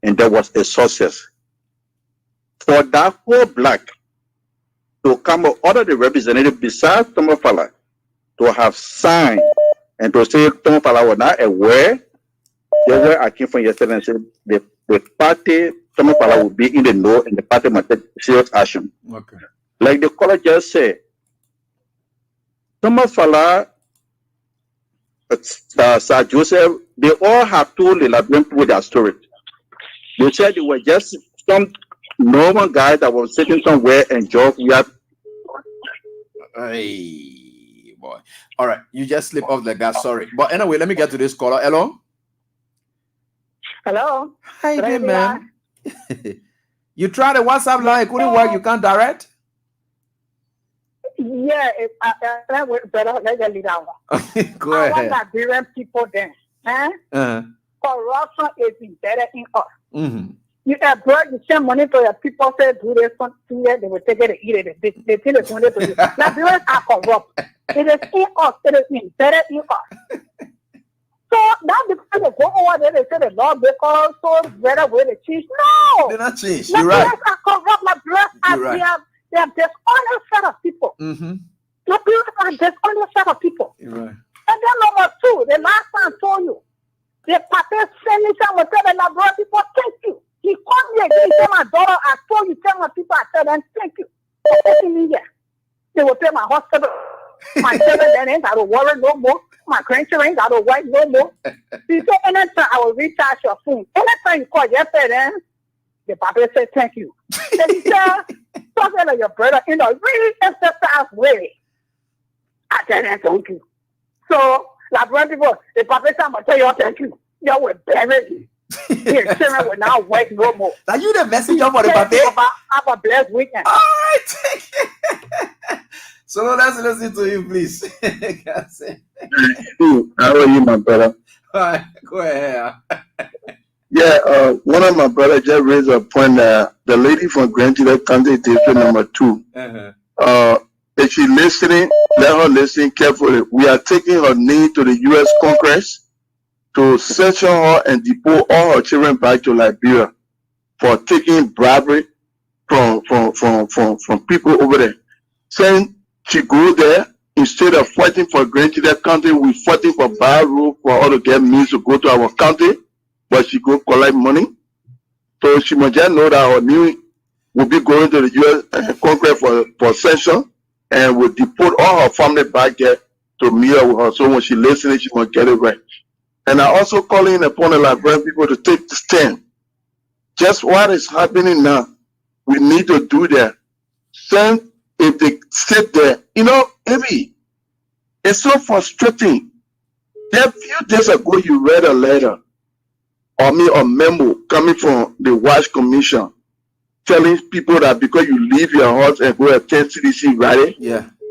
and there was a success. For that whole block to come out, other the representative besides Thomas Fala to have signed and to say Thomas Fala was not aware, they were I came from yesterday and said the party, Thomas Fala will be in the know and the party must take serious action. Okay. Like the caller just said, Thomas Fala, Sir Joseph, they all have told the Liberian people their story. They said they were just some normal guys that was sitting somewhere and joke. Hey, boy. All right, you just slip off the gas. Sorry, but anyway, let me get to this caller. Hello. Hello. Hi there, man. You tried the WhatsApp line, it couldn't work. You can't direct. Yeah, that was better. Let me down. Go ahead. I want Liberian people then. Corruption is embedded in us. You have brought the same money to your people, say, do this, they will take it and eat it. They think it's money to you. Nigerians are corrupt. It is in us. It is embedded in us. So now because they go over there, they say the law because so better way to change. No! They're not changed. You're right. Nigerians are corrupt. Nigerians they are dishonest set of people. Nigerians are dishonest set of people. You're right. And then number two, the last time I told you, the Papa sending someone tell the Labrador people, thank you. He called me again, he said, my daughter, I told you, tell my people, I tell them, thank you for taking me here. They will pay my hospital. My children then ain't got to worry no more. My grandchildren ain't got to worry no more. He said, anytime I will recharge your phone. Anytime you call yesterday, then the Papa said, thank you. Then he said, something like your brother in a really emphasized way. I tell them, thank you. So, Labrador people, the Papa said, I'm going to tell you, thank you. You will bury you. Your children will not work no more. Are you the messenger for the Papa? Have a blessed weekend. All right. So let's listen to you, please. How are you, my brother? All right, go ahead. Yeah, one of my brothers just raised a point that the lady from Grand Junction County District number 2. If she's listening, let her listen carefully. We are taking her name to the U.S. Congress to sanction her and deport all her children back to Liberia for taking bribery from people over there. Saying she go there, instead of fighting for Grand Junction County, we fighting for bar rule for her to get means to go to our county, but she go collect money. So she must just know that her name will be going to the U.S. Congress for sanction, and will deport all her family back there to meet with her. So when she listens, she must get it right. And I also calling upon the Liberian people to take the stand. Just what is happening now, we need to do that. Then if they sit there, maybe it's so frustrating. A few days ago, you read a letter or a memo coming from the Watch Commission telling people that because you leave your house and go attend CDC rally,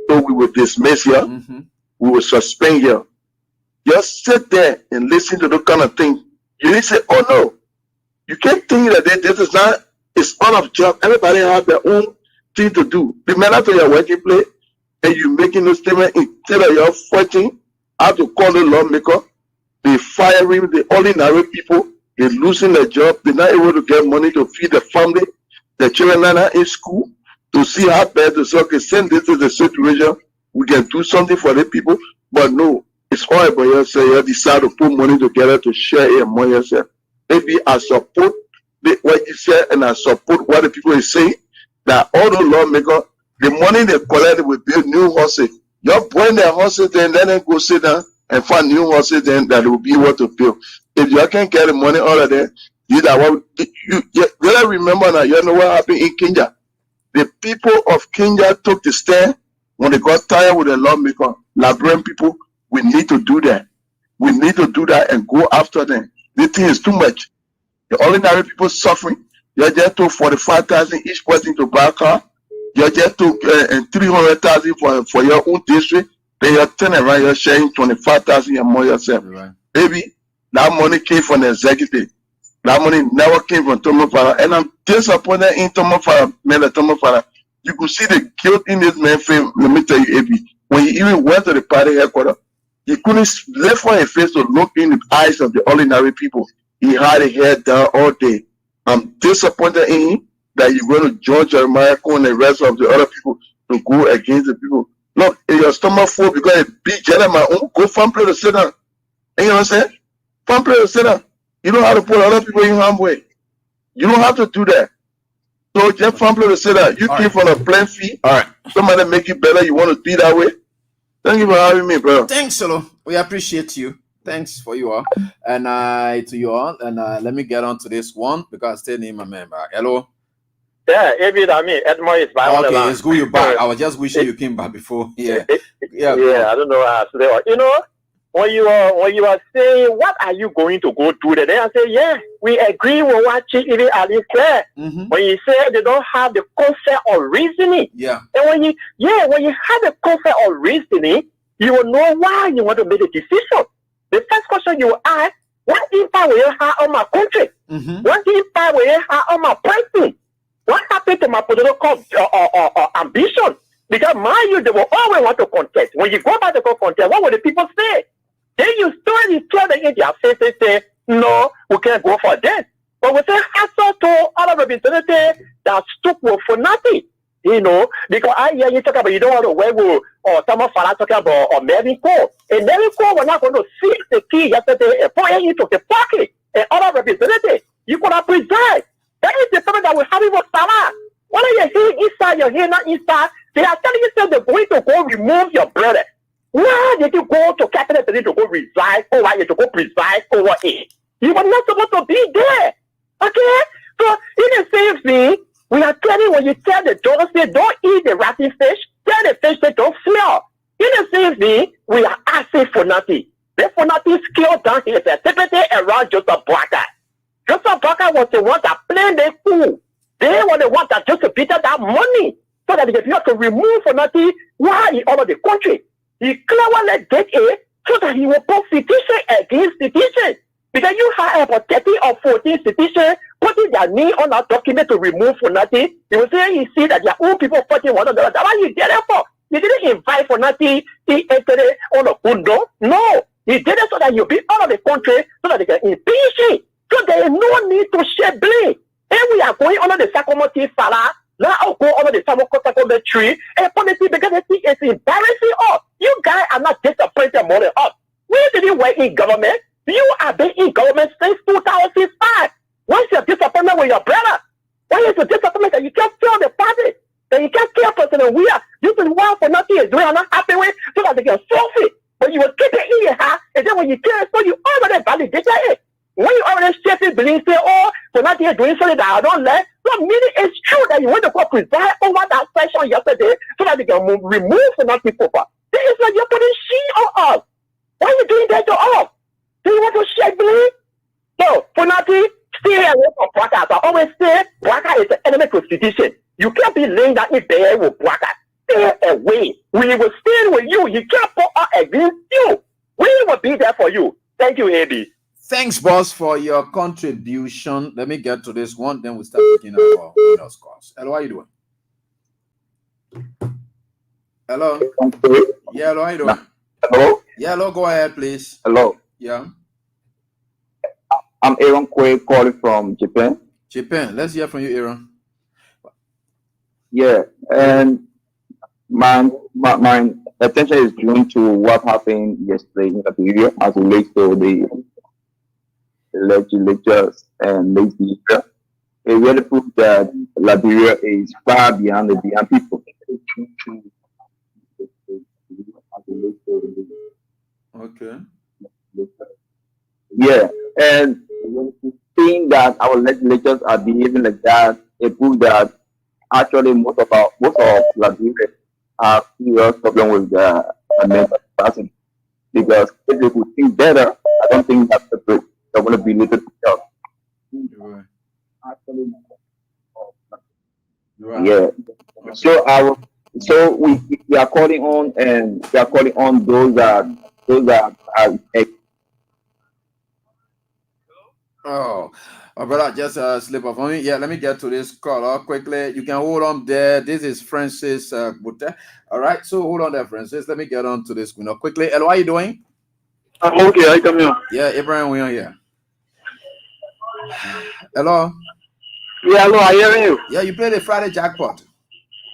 so we will dismiss you, we will suspend you. Just sit there and listen to those kind of things. You need to say, oh no, you can't think that this is not, it's all of job. Everybody has their own thing to do. Remember to your working place and you making those statements instead of your fighting, how to call the lawmaker, they firing the ordinary people, they losing their job, they're not able to get money to feed the family, the children are not in school, to see how bad the circle send this is the situation, we can do something for the people, but no. It's all about yourself. You decide to put money together to share it among yourself. Maybe I support what you said and I support what the people are saying, that all the lawmakers, the money they collect will build new horses. You're buying their horses, then let them go sit down and find new horses then that will be what to build. If you can't get the money out of there, you gotta remember that you know what happened in Kenya. The people of Kenya took the stand when they got tired with the lawmaker. Liberian people, we need to do that. We need to do that and go after them. This thing is too much. The ordinary people suffering. You just took 45,000 each person to buy a car. You just took 300,000 for your own district. Then you're turning around, you're sharing 25,000 and more yourself. Right. Baby, that money came from the executive. That money never came from Tomo Farah. And I'm disappointed in Tomo Farah, man, Tomo Farah. You could see the guilt in this man's face. Let me tell you, AB, when he even went to the party headquarters, he couldn't lift for his face to look in the eyes of the ordinary people. He had his head down all day. I'm disappointed in him that he's going to join Jeremiah Cohen and the rest of the other people to go against the people. Look, if your stomach full because it beat gentleman, go find place to sit down. You know what I'm saying? Find place to sit down. You don't have to put other people in harm's way. You don't have to do that. So just find place to sit down. You came from a plain fee. All right. Somebody make you better. You want to be that way. Thank you for having me, bro. Thanks, Solo. We appreciate you. Thanks for you all. And to you all. And let me get on to this one because I still need my man back. Hello. Yeah, David, I mean, Edmond is back. Okay, it's good you're back. I was just wishing you came back before. Yeah. Yeah, I don't know how to say. You know, when you are saying, what are you going to go do today? I say, yeah, we agree with what Chief even Ali said. When you say they don't have the concept of reasoning. Yeah. And when you have the concept of reasoning, you will know why you want to make a decision. The first question you will ask, what impact will it have on my country? What impact will it have on my person? What happened to my political ambition? Because mind you, they will always want to contest. When you go back to go contest, what will the people say? Then you still tell them in their face, they say, no, we can't go for that. But we say, hassle to other representatives that stood for nothing. You know, because I hear you talk about you don't want to work with or someone talking about or Mervyn Cole. And Mervyn Cole was not going to seize the key yesterday and put it into the pocket and other representatives. You could have presided. That is the problem that we have with Salah. What are you hearing inside? You're hearing not inside. They are telling you that they're going to go remove your brother. Why did you go to cabinet to go reside or why you to go preside over it? You were not supposed to be there. Okay? So in the same thing, we are telling when you tell the dog, say, don't eat the rotten fish, tell the fish that don't smell. In the same thing, we are asking for nothing. They for nothing skill down here, secretary around Joseph Blacker. Joseph Blacker was the one that played the fool. They were the one that just distributed that money so that they could be able to remove for nothing while he over the country. He cleverly did it so that he will put petition against petition. Because you have about 30 or 14 petitions putting their name on a document to remove for nothing. You will say you see that their own people fighting one another. That's what you did it for. You didn't invite for nothing. He entered it on a window. No. He did it so that you'll be out of the country so that they can impeach him. So there is no need to share blame. And we are going under the Sakomoti Salah. Now I'll go under the Sakomoti tree. And policy because it's embarrassing us. You guys are not disappointed more than us. Where did you work in government? You have been in government since 2005. What's your disappointment with your brother? Why is your disappointment that you can't feel the party? That you can't kill President Weir? You can work for nothing is doing not happy with so that they can solve it. But you will keep it in your heart, and then when you kill it, so you already validated it. When you already shape believe, say, oh, so nothing is doing something that I don't like. So meaning it's true that you want to go preside over that session yesterday so that they can remove the nothing paper. This is like you're putting shit on us. Why are you doing that to us? Do you want to shake believe? So, for nothing, stay away from Braca. As I always say, Braca is the enemy constitution. You can't be laying that in there with Braca. Stay away. We will stay with you. You can't put us against you. We will be there for you. Thank you, AB. Thanks, boss, for your contribution. Let me get to this one, then we'll start taking our winners calls. Hello, how you doing? Hello? Yeah, hello, how you doing? Hello? Yeah, hello, go ahead, please. Hello? Yeah. I'm Aaron Kwe calling from Japan. Japan, let's hear from you, Aaron. Yeah, and my attention is drawn to what happened yesterday in Liberia as it relates to the legislatures and legislature. It really proves that Liberia is far beyond the beyond people. Okay. Yeah, and seeing that our legislatures are behaving like that, it proves that actually most of Liberia have serious problem with the mental person. Because if they could think better, I don't think that they're going to be little to help. Yeah. So we are calling on, and we are calling on those that are Oh, brother, just slip off on me. Yeah, let me get to this caller quickly. You can hold on there. This is Francis Butte. All right, so hold on there, Francis. Let me get on to this quickly. Hello, how are you doing? I'm okay. I come here. Yeah, Abraham, we are here. Hello. Yeah, hello. I hear you. Yeah, you played the Friday jackpot.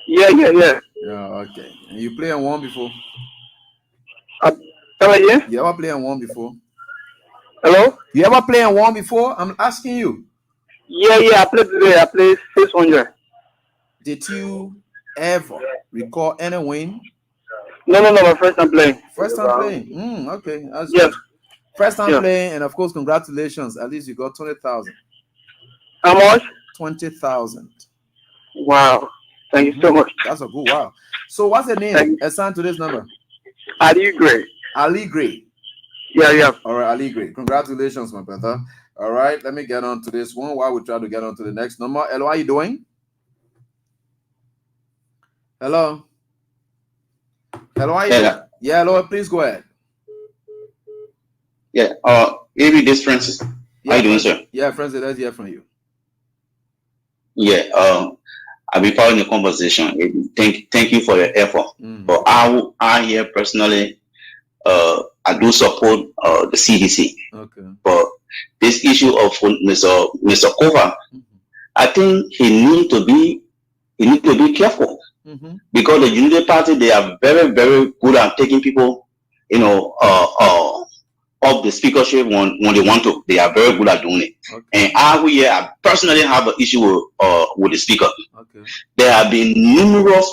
Yeah. Yeah, okay. And you play and won before? You ever play and won before? Hello? You ever play and won before? I'm asking you. Yeah. I played today. I played 600. Did you ever recall any win? No. My first time playing. First time playing? Okay. That's Yes. good. First time playing, and of course, congratulations. At least you got 20,000. How much? 20,000. Wow. Thank you so much. That's a good wow. So what's the name assigned to this number? Ali Gray. Ali Gray. Yeah. All right, Ali Gray. Congratulations, my brother. All right, let me get on to this one while we try to get on to the next number. Hello, how are you doing? Hello. Hello, how are you doing? Yeah, hello, please go ahead. Yeah, maybe this Francis. How you doing, sir? Yeah, Francis, let's hear from you. Yeah, I've been following the conversation. Thank you for your effort. But I here personally, I do support the CDC. Okay. But this issue of Mr. Kova, I think he need to be careful because the Unity Party, they are very, very good at taking people, of the speakership when they want to. They are very good at doing it. Okay. And I personally have an issue with the speaker. Okay. There have been numerous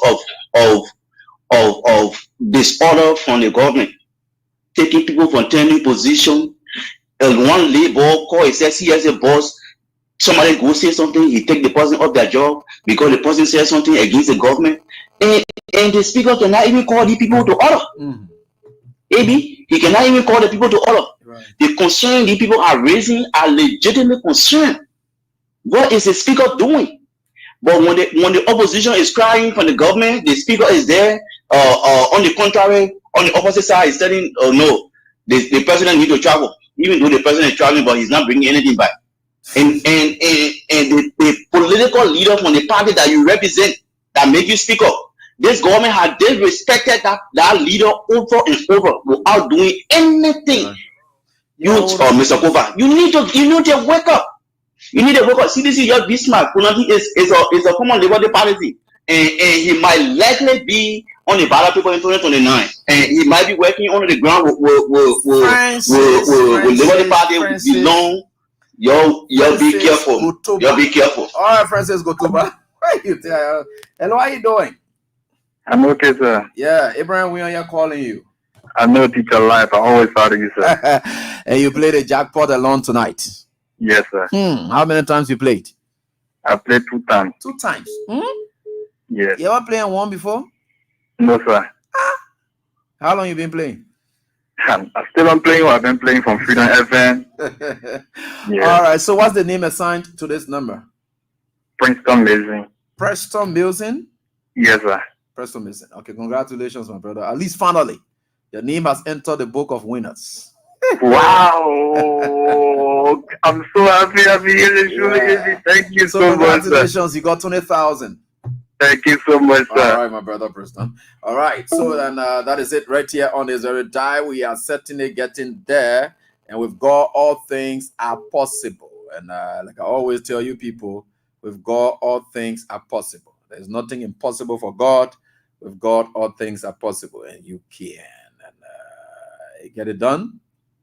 of disorder from the government, taking people from turning position. One labor call, he says he has a boss. Somebody go say something, he take the person off their job because the person says something against the government. And the speaker cannot even call the people to order. Maybe he cannot even call the people to order. Right. The concern the people are raising are legitimate concern. What is the speaker doing? But when the opposition is crying for the government, the speaker is there. On the contrary, on the opposite side is telling, oh no, the president need to travel. Even though the president is traveling, but he's not bringing anything back. And the political leader from the party that you represent that make you speak up. This government has disrespected that leader over and over without doing anything. Right. Mr. Kova, you need to wake up. You need to wake up. CDC just be smart. Punati is a common liberty policy, and he might likely be on the ballot paper in 2029, and he might be working on the ground with liberty party belong. Y'all be careful. Y'all be careful. All right, Francis Gotuba. Hello, how are you doing? I'm okay, sir. Yeah, Abraham, we are here calling you. I know Teacher Life. I always proud of you, sir. And you played a jackpot alone tonight. Yes, sir. How many times you played? I played 2 times. 2 times? Yes. You ever played one before? No, sir. How long you been playing? I'm playing. I've been playing from Freedom FM. Yeah. All right. So what's the name assigned to this number? Preston Mason. Preston Mason? Yes, sir. Preston Mason. Okay, congratulations, my brother. At least finally, your name has entered the book of winners. Wow. I'm so happy. Thank you so much, congratulations. You got 20,000. Thank you so much, sir. All right, my brother Preston. All right, so then that is it right here on this very die. We are certainly getting there, and with God, all things are possible. And like I always tell you people, with God, all things are possible. There's nothing impossible for God. With God, all things are possible, and you can. And get it done.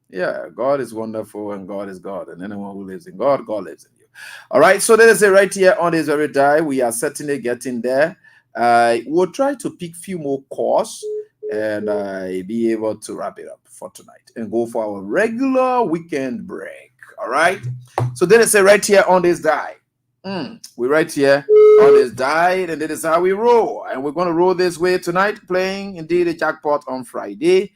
Yeah, God is wonderful, and God is God. And anyone who lives in God, God lives in you. All right, so that is it right here on this very die. We are certainly getting there. We'll try to pick a few more calls and be able to wrap it up for tonight and go for our regular weekend break. All right, so that is it right here on this die. We're right here on this diet, and that is how we roll. And we're going to roll this way tonight, playing indeed a jackpot on Friday.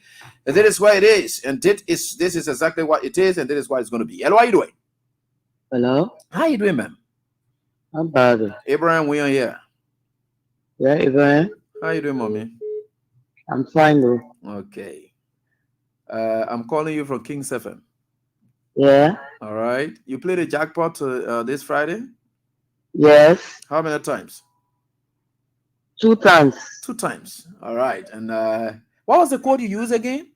And that is why it is. And this is exactly what it is, and that is what it's going to be. Hello, how you doing? Hello. How you doing, ma'am? How about it? Abraham, we are here. Yeah, Abraham. How you doing, mommy? I'm fine though. Okay. I'm calling you from King 7. Yeah. All right. You played a jackpot this Friday? Yes. How many times? 2 times. 2 times. All right. And what was the code you used again?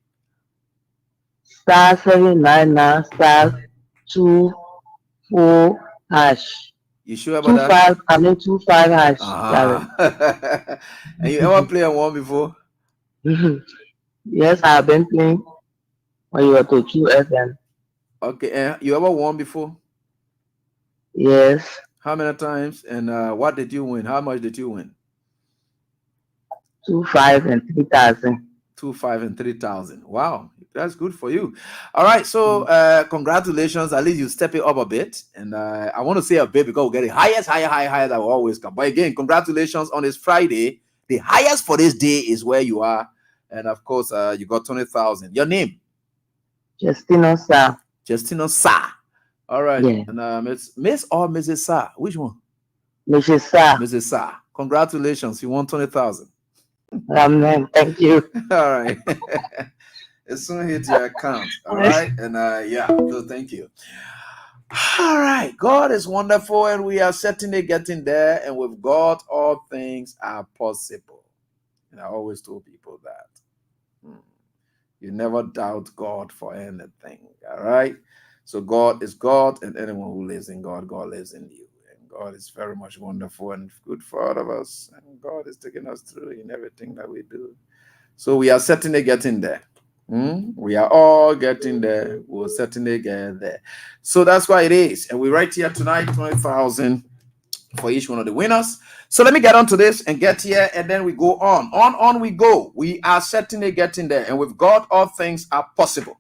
*799 *24 hash. You sure about that? 25 hash. And you ever play on one before? Yes, I've been playing when you were to 2FM. Okay. And you ever won before? Yes. How many times? And what did you win? How much did you win? 2,500 and 3,000. 2,500 and 3,000. Wow, that's good for you. All right, so congratulations. At least you step it up a bit, and I want to say a bit because we'll get the highest, higher that will always come. But again, congratulations on this Friday. The highest for this day is where you are, and of course, you got 20,000. Your name? Justino Sa. Justino Sa. All right, yeah. And it's Miss or Mrs. Sa? Which one? Mrs. Sa. Mrs. Sa. Congratulations, you won 20,000. Amen. Thank you. All right. It soon hit your account. All right. And yeah, so thank you. All right. God is wonderful, and we are certainly getting there. And with God, all things are possible. And I always told people that. You never doubt God for anything. All right. So God is God, and anyone who lives in God, God lives in you. God is very much wonderful and good for all of us. And God is taking us through in everything that we do. So we are certainly getting there. We are all getting there. We'll certainly get there. So that's why it is. And we right here tonight, 20,000 for each one of the winners. So let me get on to this and get here, and then we go on. On we go. We are certainly getting there. And with God, all things are possible.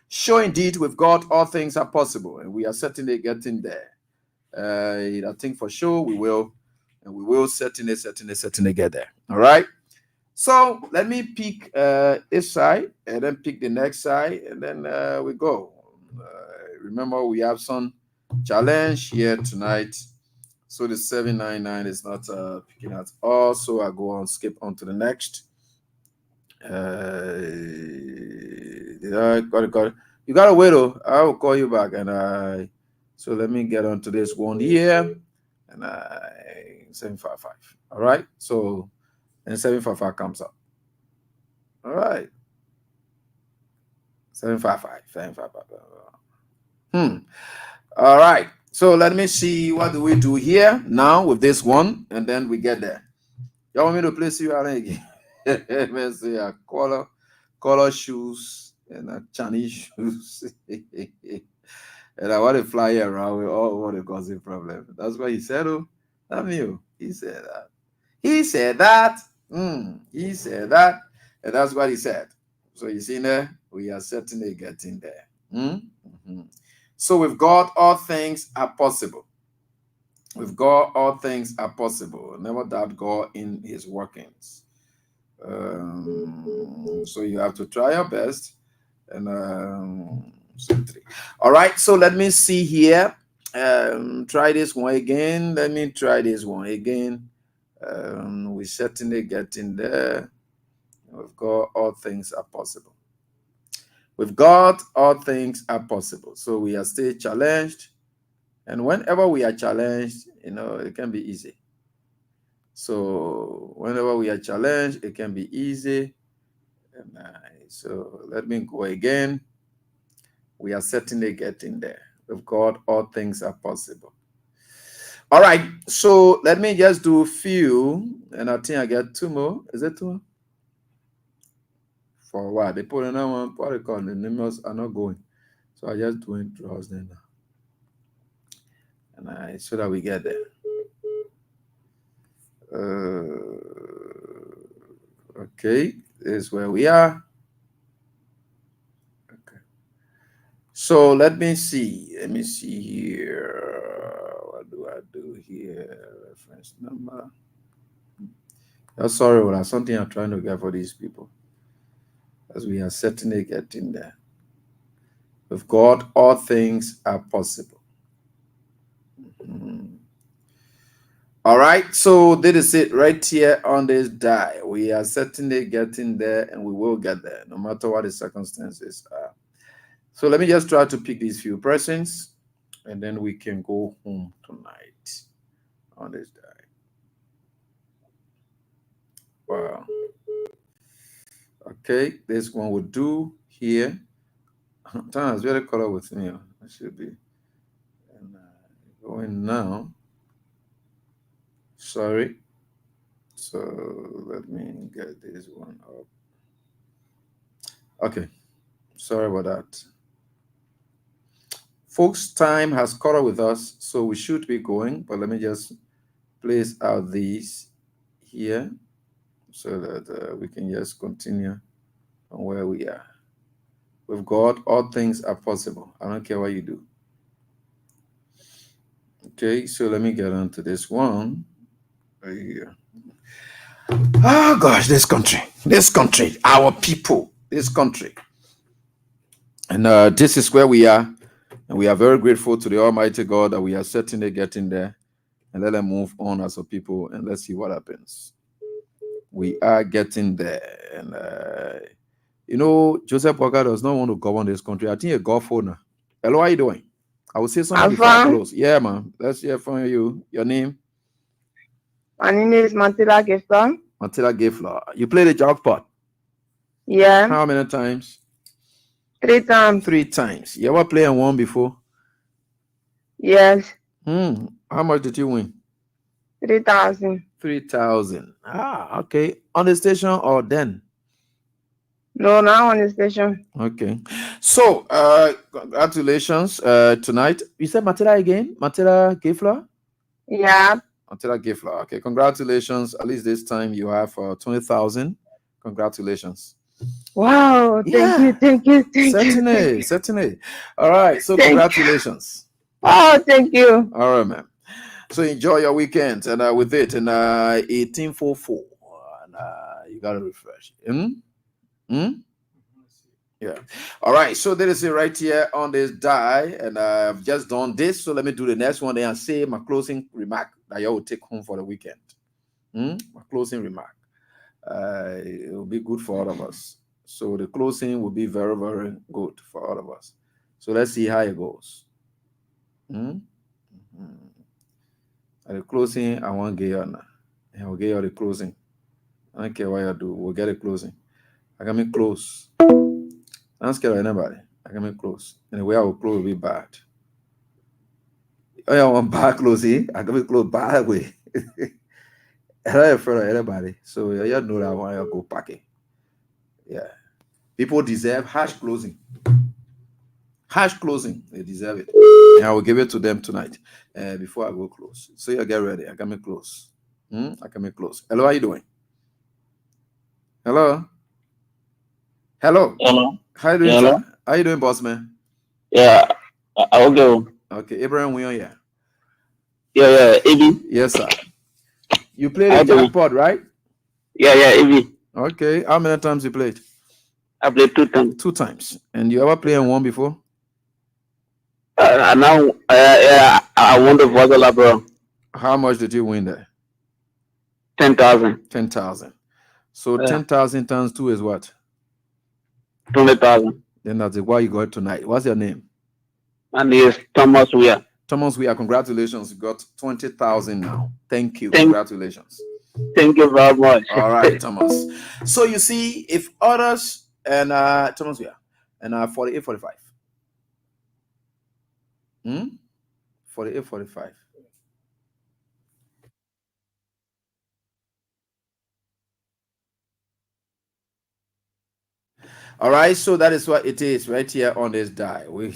Sure, indeed, with God, all things are possible. And we are certainly getting there. I think for sure we will, and we will certainly get there. All right. So let me pick this side, and then pick the next side, and then we go. Remember, we have some challenge here tonight. So the 799 is not picking at all. So I go on, skip on to the next. Did I got it? You gotta wait though. I will call you back, and so let me get on to this one here, and 755. All right. So and 755 comes up. All right. 755. All right. So let me see, what do we do here now with this one, and then we get there. Y'all want me to play CURN again? Let's see, color shoes and Chinese shoes. And I want to fly around with all what it causing problem. That's what he said. Oh, not me. He said that. He said that. He said that. And that's what he said. So you see there, we are certainly getting there. So with God, all things are possible. With God, all things are possible. Never doubt God in his workings. So you have to try your best. And all right, so let me see here. Try this one again. Let me try this one again. We certainly get in there. With God, all things are possible. With God, all things are possible. So we are still challenged. And whenever we are challenged, it can be easy. So whenever we are challenged, it can be easy. And so let me go again. We are certainly getting there. With God, all things are possible. All right. So let me just do a few, and I think I get 2 more. Is it 2 more? For what? They put another one. What they call the numbers are not going. So I just doing draws then now. And so that we get there. Okay, this is where we are. Okay. So let me see. Let me see here. What do I do here? Reference number. Oh, sorry, well, that's something I'm trying to get for these people. As we are certainly getting there. With God, all things are possible. All right, so this is it right here on this die. We are certainly getting there, and we will get there, no matter what the circumstances are. So let me just try to pick these few persons, and then we can go home tonight on this die. Wow. Okay, this one will do here. Thomas, very color with me. I should be. And going now. Sorry. So let me get this one up. Okay. Sorry about that. Folks, time has caught up with us, so we should be going. But let me just place out these here so that we can just continue on where we are. With God, all things are possible. I don't care what you do. Okay, so let me get on to this one right here. Oh gosh, this country, our people, this country. And this is where we are. And we are very grateful to the Almighty God that we are certainly getting there. And let them move on as a people and let's see what happens. We are getting there. And Joseph Walker does not want to govern this country. I think a golf owner. Hello, how are you doing? I will say something before I close. Yeah, man. Let's hear from you. Your name? My name is Mantilla Gifler. Mantilla Gifler. You play the Jackpot? Yeah. How many times? 3 times. 3 times. You ever play and won before? Yes. How much did you win? 3,000. 3,000. Okay. On the station or then? No, now on the station. Okay. So, congratulations tonight. You said Matera again? Matera Gifler? Yeah. Matera Gifler. Okay. Congratulations. At least this time you have 20,000. Congratulations. Wow. Thank you. Certainly. All right. So, congratulations. Oh, thank you. All right, man. So, enjoy your weekend. And with it, and 1844. And you got to refresh. Yeah. All right. So there is it right here on this die, and I've just done this. So let me do the next one there and say my closing remark that you will take home for the weekend. My closing remark. It will be good for all of us. So the closing will be very, very good for all of us. So let's see how it goes. At the closing, I want to get you now. And we'll get you the closing. I don't care what you do. We'll get a closing. I can make close. I'm scared of anybody. I can make close. And the way I will close will be bad. Oh, yeah, I want bad closing. I can make close bad way. I'm not afraid of anybody. So you know that I want to go packing. Yeah. People deserve harsh closing. Harsh closing. They deserve it. And I will give it to them tonight before I go close. So you get ready. I can make close. I can make close. Hello, how you doing? Hello? Hello. How you doing, sir? How you doing, boss man? Yeah, I'll go. Okay, Abraham, we are here. Yeah, Ebi. Yes, sir. You played the Jackpot, right? Yeah, Ebi. Okay, how many times you played? I played 2 times. 2 times. And you ever played and won before? Now, I won the Vazala, bro. How much did you win there? 10,000. 10,000. So 10,000 times 2 is what? 20,000. Then that's why you got tonight. What's your name? My name is Thomas Weir. Thomas Weir, congratulations. You got 20,000 now. Thank you. Congratulations. Thank you very much. All right, Thomas. So you see, if others and Thomas Weir and 4845. 4845. All right, so that is what it is right here on this die. We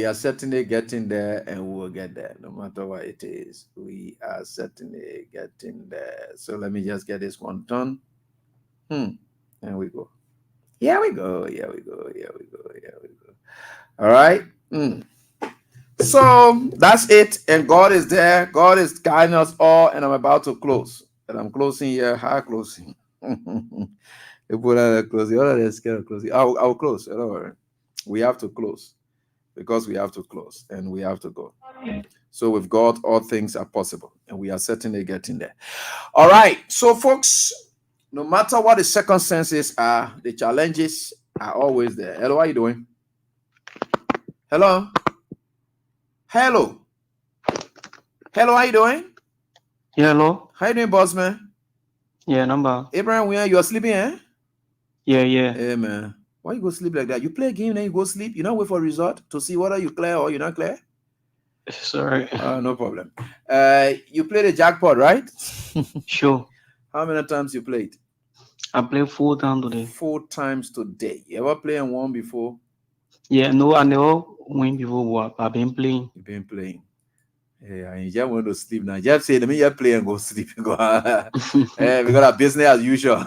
are certainly getting there, and we will get there no matter what it is. We are certainly getting there. So let me just get this one done. There we go. Here we go. All right. So that's it, and God is there. God is guiding us all, and I'm about to close. And I'm closing here. How closing? People are closing. All of them scared of closing. I'll close. Don't worry. We have to close because we have to close and we have to go. So with God, all things are possible, and we are certainly getting there. All right. So, folks, no matter what the circumstances are, the challenges are always there. Hello, how are you doing? Hello? Hello? Hello, how you doing? Yeah, hello? How you doing, boss man? Yeah, number. Abraham, you are sleeping, eh? Yeah. Hey, man. Why you go sleep like that? You play a game, then you go sleep. You don't wait for a result to see whether you clear or you're not clear? Sorry. No problem. You played a jackpot, right? Sure. How many times you played? I played 4 times today. 4 times today. You ever play and won before? Yeah, no, I never win before, but I've been playing. You've been playing. Yeah, I just want to sleep now. Just say, let me just play and go sleep. We got a business as usual.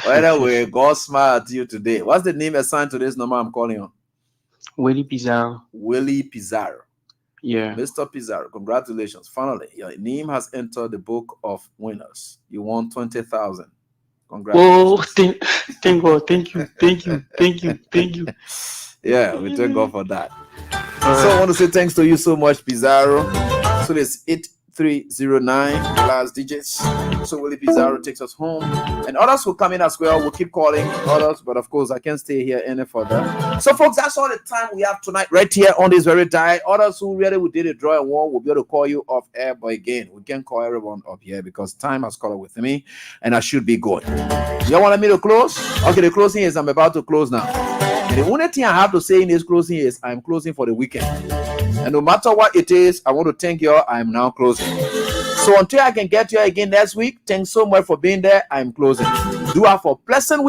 Anyway, God smile at you today. What's the name assigned to this number I'm calling on? Willie Pizarro. Willie Pizarro. Yeah. Mr. Pizarro, congratulations. Finally, your name has entered the book of winners. You won 20,000. Congratulations. Oh, thank God. Thank you. Yeah, we thank God for that. So I want to say thanks to you so much, Pizarro. So it's 8309, the last digits. So Willie Pizarro takes us home. And others will come in as well. We'll keep calling others, but of course I can't stay here any further. So folks, that's all the time we have tonight right here on this very day. Others who really we did a draw and won will be able to call you off air, but again, we can't call everyone up here because time has caught up with me and I should be going. You want me to close? Okay, the closing is I'm about to close now. The only thing I have to say in this closing is I'm closing for the weekend. And no matter what it is, I want to thank you all. I'm now closing. So until I can get you again next week, thanks so much for being there. I'm closing. Do have a pleasant week.